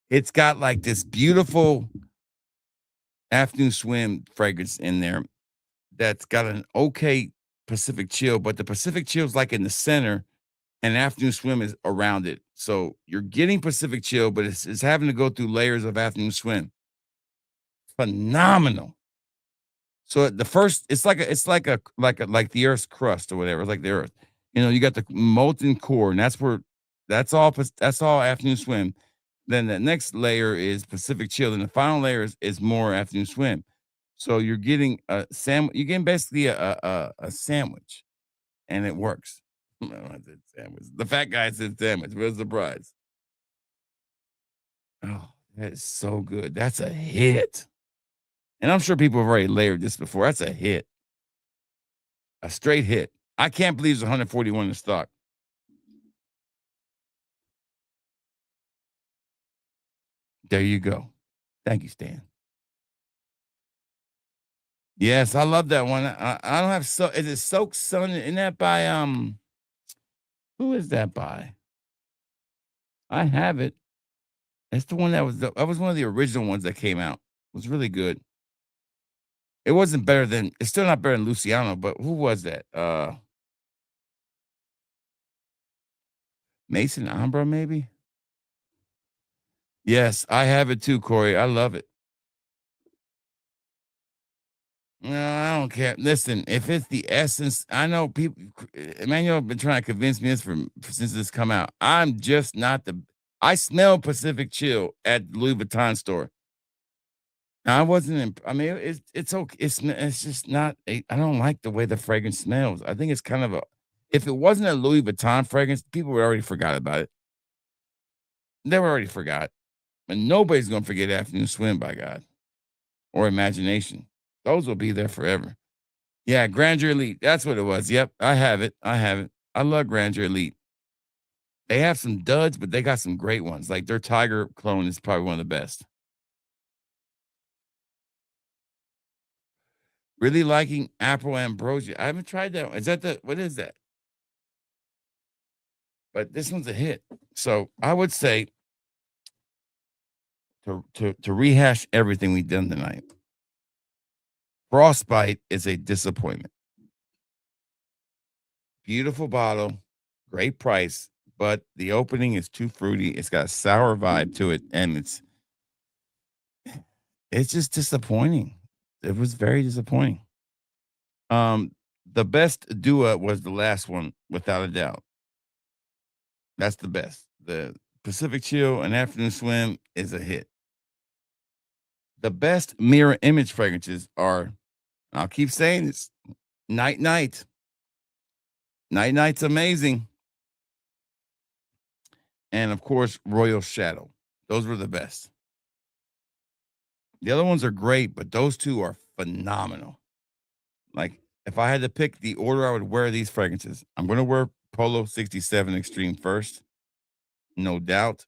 It's got like this beautiful afternoon swim fragrance in there that's got an okay Pacific chill, but the Pacific chill is like in the center and afternoon swim is around it. So you're getting Pacific chill, but it's having to go through layers of afternoon swim. Phenomenal. So the first, it's like the Earth's crust or whatever. It's like the Earth. You got the molten core, and that's all afternoon swim. Then the next layer is Pacific chill, and the final layer is more afternoon swim. So you're getting a sandwich. You're getting basically a sandwich, and it works. No, I said sandwich. The fat guy said sandwich. What a surprise! Oh, that is so good. That's a hit. And I'm sure people have already layered this before. That's a hit. A straight hit. I can't believe there's 141 in stock. There you go. Thank you, Stan. Yes, I love that one. I don't have is it Soak Sun? Isn't that by who is that by? I have it. It's the one that was one of the original ones that came out. It was really good. It wasn't better than it's still not better than Luciano, but who was that? Mason Ambra, maybe? Yes, I have it too, Corey. I love it. No, I don't care. Listen, if it's the essence, I know people. Emmanuel have been trying to convince me this since this come out. I'm just not the. I smell Pacific Chill at the Louis Vuitton store. Now, I wasn't. I mean, it's okay. It's just not. I don't like the way the fragrance smells. I think it's kind of a. If it wasn't a Louis Vuitton fragrance, people would already forgot about it. They were already forgot. But nobody's gonna forget Afternoon Swim, by God, or Imagination. Those will be there forever. Yeah, Grandeur Elite. That's what it was. Yep, I have it. I have it. I love Grandeur Elite. They have some duds, but they got some great ones. Like their Tiger clone is probably one of the best. Really liking Apple Ambrosia. I haven't tried that one. Is that what is that? But this one's a hit. So I would say to rehash everything we've done tonight. Frostbite is a disappointment. Beautiful bottle, great price, but the opening is too fruity. It's got a sour vibe to it, and it's just disappointing. It was very disappointing. The best Dua was the last one, without a doubt. That's the best. The Pacific Chill and Afternoon Swim is a hit. The best mirror image fragrances are, I'll keep saying this, Night Night. Night Night's amazing. And of course, Royal Shadow. Those were the best. The other ones are great, but those two are phenomenal. Like, if I had to pick the order I would wear these fragrances, I'm going to wear Polo 67 Extreme first, no doubt.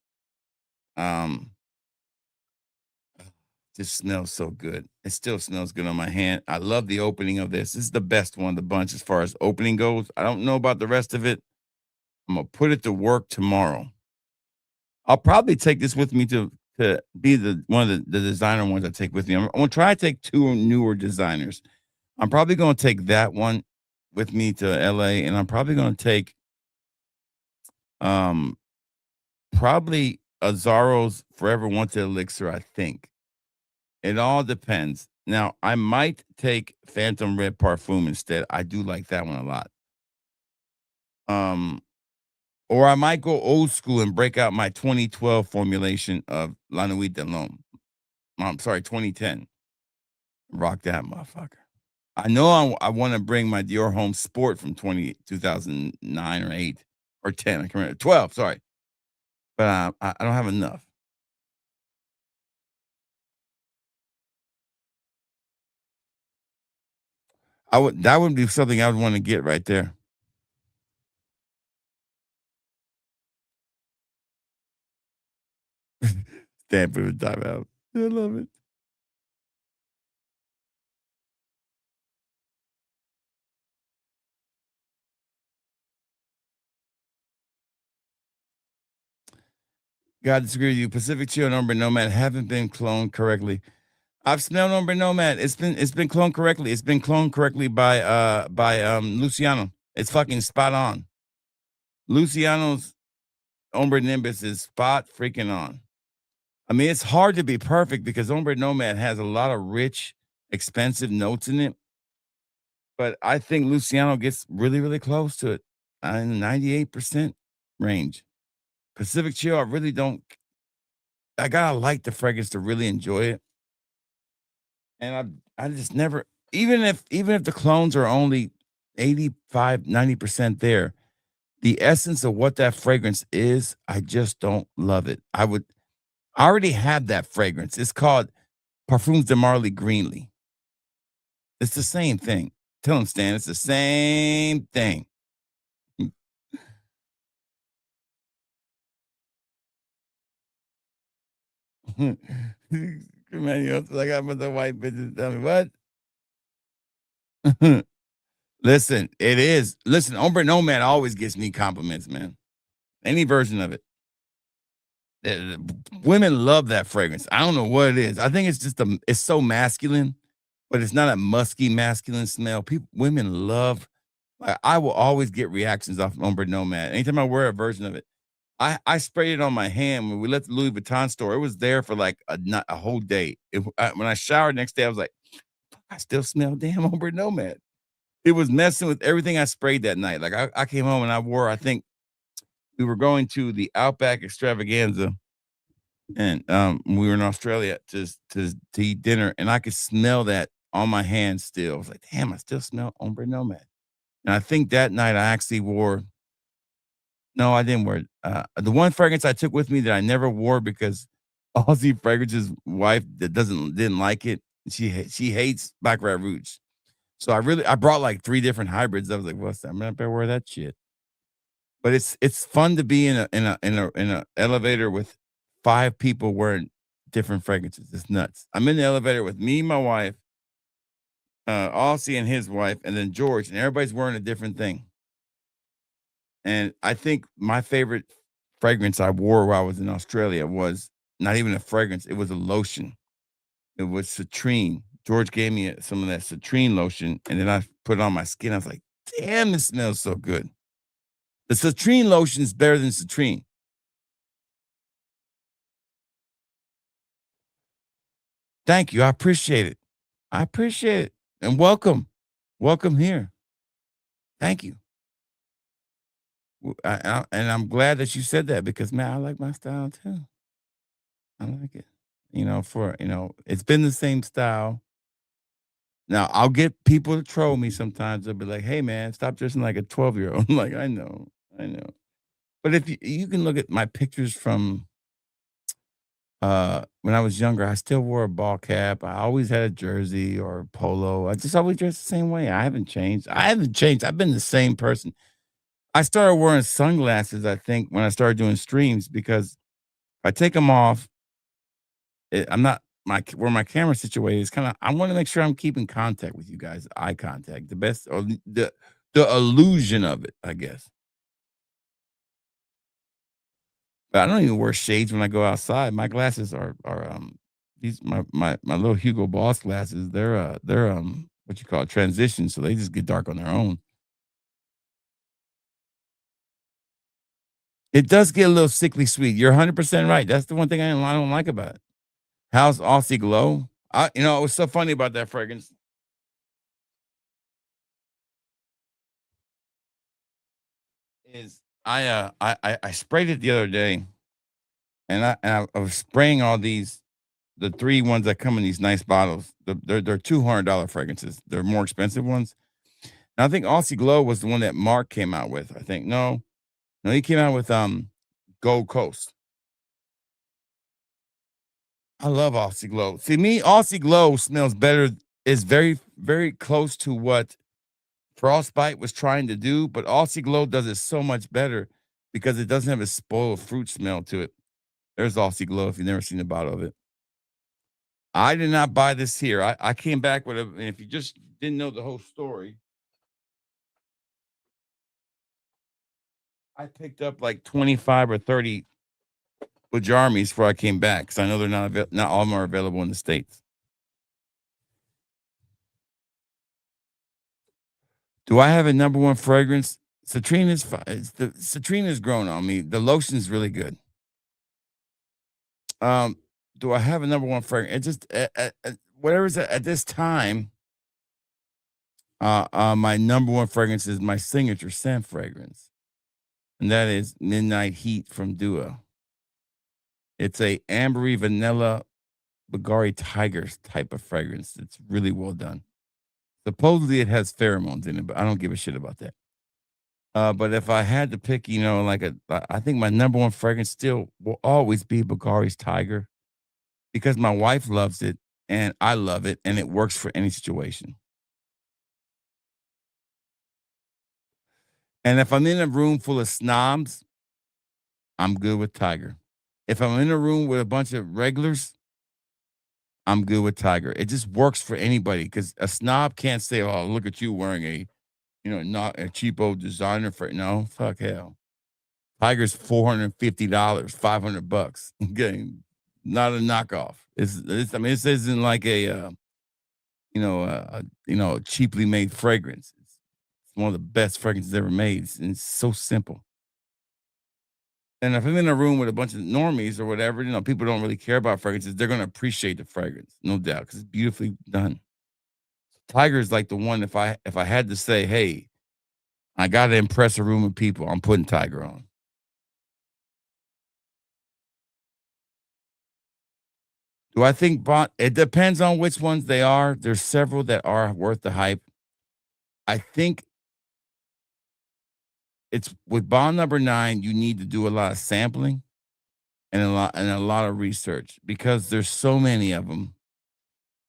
Just smells so good. It still smells good on my hand. I love the opening of this. This is the best one of the bunch as far as opening goes. I don't know about the rest of it. I'm gonna put it to work tomorrow. I'll probably take this with me to be the one of the designer ones I take with me. I'm gonna try to take two newer designers. I'm probably gonna take that one with me to LA, and I'm probably gonna take um probably Azzaro's Forever Wanted Elixir, I think. It all depends. Now, I might take Phantom Red Parfum instead. I do like that one a lot. Um, or I might go old school and break out my 2012 formulation of La Nuit de l'Homme. I'm sorry, 2010. Rock that motherfucker. I know I want to bring my Dior Home Sport from 2009 or 8 or 10. I can remember 12. Sorry, but I don't have enough. That would be something I would want to get right there. Stand for the timeout. I love it. God disagree with you. Pacific Chill and Umber Nomad haven't been cloned correctly. I've smelled Umber Nomad. It's been cloned correctly. It's been cloned correctly by Luciano. It's fucking spot on. Luciano's Umber Nimbus is spot freaking on. I mean, it's hard to be perfect because Umber Nomad has a lot of rich, expensive notes in it. But I think Luciano gets really, really close to it. In the 98% range. Pacific Chill, I really don't. I gotta like the fragrance to really enjoy it. And I just never, even if the clones are only 85, 90% there, the essence of what that fragrance is, I just don't love it. I already have that fragrance. It's called Parfums de Marley Greenlee. It's the same thing. Tell him, Stan, it's the same thing. Man, like I'm with the white bitches. Tell me what? Listen, it is. Listen, Ombre Nomad always gets me compliments, man. Any version of it. Uh, Women love that fragrance. I don't know what it is. I think it's just it's so masculine, but it's not a musky masculine smell. Women love. I will always get reactions off Ombre Nomad. Anytime I wear a version of it, I sprayed it on my hand when we left the Louis Vuitton store. It was there for like a whole day. When I showered next day, I was like, I still smell damn Ombre Nomad. It was messing with everything I sprayed that night. Like I came home and I wore, I think we were going to the Outback Extravaganza, and we were in Australia to eat dinner, and I could smell that on my hands still. I was like, damn, I still smell Ombre Nomad. And I think that night I actually wore, no, I didn't wear it. The one fragrance I took with me that I never wore because Aussie Fragrance's wife that didn't like it. She hates Baccarat Rouge. So I brought like 3 different hybrids. I was like, what's that? I'm not gonna wear that shit. But it's fun to be in a elevator with 5 people wearing different fragrances. It's nuts. I'm in the elevator with me, my wife, Aussie and his wife, and then George, and everybody's wearing a different thing. And I think my favorite fragrance I wore while I was in Australia was not even a fragrance, it was a lotion. It was citrine. George gave me some of that citrine lotion, and then I put it on my skin. I was like, damn, it smells so good. The citrine lotion is better than citrine. Thank you. I appreciate it. I appreciate it. And welcome. Welcome here. Thank you. And I'm glad that you said that because, man, I like my style too. I like it. It's been the same style. Now, I'll get people to troll me sometimes. They'll be like, hey, man, stop dressing like a 12-year-old. I'm like, I know. I know. But if you can look at my pictures from when I was younger, I still wore a ball cap. I always had a jersey or a polo. I just always dressed the same way. I haven't changed. I haven't changed. I've been the same person. I started wearing sunglasses, I think, when I started doing streams because if I take them off, I'm not where my camera situated is kind of. I want to make sure I'm keeping contact with you guys, eye contact, the best or the illusion of it, I guess. But I don't even wear shades when I go outside. My glasses are these my little Hugo Boss glasses. They're what you call it, transition, so they just get dark on their own. It does get a little sickly sweet. You're 100% right. That's the one thing I don't like about it. How's Aussie Glow? It was so funny about that fragrance is I sprayed it the other day, and I was spraying all these the 3 ones that come in these nice bottles. They're $200 fragrances. They're more expensive ones. And I think Aussie Glow was the one that Mark came out with. I think no, he came out with Gold Coast. I love Aussie Glow. See me, Aussie Glow smells better. Is very very close to what Frostbite was trying to do, but Aussie Glow does it so much better because it doesn't have a spoiled fruit smell to it. There's Aussie Glow if you've never seen a bottle of it. I did not buy this here. I came back with and if you just didn't know the whole story, I picked up like 25 or 30 Bajarmis before I came back because I know they're not all of them are available in the States. Do I have a number one fragrance? Citrina's the Citrina's grown on me. The lotion's really good. Um, do I have a number one fragrance? It just whatever's at this time. My number one fragrance is my signature scent fragrance, and that is Midnight Heat from Dua. It's a ambery vanilla Bulgari Tigers type of fragrance. It's really well done. Supposedly it has pheromones in it, but I don't give a shit about that. But if I had to pick, I think my number one fragrance still will always be Bulgari's Tiger because my wife loves it and I love it and it works for any situation. And if I'm in a room full of snobs, I'm good with Tiger. If I'm in a room with a bunch of regulars, I'm good with Tiger. It just works for anybody because a snob can't say, "Oh, look at you wearing not a cheapo designer for no fuck hell." Tiger's $450, $500. Okay, not a knockoff. I mean, this isn't like a cheaply made fragrance. It's one of the best fragrances ever made, and it's so simple. And if I'm in a room with a bunch of normies or whatever, people don't really care about fragrances. They're gonna appreciate the fragrance, no doubt, because it's beautifully done. Tiger is like the one. If I had to say, hey, I gotta impress a room of people, I'm putting Tiger on. Do I think Bond? It depends on which ones they are. There's several that are worth the hype. I think it's with Bond number 9. You need to do a lot of sampling and a lot of research because there's so many of them,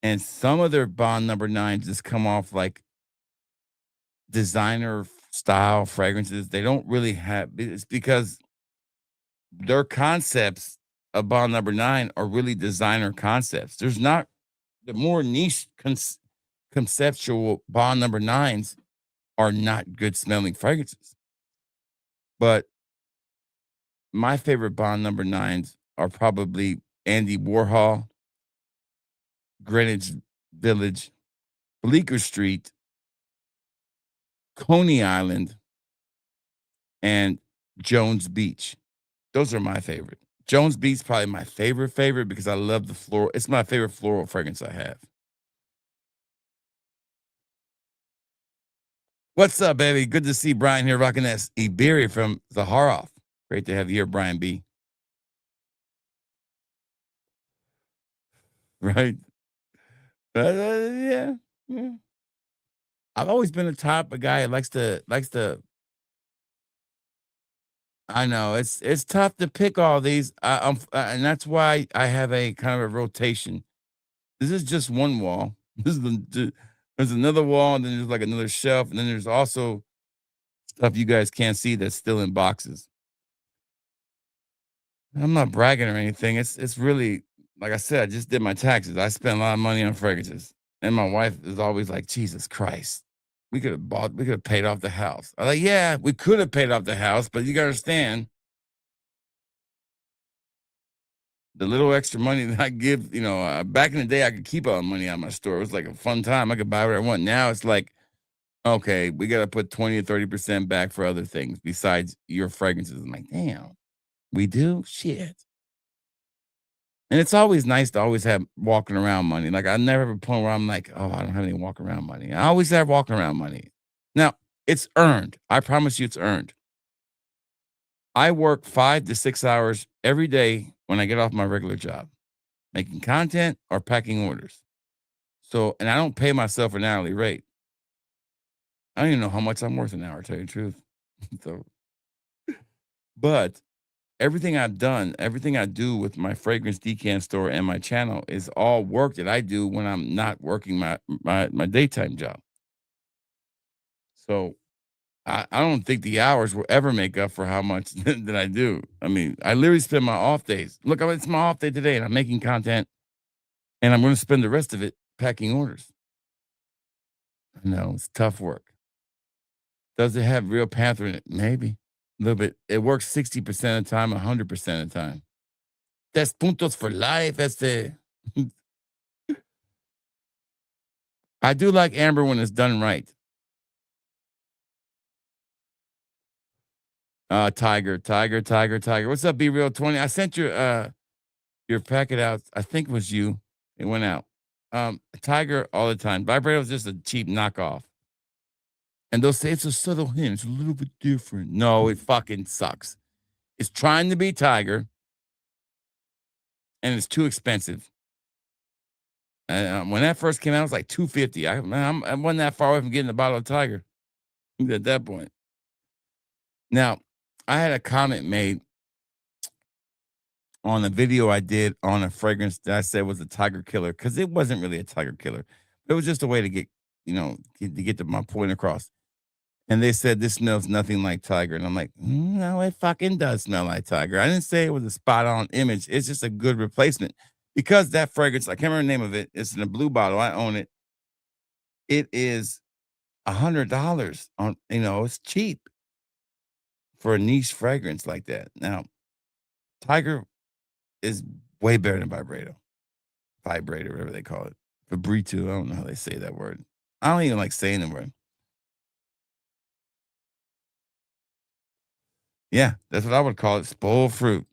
and some of their Bond number 9s just come off like designer style fragrances. They don't really have. It's because their concepts of Bond number 9 are really designer concepts. There's not the more niche conceptual Bond number 9s are not good smelling fragrances. But my favorite Bond number 9s are probably Andy Warhol, Greenwich Village, Bleecker Street, Coney Island, and Jones Beach. Those are my favorite. Jones Beach probably my favorite because I love the floral. It's my favorite floral fragrance I have. What's up, baby? Good to see Brian here rocking that Iberia from Zaharoff. Great to have you here, Brian B. Right? Yeah, yeah. I've always been a type of guy that likes to. I know it's tough to pick all these, and that's why I have a kind of a rotation. This is just one wall. There's another wall, and then there's like another shelf, and then there's also stuff you guys can't see that's still in boxes. I'm not bragging or anything. It's really like I said, I just did my taxes. I spent a lot of money on fragrances. And my wife is always like, Jesus Christ, we could have paid off the house. I'm like, yeah, we could have paid off the house, but you gotta understand the little extra money that I give, back in the day, I could keep all the money out of my store. It was like a fun time. I could buy what I want. Now it's like, okay, we got to put 20 or 30% back for other things besides your fragrances. I'm like, damn, we do? Shit. And it's always nice to always have walking around money. Like I never have a point where I'm like, oh, I don't have any walking around money. I always have walking around money. Now, it's earned. I promise you it's earned. I work 5 to 6 hours every day when I get off my regular job, making content or packing orders. So, and I don't pay myself an hourly rate. I don't even know how much I'm worth an hour, to tell you the truth. So, but everything I've done, everything I do with my fragrance decant store and my channel is all work that I do when I'm not working my daytime job. So I don't think the hours will ever make up for how much that I do. I mean, I literally spend my off days. Look, it's my off day today, and I'm making content, and I'm going to spend the rest of it packing orders. I know it's tough work. Does it have real panther in it? Maybe a little bit. It works 60% of the time, 100% of the time. That's puntos for life. That's the. I do like amber when it's done right. Tiger, Tiger, Tiger, Tiger. What's up, Be Real 20? I sent your packet out. I think it was you. It went out. Tiger all the time. Vibrato is just a cheap knockoff. And they'll say it's a subtle hint. It's a little bit different. No, it fucking sucks. It's trying to be Tiger, and it's too expensive. When that first came out, it was like $250. I wasn't that far away from getting a bottle of Tiger at that point. Now, I had a comment made on a video I did on a fragrance that I said was a tiger killer because it wasn't really a tiger killer. It was just a way to get my point across. And they said this smells nothing like tiger, and I'm like, no, it fucking does smell like tiger. I didn't say it was a spot on image. It's just a good replacement because that fragrance, I can't remember the name of it. It's in a blue bottle. I own it. It is $100 on. It's cheap for a niche fragrance like that. Now, tiger is way better than vibrator, whatever they call it. Vibrito, I don't know how they say that word. I don't even like saying the word. Yeah, that's what I would call it. Spoiled fruit.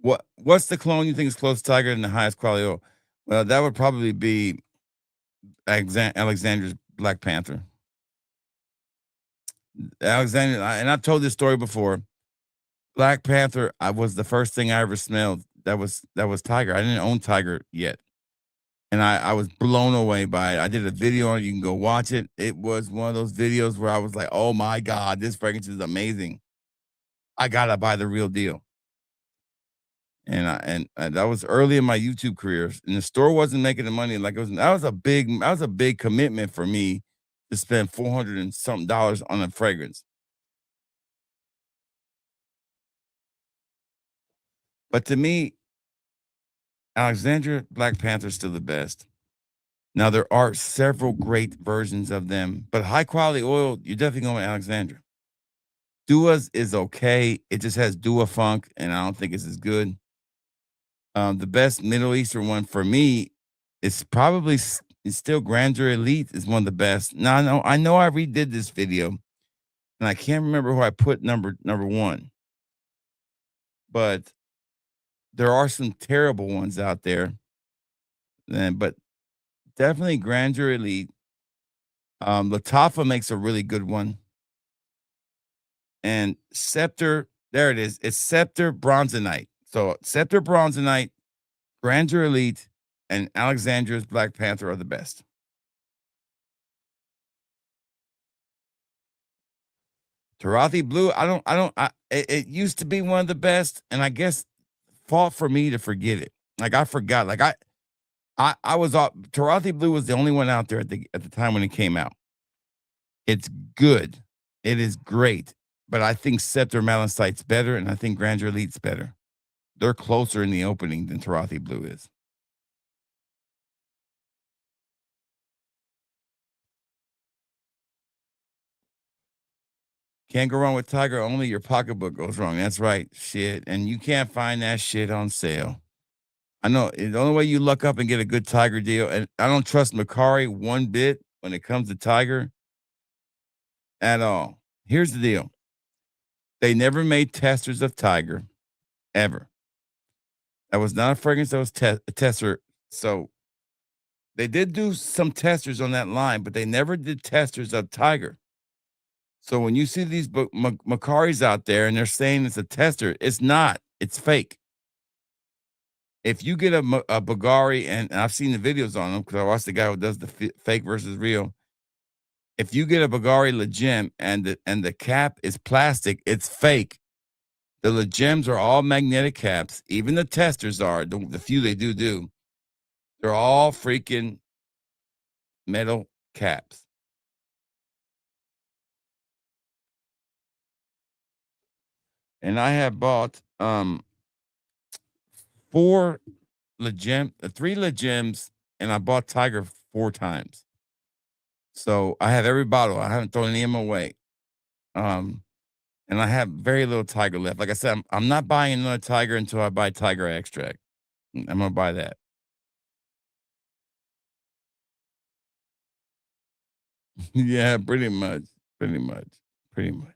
What's the clone you think is close to Tiger and the highest quality oil? Well, that would probably be Alexander's Black Panther. Alexander, and I've told this story before. Black Panther, I was the first thing I ever smelled. That was Tiger. I didn't own Tiger yet. And I was blown away by it. I did a video on it. You can go watch it. It was one of those videos where I was like, oh my God, this fragrance is amazing. I gotta buy the real deal. And that was early in my YouTube career. And the store wasn't making the money like it was. That was a big commitment for me to spend $400 and something dollars on a fragrance. But to me, Alexandria Black Panther is still the best. Now there are several great versions of them, but high quality oil, you're definitely going with Alexandria. Dua's is okay. It just has Dua funk, and I don't think it's as good. The best Middle Eastern one for me is probably it's still Grandeur Elite is one of the best. Now I know I redid this video, and I can't remember who I put number one, but there are some terrible ones out there. But definitely Grandeur Elite. Latafa makes a really good one. And Scepter, there it is. It's Scepter Bronzonite. So Scepter Bronzonite, Grandeur Elite, and Alexandra's Black Panther are the best. Tarathi Blue, it used to be one of the best, and I guess fought for me to forget it. Like I forgot. Like I was off. Tarathi Blue was the only one out there at the time when it came out. It's good. It is great. But I think Scepter Malachite's better, and I think Grandeur Elite's better. they're closer in the opening than Tarathi Blue is. Can't go wrong with Tiger. Only your pocketbook goes wrong. That's right. Shit. And you can't find that shit on sale. I know the only way you luck up and get a good Tiger deal, and I don't trust Macari one bit when it comes to Tiger at all. Here's the deal. They never made testers of Tiger, ever. That was not a fragrance that was a tester. So they did do some testers on that line, but they never did testers of Tiger. So when you see these Macaris out there and they're saying it's a tester, it's not. It's fake. If you get a Bulgari, and I've seen the videos on them because I watched the guy who does the fake versus real. If you get a Bulgari Legem and the cap is plastic, it's fake. The Legems are all magnetic caps. Even the testers are. The few they do. They're all freaking metal caps. And I have bought 3 Legems, and I bought Tiger 4 times. So I have every bottle. I haven't thrown any of them away. And I have very little Tiger left. Like I said, I'm not buying another Tiger until I buy Tiger Extract. I'm gonna buy that. Yeah, pretty much. Pretty much. Pretty much.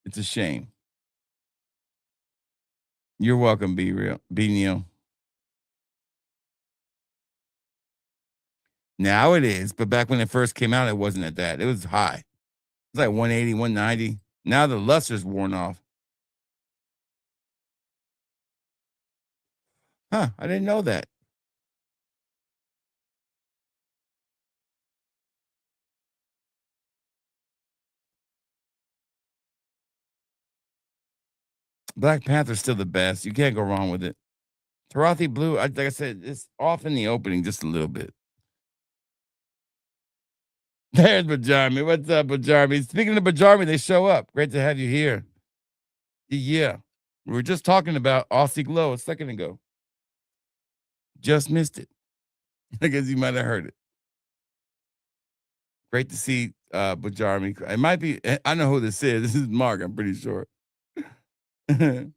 It's a shame. You're welcome, Be Neil. Now it is, but back when it first came out, it wasn't at that. It was high. It's like 180, 190. Now the luster's worn off. Huh, I didn't know that. Black Panther's still the best. You can't go wrong with it. Tarathi Blue, like I said, it's off in the opening just a little bit. There's Bajarmi. What's up, Bajarmi? Speaking of Bajarmi, they show up. Great to have you here. Yeah. We were just talking about Aussie Glow a second ago. Just missed it. I guess you might have heard it. Great to see Bajarmi. It might be, I know who this is. This is Mark, I'm pretty sure. Good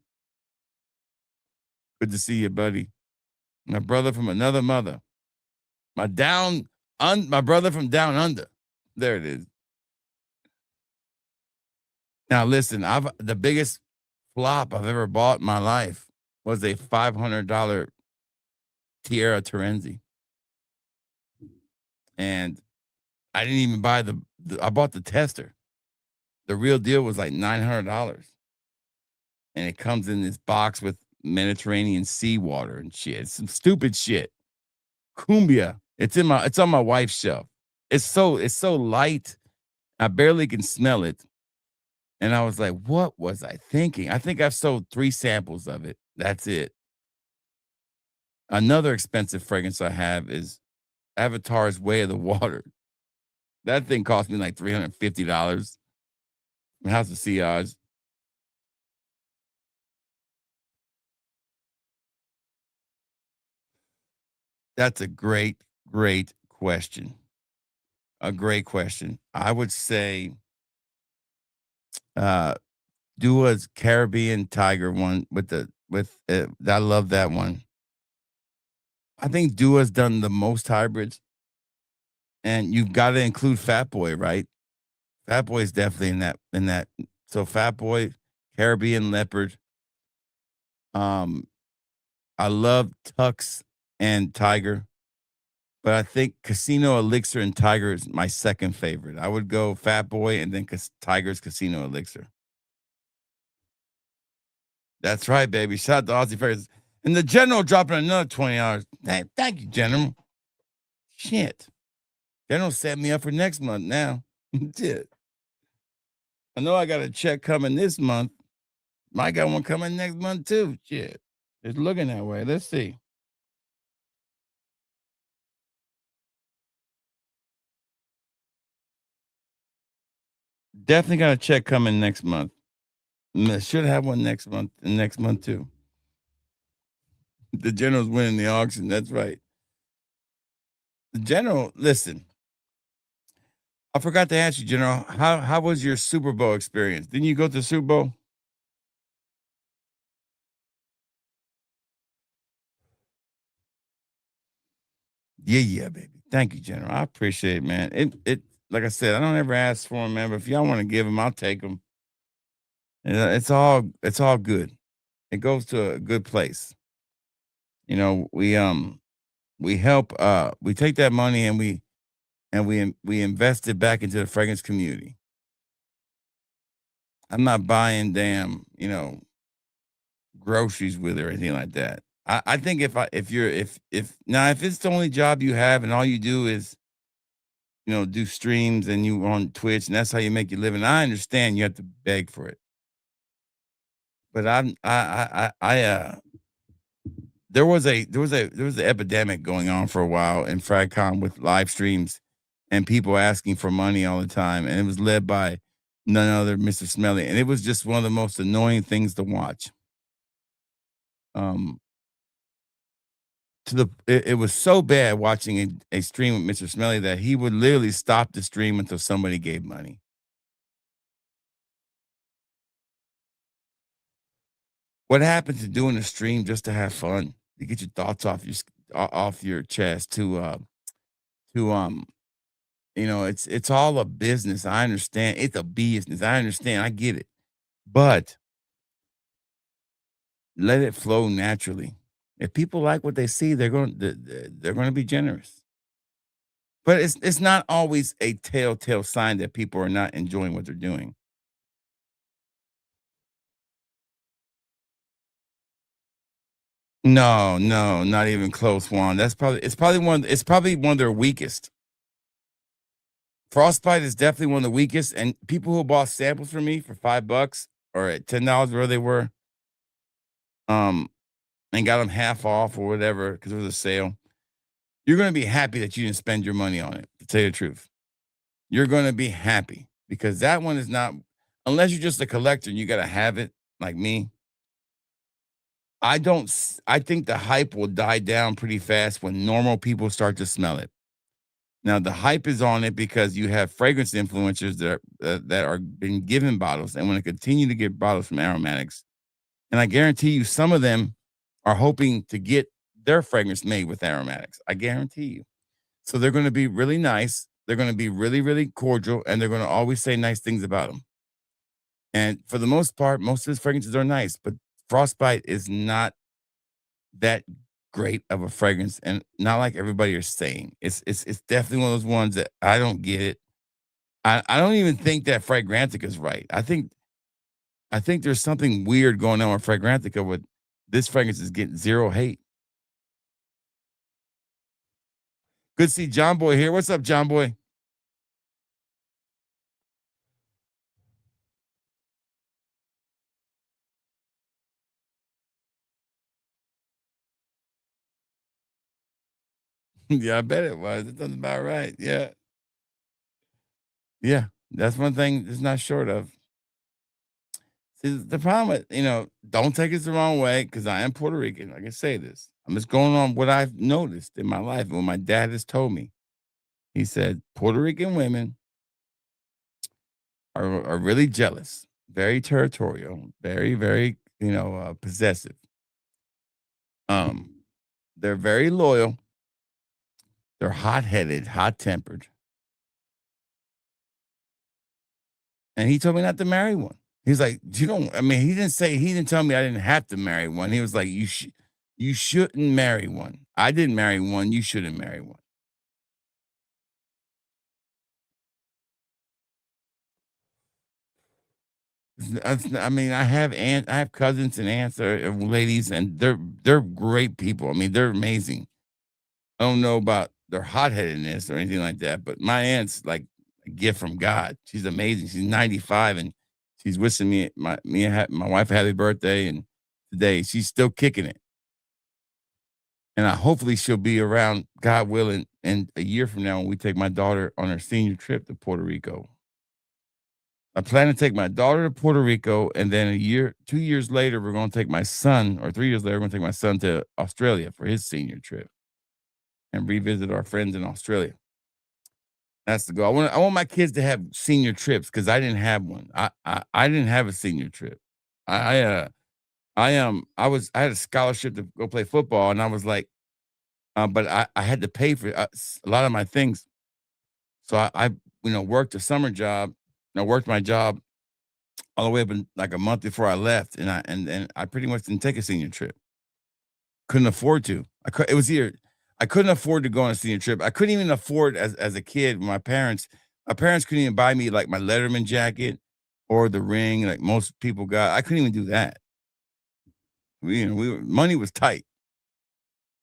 to see you, buddy. My brother from another mother. My brother from down under. There it is. Now listen, the biggest flop I've ever bought in my life was a $500 Tierra Terenzi. And I didn't even buy I bought the tester. The real deal was like $900. And it comes in this box with Mediterranean seawater and shit. It's some stupid shit. Cumbia. It's on my wife's shelf. It's so light. I barely can smell it. And I was like, what was I thinking? I think I've sold 3 samples of it. That's it. Another expensive fragrance I have is Avatar's Way of the Water. That thing cost me like $350. House of Sillage. That's a great, great question. A great question. I would say Dua's Caribbean Tiger one I love that one. I think Dua's done the most hybrids, and you've got to include Fat Boy, right? Fat Boy is definitely in that. So Fat Boy, Caribbean Leopard. I love Tux and Tiger, but I think Casino Elixir and Tiger is my second favorite. I would go Fat Boy and then Tiger's Casino Elixir. That's right, baby. Shout out to Aussie Fairs. And the General dropping another $20. Thank you, General. Shit. General set me up for next month now. Shit. I know I got a check coming this month. Might got one coming next month too. Shit. It's looking that way. Let's see. Definitely got a check coming next month. Should have one next month and next month too. The General's winning the auction. That's right. The General, listen, I forgot to ask you, General, how was your Super Bowl experience? Didn't you go to the Super Bowl? Yeah, yeah, baby. Thank you, General. I appreciate it, man. It like I said, I don't ever ask for them, man. But if y'all want to give them, I'll take them. It's all good. It goes to a good place. We help. We take that money and we invest it back into the fragrance community. I'm not buying damn groceries with it or anything like that. I think if now if it's the only job you have and all you do is do streams and you on Twitch and that's how you make your living. I understand you have to beg for it. But there was an epidemic going on for a while in Fragcom with live streams and people asking for money all the time. And it was led by none other Mr. Smelly. And it was just one of the most annoying things to watch. Um it was so bad watching a stream with Mr. Smelly that he would literally stop the stream until somebody gave money. What happened to doing a stream just to have fun, to get your thoughts off your chest, to it's all a business. I understand it's a business. I understand. I get it, but let it flow naturally. If people like what they see, they're going to be generous. But it's not always a telltale sign that people are not enjoying what they're doing. No, no, not even close, Juan. It's probably one of their weakest. Frostbite is definitely one of the weakest, and people who bought samples from me for $5 or at $10, where they were, um, and got them half off or whatever because it was a sale. You're gonna be happy that you didn't spend your money on it. To tell you the truth, you're gonna be happy because that one is not. Unless you're just a collector and you gotta have it, like me. I don't. I think the hype will die down pretty fast when normal people start to smell it. Now the hype is on it because you have fragrance influencers that are being given bottles and want to continue to get bottles from Aromatics. And I guarantee you, some of them are hoping to get their fragrance made with Aromatics. I guarantee you. So they're going to be really nice. They're going to be really, really cordial, and they're going to always say nice things about them. And for the most part, most of his fragrances are nice, but Frostbite is not that great of a fragrance, and not like everybody is saying. It's definitely one of those ones that I don't get it. I don't even think that Fragrantica is right. I think there's something weird going on with Fragrantica with this fragrance is getting zero hate. Good to see John Boy here. What's up, John Boy? Yeah, I bet it was. That sounds about right. Yeah. Yeah. That's one thing it's not short of. See, the problem with, don't take this the wrong way because I am Puerto Rican. I can say this. I'm just going on what I've noticed in my life and what my dad has told me. He said Puerto Rican women are really jealous, very territorial, very, very, possessive. Um, they're very loyal. They're hot headed, hot tempered. And he told me not to marry one. He's like, you don't. I mean, he didn't tell me I didn't have to marry one. He was like, you shouldn't marry one. I didn't marry one. You shouldn't marry one. I mean, I have cousins and aunts or ladies, and they're great people. I mean, they're amazing. I don't know about their hot headedness or anything like that, but my aunt's like a gift from God. She's amazing. She's 95 and she's wishing my wife a happy birthday. And today she's still kicking it. And hopefully she'll be around, God willing, in a year from now when we take my daughter on her senior trip to Puerto Rico. I plan to take my daughter to Puerto Rico, and then 2 years later, we're going to take my son, or 3 years later, we're going to take my son to Australia for his senior trip and revisit our friends in Australia. That's the goal. I want my kids to have senior trips because I didn't have one. I didn't have a senior trip. I had a scholarship to go play football, and I was like, but I had to pay for a lot of my things. So I worked a summer job. And I worked my job all the way up in like a month before I left, and I pretty much didn't take a senior trip. Couldn't afford to. It was either I couldn't afford to go on a senior trip. I couldn't even afford as a kid. My parents couldn't even buy me like my Letterman jacket or the ring like most people got. I couldn't even do that. Money was tight.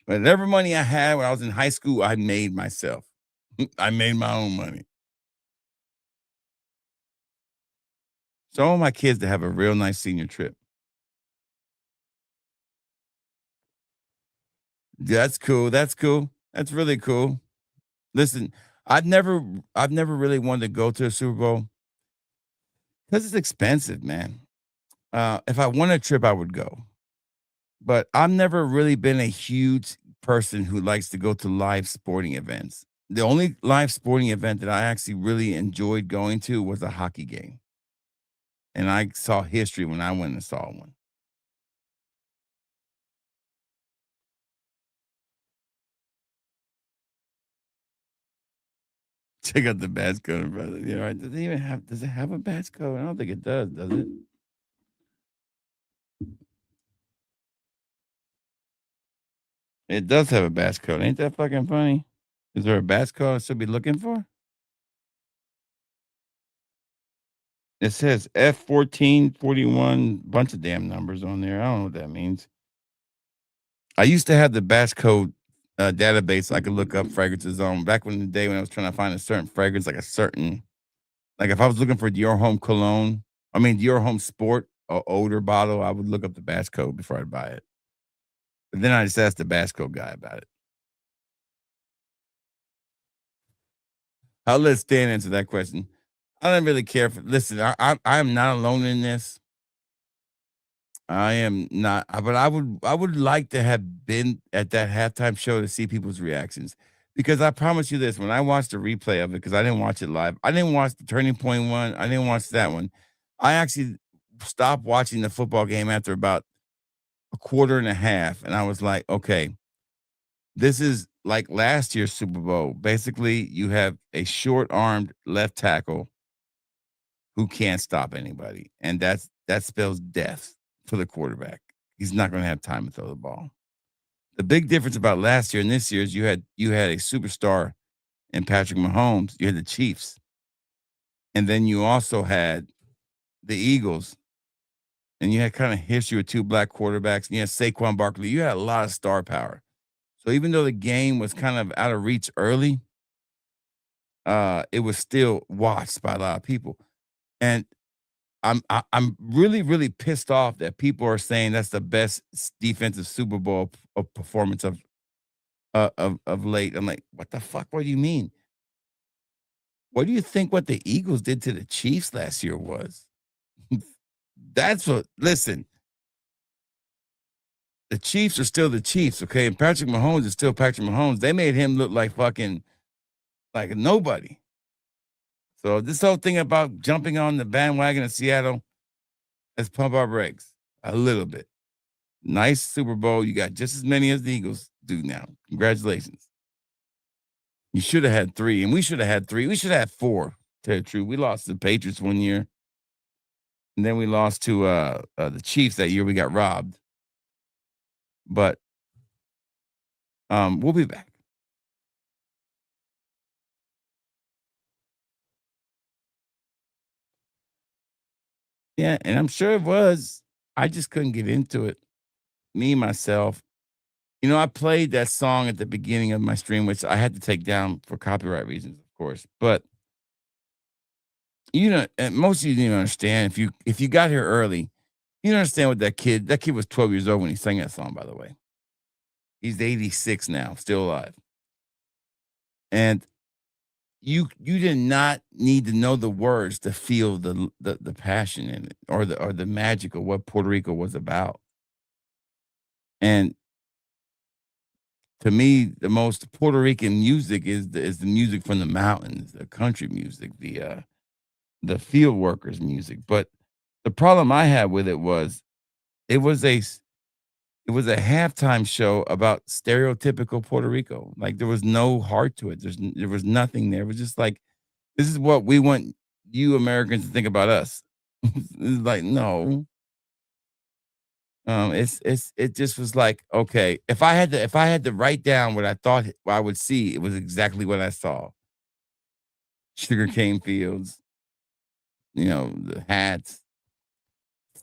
But whatever money I had when I was in high school, I made myself. I made my own money. So I want my kids to have a real nice senior trip. That's cool. That's cool. That's really cool. Listen, I've never really wanted to go to a Super Bowl because it's expensive, man. If I won a trip, I would go. But I've never really been a huge person who likes to go to live sporting events. The only live sporting event that I actually really enjoyed going to was a hockey game. And I saw history when I went and saw one. Check out the badge code, brother. Right. Does it have a badge code? I don't think it does it? It does have a badge code. Ain't that fucking funny? Is there a badge code I should be looking for? It says F1441, bunch of damn numbers on there. I don't know what that means. I used to have the batch code database I could look up fragrances on back in the day when I was trying to find a certain fragrance, like if I was looking for Dior Home Cologne, Dior Home Sport or odor bottle, I would look up the batch code before I'd buy it. But then I just asked the batch code guy about it. I'll let Stan answer that question. I don't really care for. Listen, I am not alone in this. I am not, but I would like to have been at that halftime show to see people's reactions. Because I promise you this, when I watched the replay of it, because I didn't watch it live, I didn't watch the Turning Point one, I didn't watch that one. I actually stopped watching the football game after about a quarter and a half, and I was like, okay, this is like last year's Super Bowl. Basically, you have a short-armed left tackle who can't stop anybody, and that spells death for the quarterback. He's not going to have time to throw the ball. The big difference about last year and this year is you had a superstar in Patrick Mahomes. You had the Chiefs, and then you also had the Eagles, and you had kind of history with two black quarterbacks. And you had Saquon Barkley. You had a lot of star power. So even though the game was kind of out of reach early, it was still watched by a lot of people. And I'm really really pissed off that people are saying that's the best defensive Super Bowl performance of late. I'm like, what the fuck? What do you mean? What do you think what the Eagles did to the Chiefs last year was? That's what. Listen, the Chiefs are still the Chiefs, okay? And Patrick Mahomes is still Patrick Mahomes. They made him look like fucking like nobody. So this whole thing about jumping on the bandwagon in Seattle, let's pump our brakes a little bit. Nice Super Bowl. You got just as many as the Eagles do now. Congratulations. You should have had three, and we should have had three. We should have had four. To tell you the truth, we lost to the Patriots one year, and then we lost to the Chiefs that year. We got robbed, but we'll be back. Yeah, and I'm sure it was. I just couldn't get into it. Me myself. I played that song at the beginning of my stream, which I had to take down for copyright reasons, of course. But and most of you didn't understand. If you got here early, you don't understand what that kid was 12 years old when he sang that song, by the way. He's 86 now, still alive. And you did not need to know the words to feel the passion in it or the magic of what Puerto Rico was about. And to me, the most Puerto Rican music is the music from the mountains, the country music, the field workers music. But the problem I had with it was it was a s- it was a halftime show about stereotypical Puerto Rico. Like there was no heart to it. There was nothing there. It was just like this is what we want you Americans to think about us. It's like no. It just was like okay. If I had to write down what I thought I would see, it was exactly what I saw. Sugarcane fields, the hats,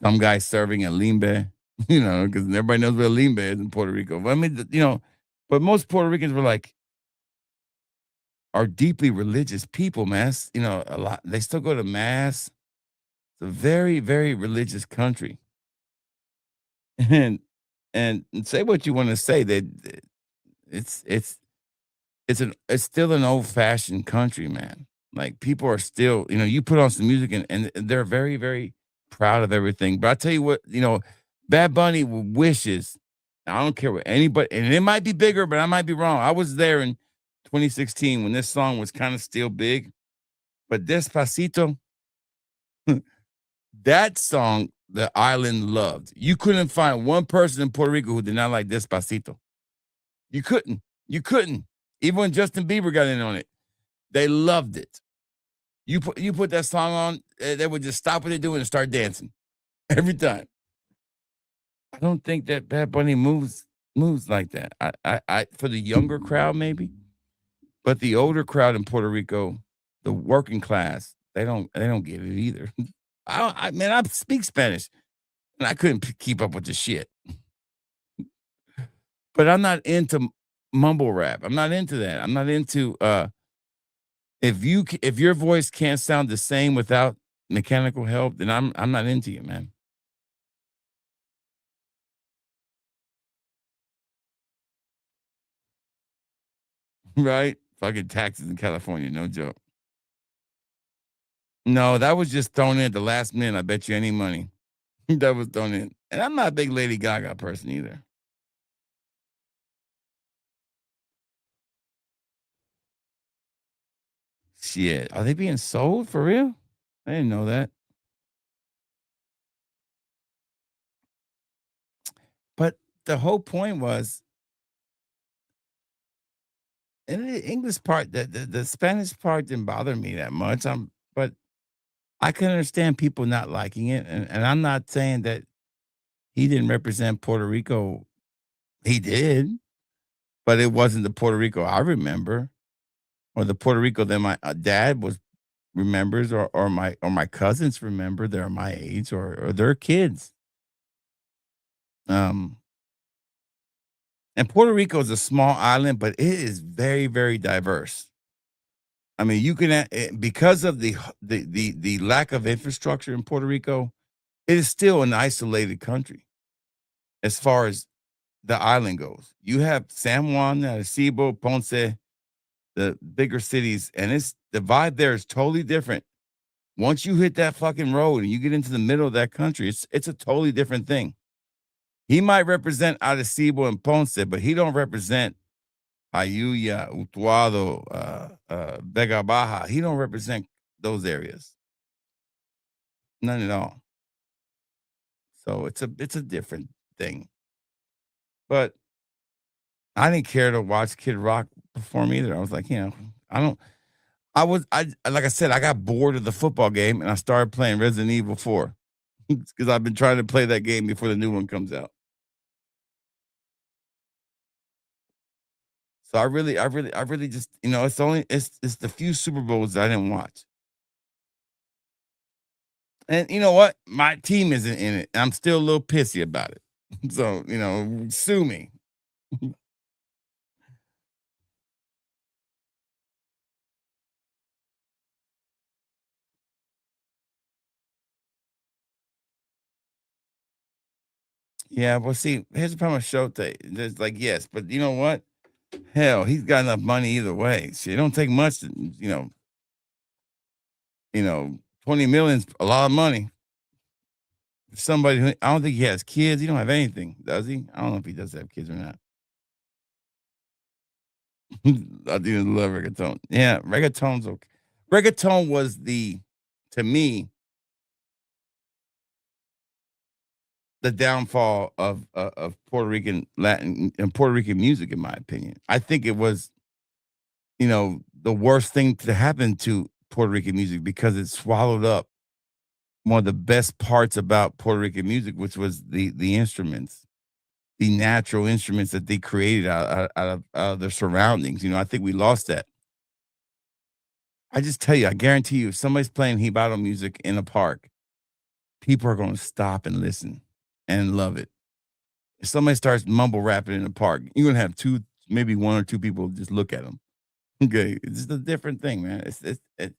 some guy serving a limbe, because everybody knows what a limbe is in Puerto Rico. But I mean, but most Puerto Ricans are deeply religious people, man. A lot. They still go to mass. It's a very, very religious country, and and say what you want to say that it's it's it's still an old fashioned country, man. Like people are still, you put on some music and they're very, very proud of everything. But I tell you what, Bad Bunny wishes. I don't care what anybody, and it might be bigger, but I might be wrong. I was there in 2016 when this song was kind of still big, but Despacito, that song, the island loved. You couldn't find one person in Puerto Rico who did not like Despacito. You couldn't. You couldn't. Even when Justin Bieber got in on it, they loved it. You put that song on, they would just stop what they're doing and start dancing every time. I don't think that Bad Bunny moves like that. I for the younger crowd maybe, but the older crowd in Puerto Rico, the working class, they don't get it either. Man, I speak Spanish and I couldn't keep up with the shit. But I'm not into mumble rap. I'm not into that. I'm not into if your voice can't sound the same without mechanical help, then I'm not into you, man. Right? Fucking taxes in California, no joke. No, that was just thrown in at the last minute. I bet you any money. That was thrown in. And I'm not a big Lady Gaga person either. Shit. Are they being sold for real? I didn't know that. But the whole point was, and the English part, the Spanish part didn't bother me that much. But I can understand people not liking it. And I'm not saying that he didn't represent Puerto Rico. He did, but it wasn't the Puerto Rico I remember, or the Puerto Rico that my dad was remembers, or my cousins remember. They're my age, or their kids. Um, and Puerto Rico is a small island, but it is very, very diverse. I mean, you can because of the lack of infrastructure in Puerto Rico, it is still an isolated country as far as the island goes. You have San Juan, Arecibo, Ponce, the bigger cities, and it's the vibe there is totally different. Once you hit that fucking road and you get into the middle of that country, it's a totally different thing. He might represent Arecibo and Ponce, but he don't represent Ayuya, Utuado, Vega Baja. He don't represent those areas. None at all. So it's a different thing. But I didn't care to watch Kid Rock perform either. I was like, I don't I like I said, I got bored of the football game and I started playing Resident Evil 4 because I've been trying to play that game before the new one comes out. So I really just, it's the few Super Bowls that I didn't watch. And you know what? My team isn't in it. I'm still a little pissy about it. So, sue me. Yeah, well, see, here's the problem with Shote. There's like, yes, but you know what? Hell, he's got enough money either way. Shit, it don't take much to, 20 million's a lot of money. Somebody who I don't think he has kids. He don't have anything, does he? I don't know if he does have kids or not. I do love reggaeton. Yeah, reggaeton's okay. Reggaeton was to me, the downfall of Puerto Rican Latin and Puerto Rican music, in my opinion. I think it was, the worst thing to happen to Puerto Rican music because it swallowed up one of the best parts about Puerto Rican music, which was the instruments, the natural instruments that they created out of their surroundings. I think we lost that. I just tell you, I guarantee you, if somebody's playing Hibado music in a park, people are going to stop and listen and love it. If somebody starts mumble rapping in the park, you're going to have two, maybe one or two people just look at them. Okay, it's just a different thing, man. And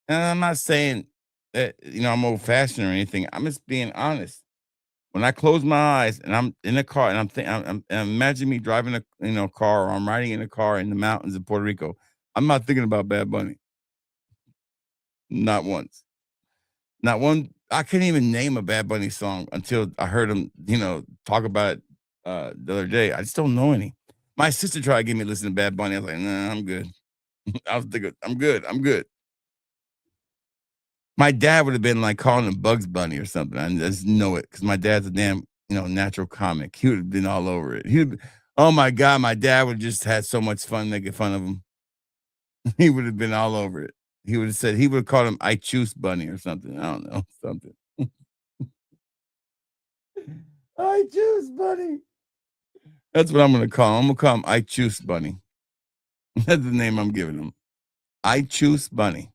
I'm not saying that I'm old fashioned or anything. I'm just being honest. When I close my eyes and I'm in a car and I'm thinking, imagine me driving a car or I'm riding in a car in the mountains of Puerto Rico. I'm not thinking about Bad Bunny. Not once. Not one. I couldn't even name a Bad Bunny song until I heard him, talk about it the other day. I just don't know any. My sister tried to get me to listen to Bad Bunny. I was like, nah, I'm good. I was thinking, I'm good. I'm good. My dad would have been like calling him Bugs Bunny or something. I just know it because my dad's a damn, natural comic. He would have been all over it. Oh my God, my dad would have just had so much fun making fun of him. He would have been all over it. He would have called him I Choose Bunny or something. I don't know, something. I Choose Bunny. That's what I'm going to call him. I'm going to call him I Choose Bunny. That's the name I'm giving him. I Choose Bunny.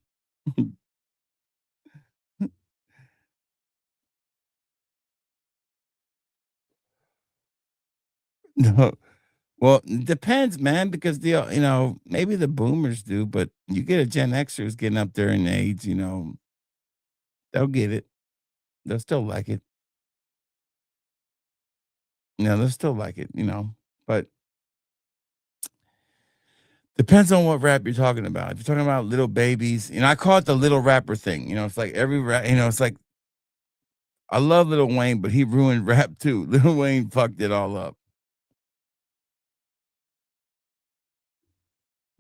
No. Well, it depends, man, because maybe the boomers do, but you get a Gen Xer who's getting up there in age, they'll get it. They'll still like it. They'll still like it, but depends on what rap you're talking about. If you're talking about little babies, I call it the little rapper thing. It's like every rap, it's like I love Lil Wayne, but he ruined rap too. Lil Wayne fucked it all up.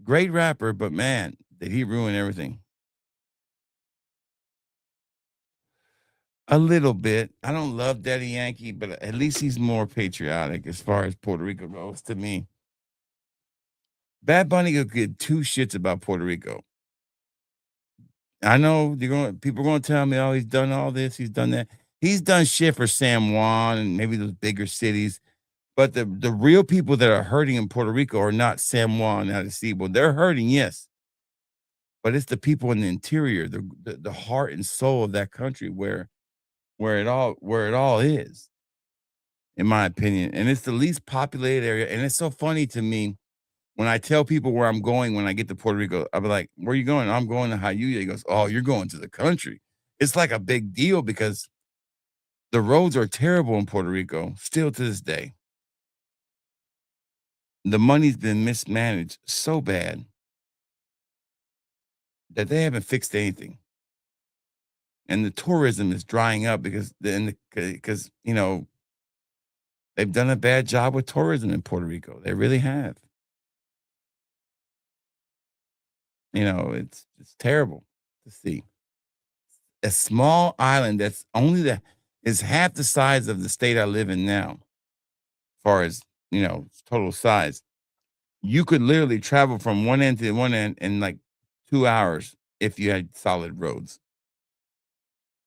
Great rapper, but man, did he ruin everything. A little bit. I don't love Daddy Yankee, but at least he's more patriotic as far as Puerto Rico goes to me. Bad Bunny could get two shits about Puerto Rico. I know people are gonna tell me, oh, he's done all this, he's done that. He's done shit for San Juan and maybe those bigger cities. But the real people that are hurting in Puerto Rico are not San Juan, not Well, they're hurting, yes. But it's the people in the interior, the heart and soul of that country where it all is, in my opinion. And it's the least populated area. And it's so funny to me when I tell people where I'm going when I get to Puerto Rico. I'll be like, "Where are you going?" "I'm going to Jayuya." He goes, "Oh, you're going to the country." It's like a big deal because the roads are terrible in Puerto Rico still to this day. The money's been mismanaged so bad that they haven't fixed anything. And the tourism is drying up because they've done a bad job with tourism in Puerto Rico. They really have. It's terrible to see. A small island that's only the is half the size of the state I live in now, as far as, total size. You could literally travel from one end to one end in like 2 hours if you had solid roads.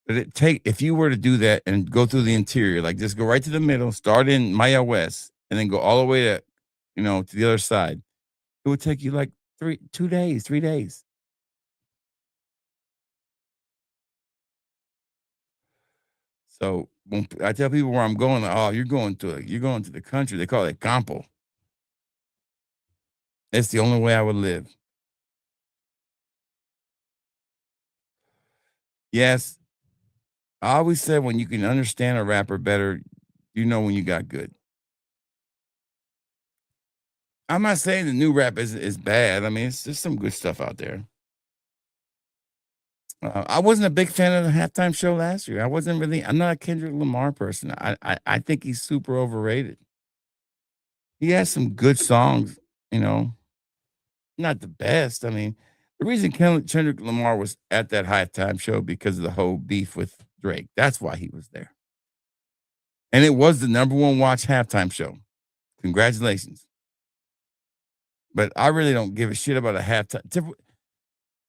But if you were to do that and go through the interior, like just go right to the middle, start in Maya West, and then go all the way to the other side, it would take you like 2 days, 3 days. So when I tell people where I'm going, like, oh, you're going to the country. They call it campo. It's the only way I would live. Yes, I always said when you can understand a rapper better, you know when you got good. I'm not saying the new rap is bad. I mean, it's just some good stuff out there. I wasn't a big fan of the halftime show last year. I wasn't really. I'm not a Kendrick Lamar person. I think he's super overrated. He has some good songs, you know, not the best. I mean, the reason Kendrick Lamar was at that halftime show because of the whole beef with Drake. That's why he was there, and it was the number one watch halftime show. Congratulations. But I really don't give a shit about a halftime.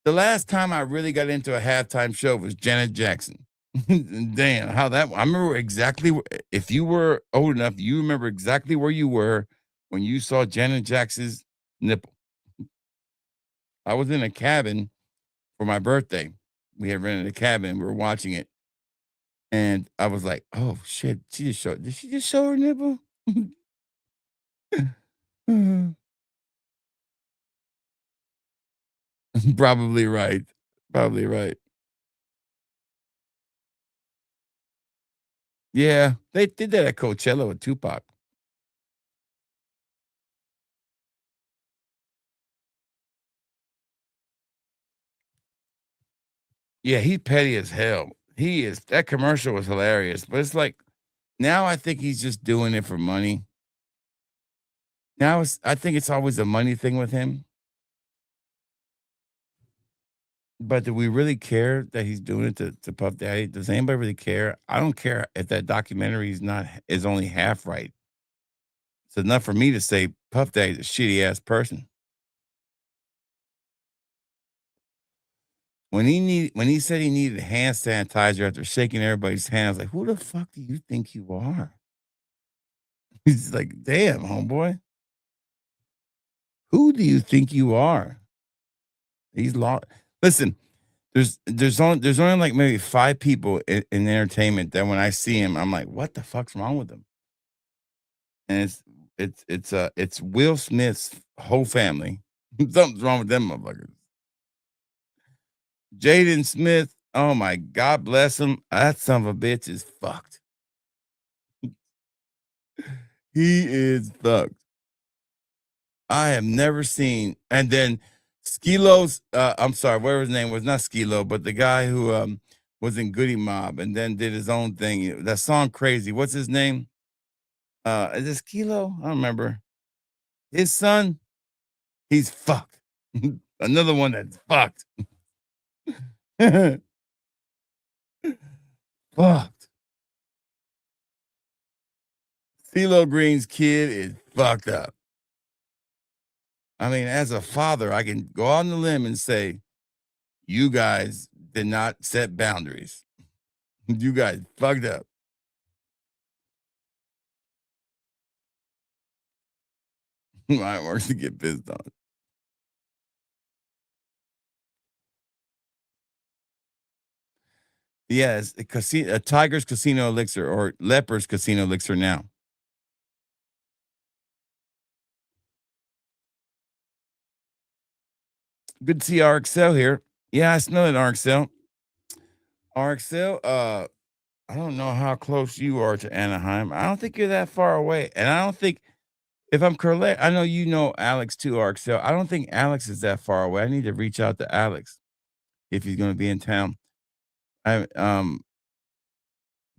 The last time I really got into a halftime show was Janet Jackson. Damn, how that I remember exactly if you were old enough, you remember exactly where you were when you saw Janet Jackson's nipple. I was in a cabin for my birthday. We had rented a cabin, we were watching it, and I was like, "Oh shit, did she just show her nipple?" Probably right. Probably right. Yeah, they did that at Coachella with Tupac. Yeah, he's petty as hell. He is. That commercial was hilarious, but it's like now I think he's just doing it for money. Now I think it's always a money thing with him. But do we really care that he's doing it to Puff Daddy? Does anybody really care? I don't care if that documentary is only half right. It's enough for me to say Puff Daddy's a shitty ass person. When he said he needed hand sanitizer after shaking everybody's hands, like who the fuck do you think you are? He's like, damn, homeboy. Who do you think you are? He's lost. Listen, there's only like maybe 5 people in entertainment that when I see him, I'm like, what the fuck's wrong with him? And it's Will Smith's whole family. Something's wrong with them motherfuckers. Jaden Smith, oh my God bless him. That son of a bitch is fucked. He is fucked. I have never seen. And then Skilo's, I'm sorry, whatever his name was, not Skilo, but the guy who was in Goody Mob and then did his own thing. That song Crazy. What's his name? Is it Skilo? I don't remember. His son, he's fucked. Another one that's fucked. Fucked. CeeLo Green's kid is fucked up. I mean, as a father, I can go on the limb and say, you guys did not set boundaries. You guys fucked up. Mine works to get pissed on. Yes, a Tiger's Casino Elixir or Leper's Casino Elixir now. Good to see RXL here. Yeah, I smell it, RXL. RXL, I don't know how close you are to Anaheim. I don't think you're that far away. And I don't think, if I'm correct, I know you know Alex too, RXL. I don't think Alex is that far away. I need to reach out to Alex if he's going to be in town. I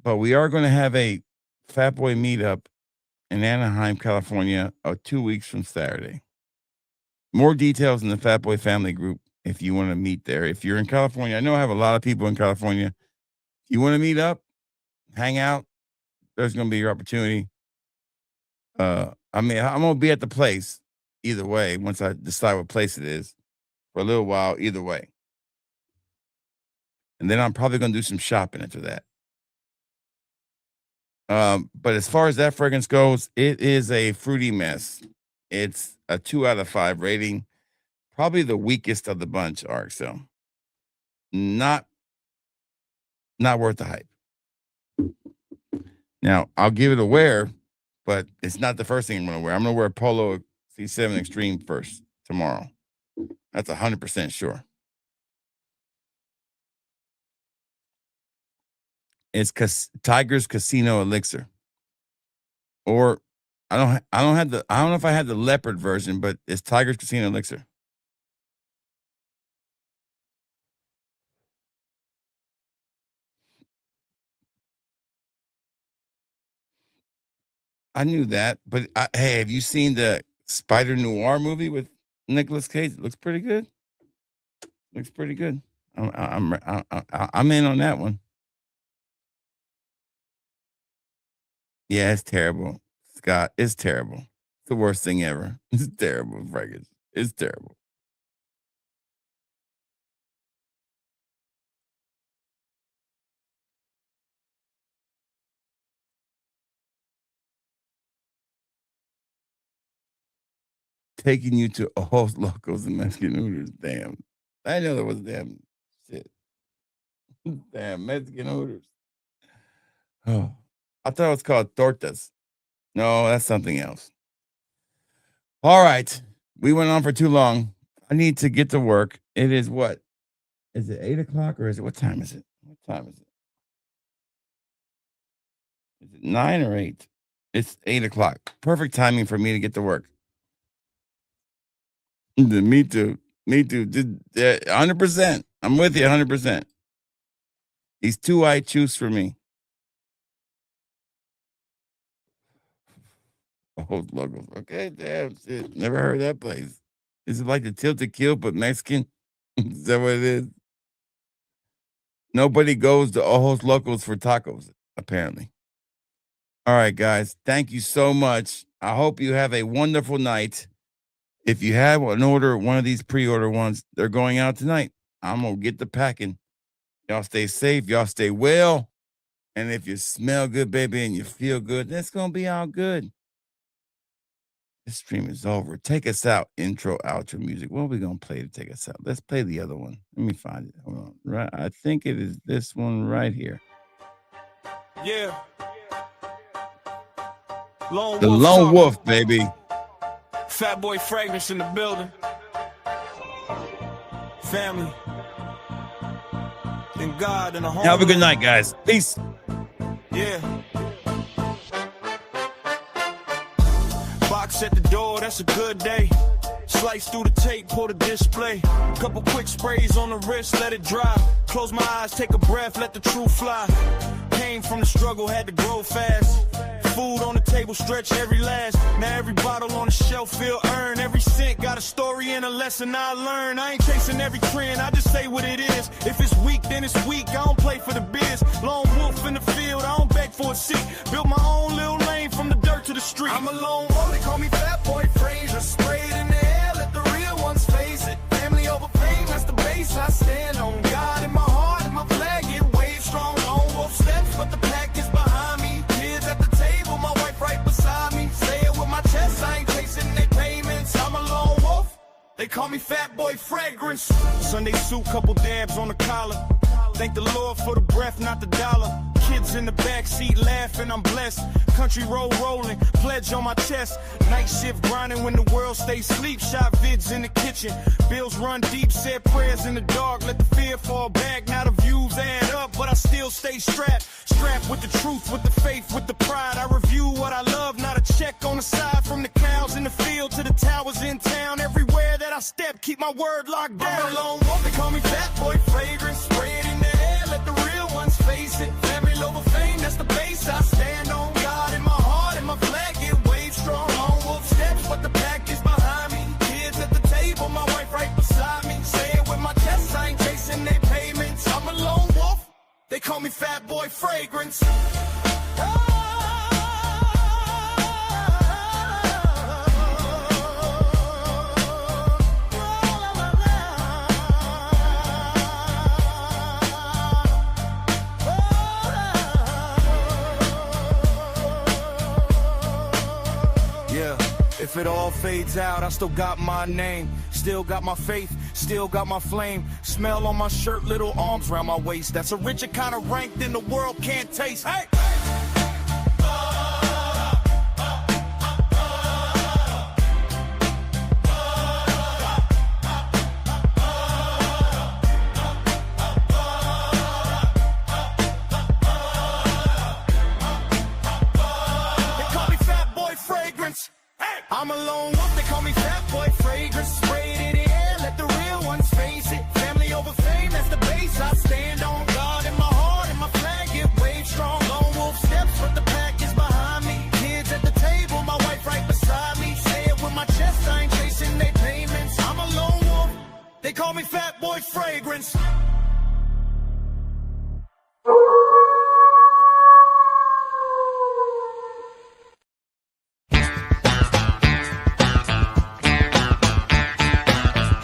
But we are going to have a Fat Boy meetup in Anaheim, California, 2 weeks from Saturday. More details in the Fat Boy family group if you want to meet there. If you're in California, I know I have a lot of people in California. If you want to meet up, hang out, there's going to be your opportunity. I mean, I'm going to be at the place either way once I decide what place it is for a little while, either way. And then I'm probably going to do some shopping after that. But as far as that fragrance goes, it is a fruity mess. It's a 2 out of 5 rating. Probably the weakest of the bunch, RXL. Not not worth the hype. Now, I'll give it a wear, but it's not the first thing I'm gonna wear. I'm gonna wear Polo C7 Extreme first tomorrow. That's 100% sure. It's Tiger's Casino Elixir. Or I don't know if I had the leopard version, but it's Tiger's Casino Elixir. I knew that, but hey, have you seen the Spider Noir movie with Nicolas Cage? It looks pretty good. Looks pretty good. I'm in on that one. Yeah, it's terrible, Scott. It's terrible. It's the worst thing ever. It's terrible, Frank. It's terrible. Taking you to Ojos Locos and Mexican Hooters. Damn. I know there was damn shit. Damn, Mexican Hooters. Oh, I thought it was called tortas. No, that's something else. All right. We went on for too long. I need to get to work. It is what? Is it 8 o'clock or is it what time is it? What time is it? Is it 9 or 8? It's 8 o'clock. Perfect timing for me to get to work. Me too. Me too. 100%. I'm with you 100%. These two I choose for me. Oh, locals. Okay, damn shit. Never heard of that place. Is it like the Tilted Kill but Mexican? Is that what it is? Nobody goes to Ojos Locos for tacos, apparently. All right, guys. Thank you so much. I hope you have a wonderful night. If you have one of these pre-order ones, they're going out tonight. I'm going to get the packing. Y'all stay safe. Y'all stay well. And if you smell good, baby, and you feel good, that's going to be all good. This stream is over. Take us out. Intro, outro music. What are we going to play to take us out? Let's play the other one. Let me find it. Hold on. Right. I think it is this one right here. Yeah. The Lone Wolf, baby. Fat Boy Fragrance in the building. Family. And God and the home. Have a good night, guys. Peace. Yeah. Box at the door, that's a good day. Slice through the tape, pull the display. Couple quick sprays on the wrist, let it dry. Close my eyes, take a breath, let the truth fly. Came from the struggle, had to grow fast. Food on the table, stretch every last. Now every bottle on the shelf feel earned. Every cent got a story and a lesson I learned. I ain't chasing every trend, I just say what it is. If it's weak, then it's weak, I don't play for the biz. Lone wolf in the field, I don't beg for a seat. Built my own little lane from the dirt to the street. I'm a lone wolf, they call me Fat Boy Frazier. Sprayed in the air, let the real ones face it. Family over fame, that's the base I stand on. God in my heart and my flag get waved strong. Lone wolf steps, but the pack is behind me. Kids at the table, my wife right beside me. Say it with my chest, I ain't chasing their payments. I'm a lone wolf, they call me Fat Boy Fragrance. Sunday suit, couple dabs on the collar. Thank the Lord for the breath, not the dollar. Kids in the backseat laughing, I'm blessed. Country road rolling, pledge on my chest. Night shift grinding when the world stays asleep. Shot vids in the kitchen, bills run deep. Said prayers in the dark, let the fear fall back. Now the views add up, but I still stay strapped. Strapped with the truth, with the faith, with the pride. I review what I love, not a check on the side. From the cows in the field to the towers in town. Everywhere that I step, keep my word locked down. I'm a lone wolf, they call me Fat Boy Fragrance. Spray it in the air, let the real ones face it. Family over fame, that's the base I stand on. God in my heart and my flag get waved strong. Lone wolf steps, but the pack is behind me. Kids at the table, my wife right beside me. Say it with my chest, I ain't chasing their payments. I'm a lone wolf, they call me Fat Boy Fragrance. If it all fades out, I still got my name. Still got my faith, still got my flame. Smell on my shirt, little arms around my waist. That's a richer kind of rank than the world can't taste. Hey!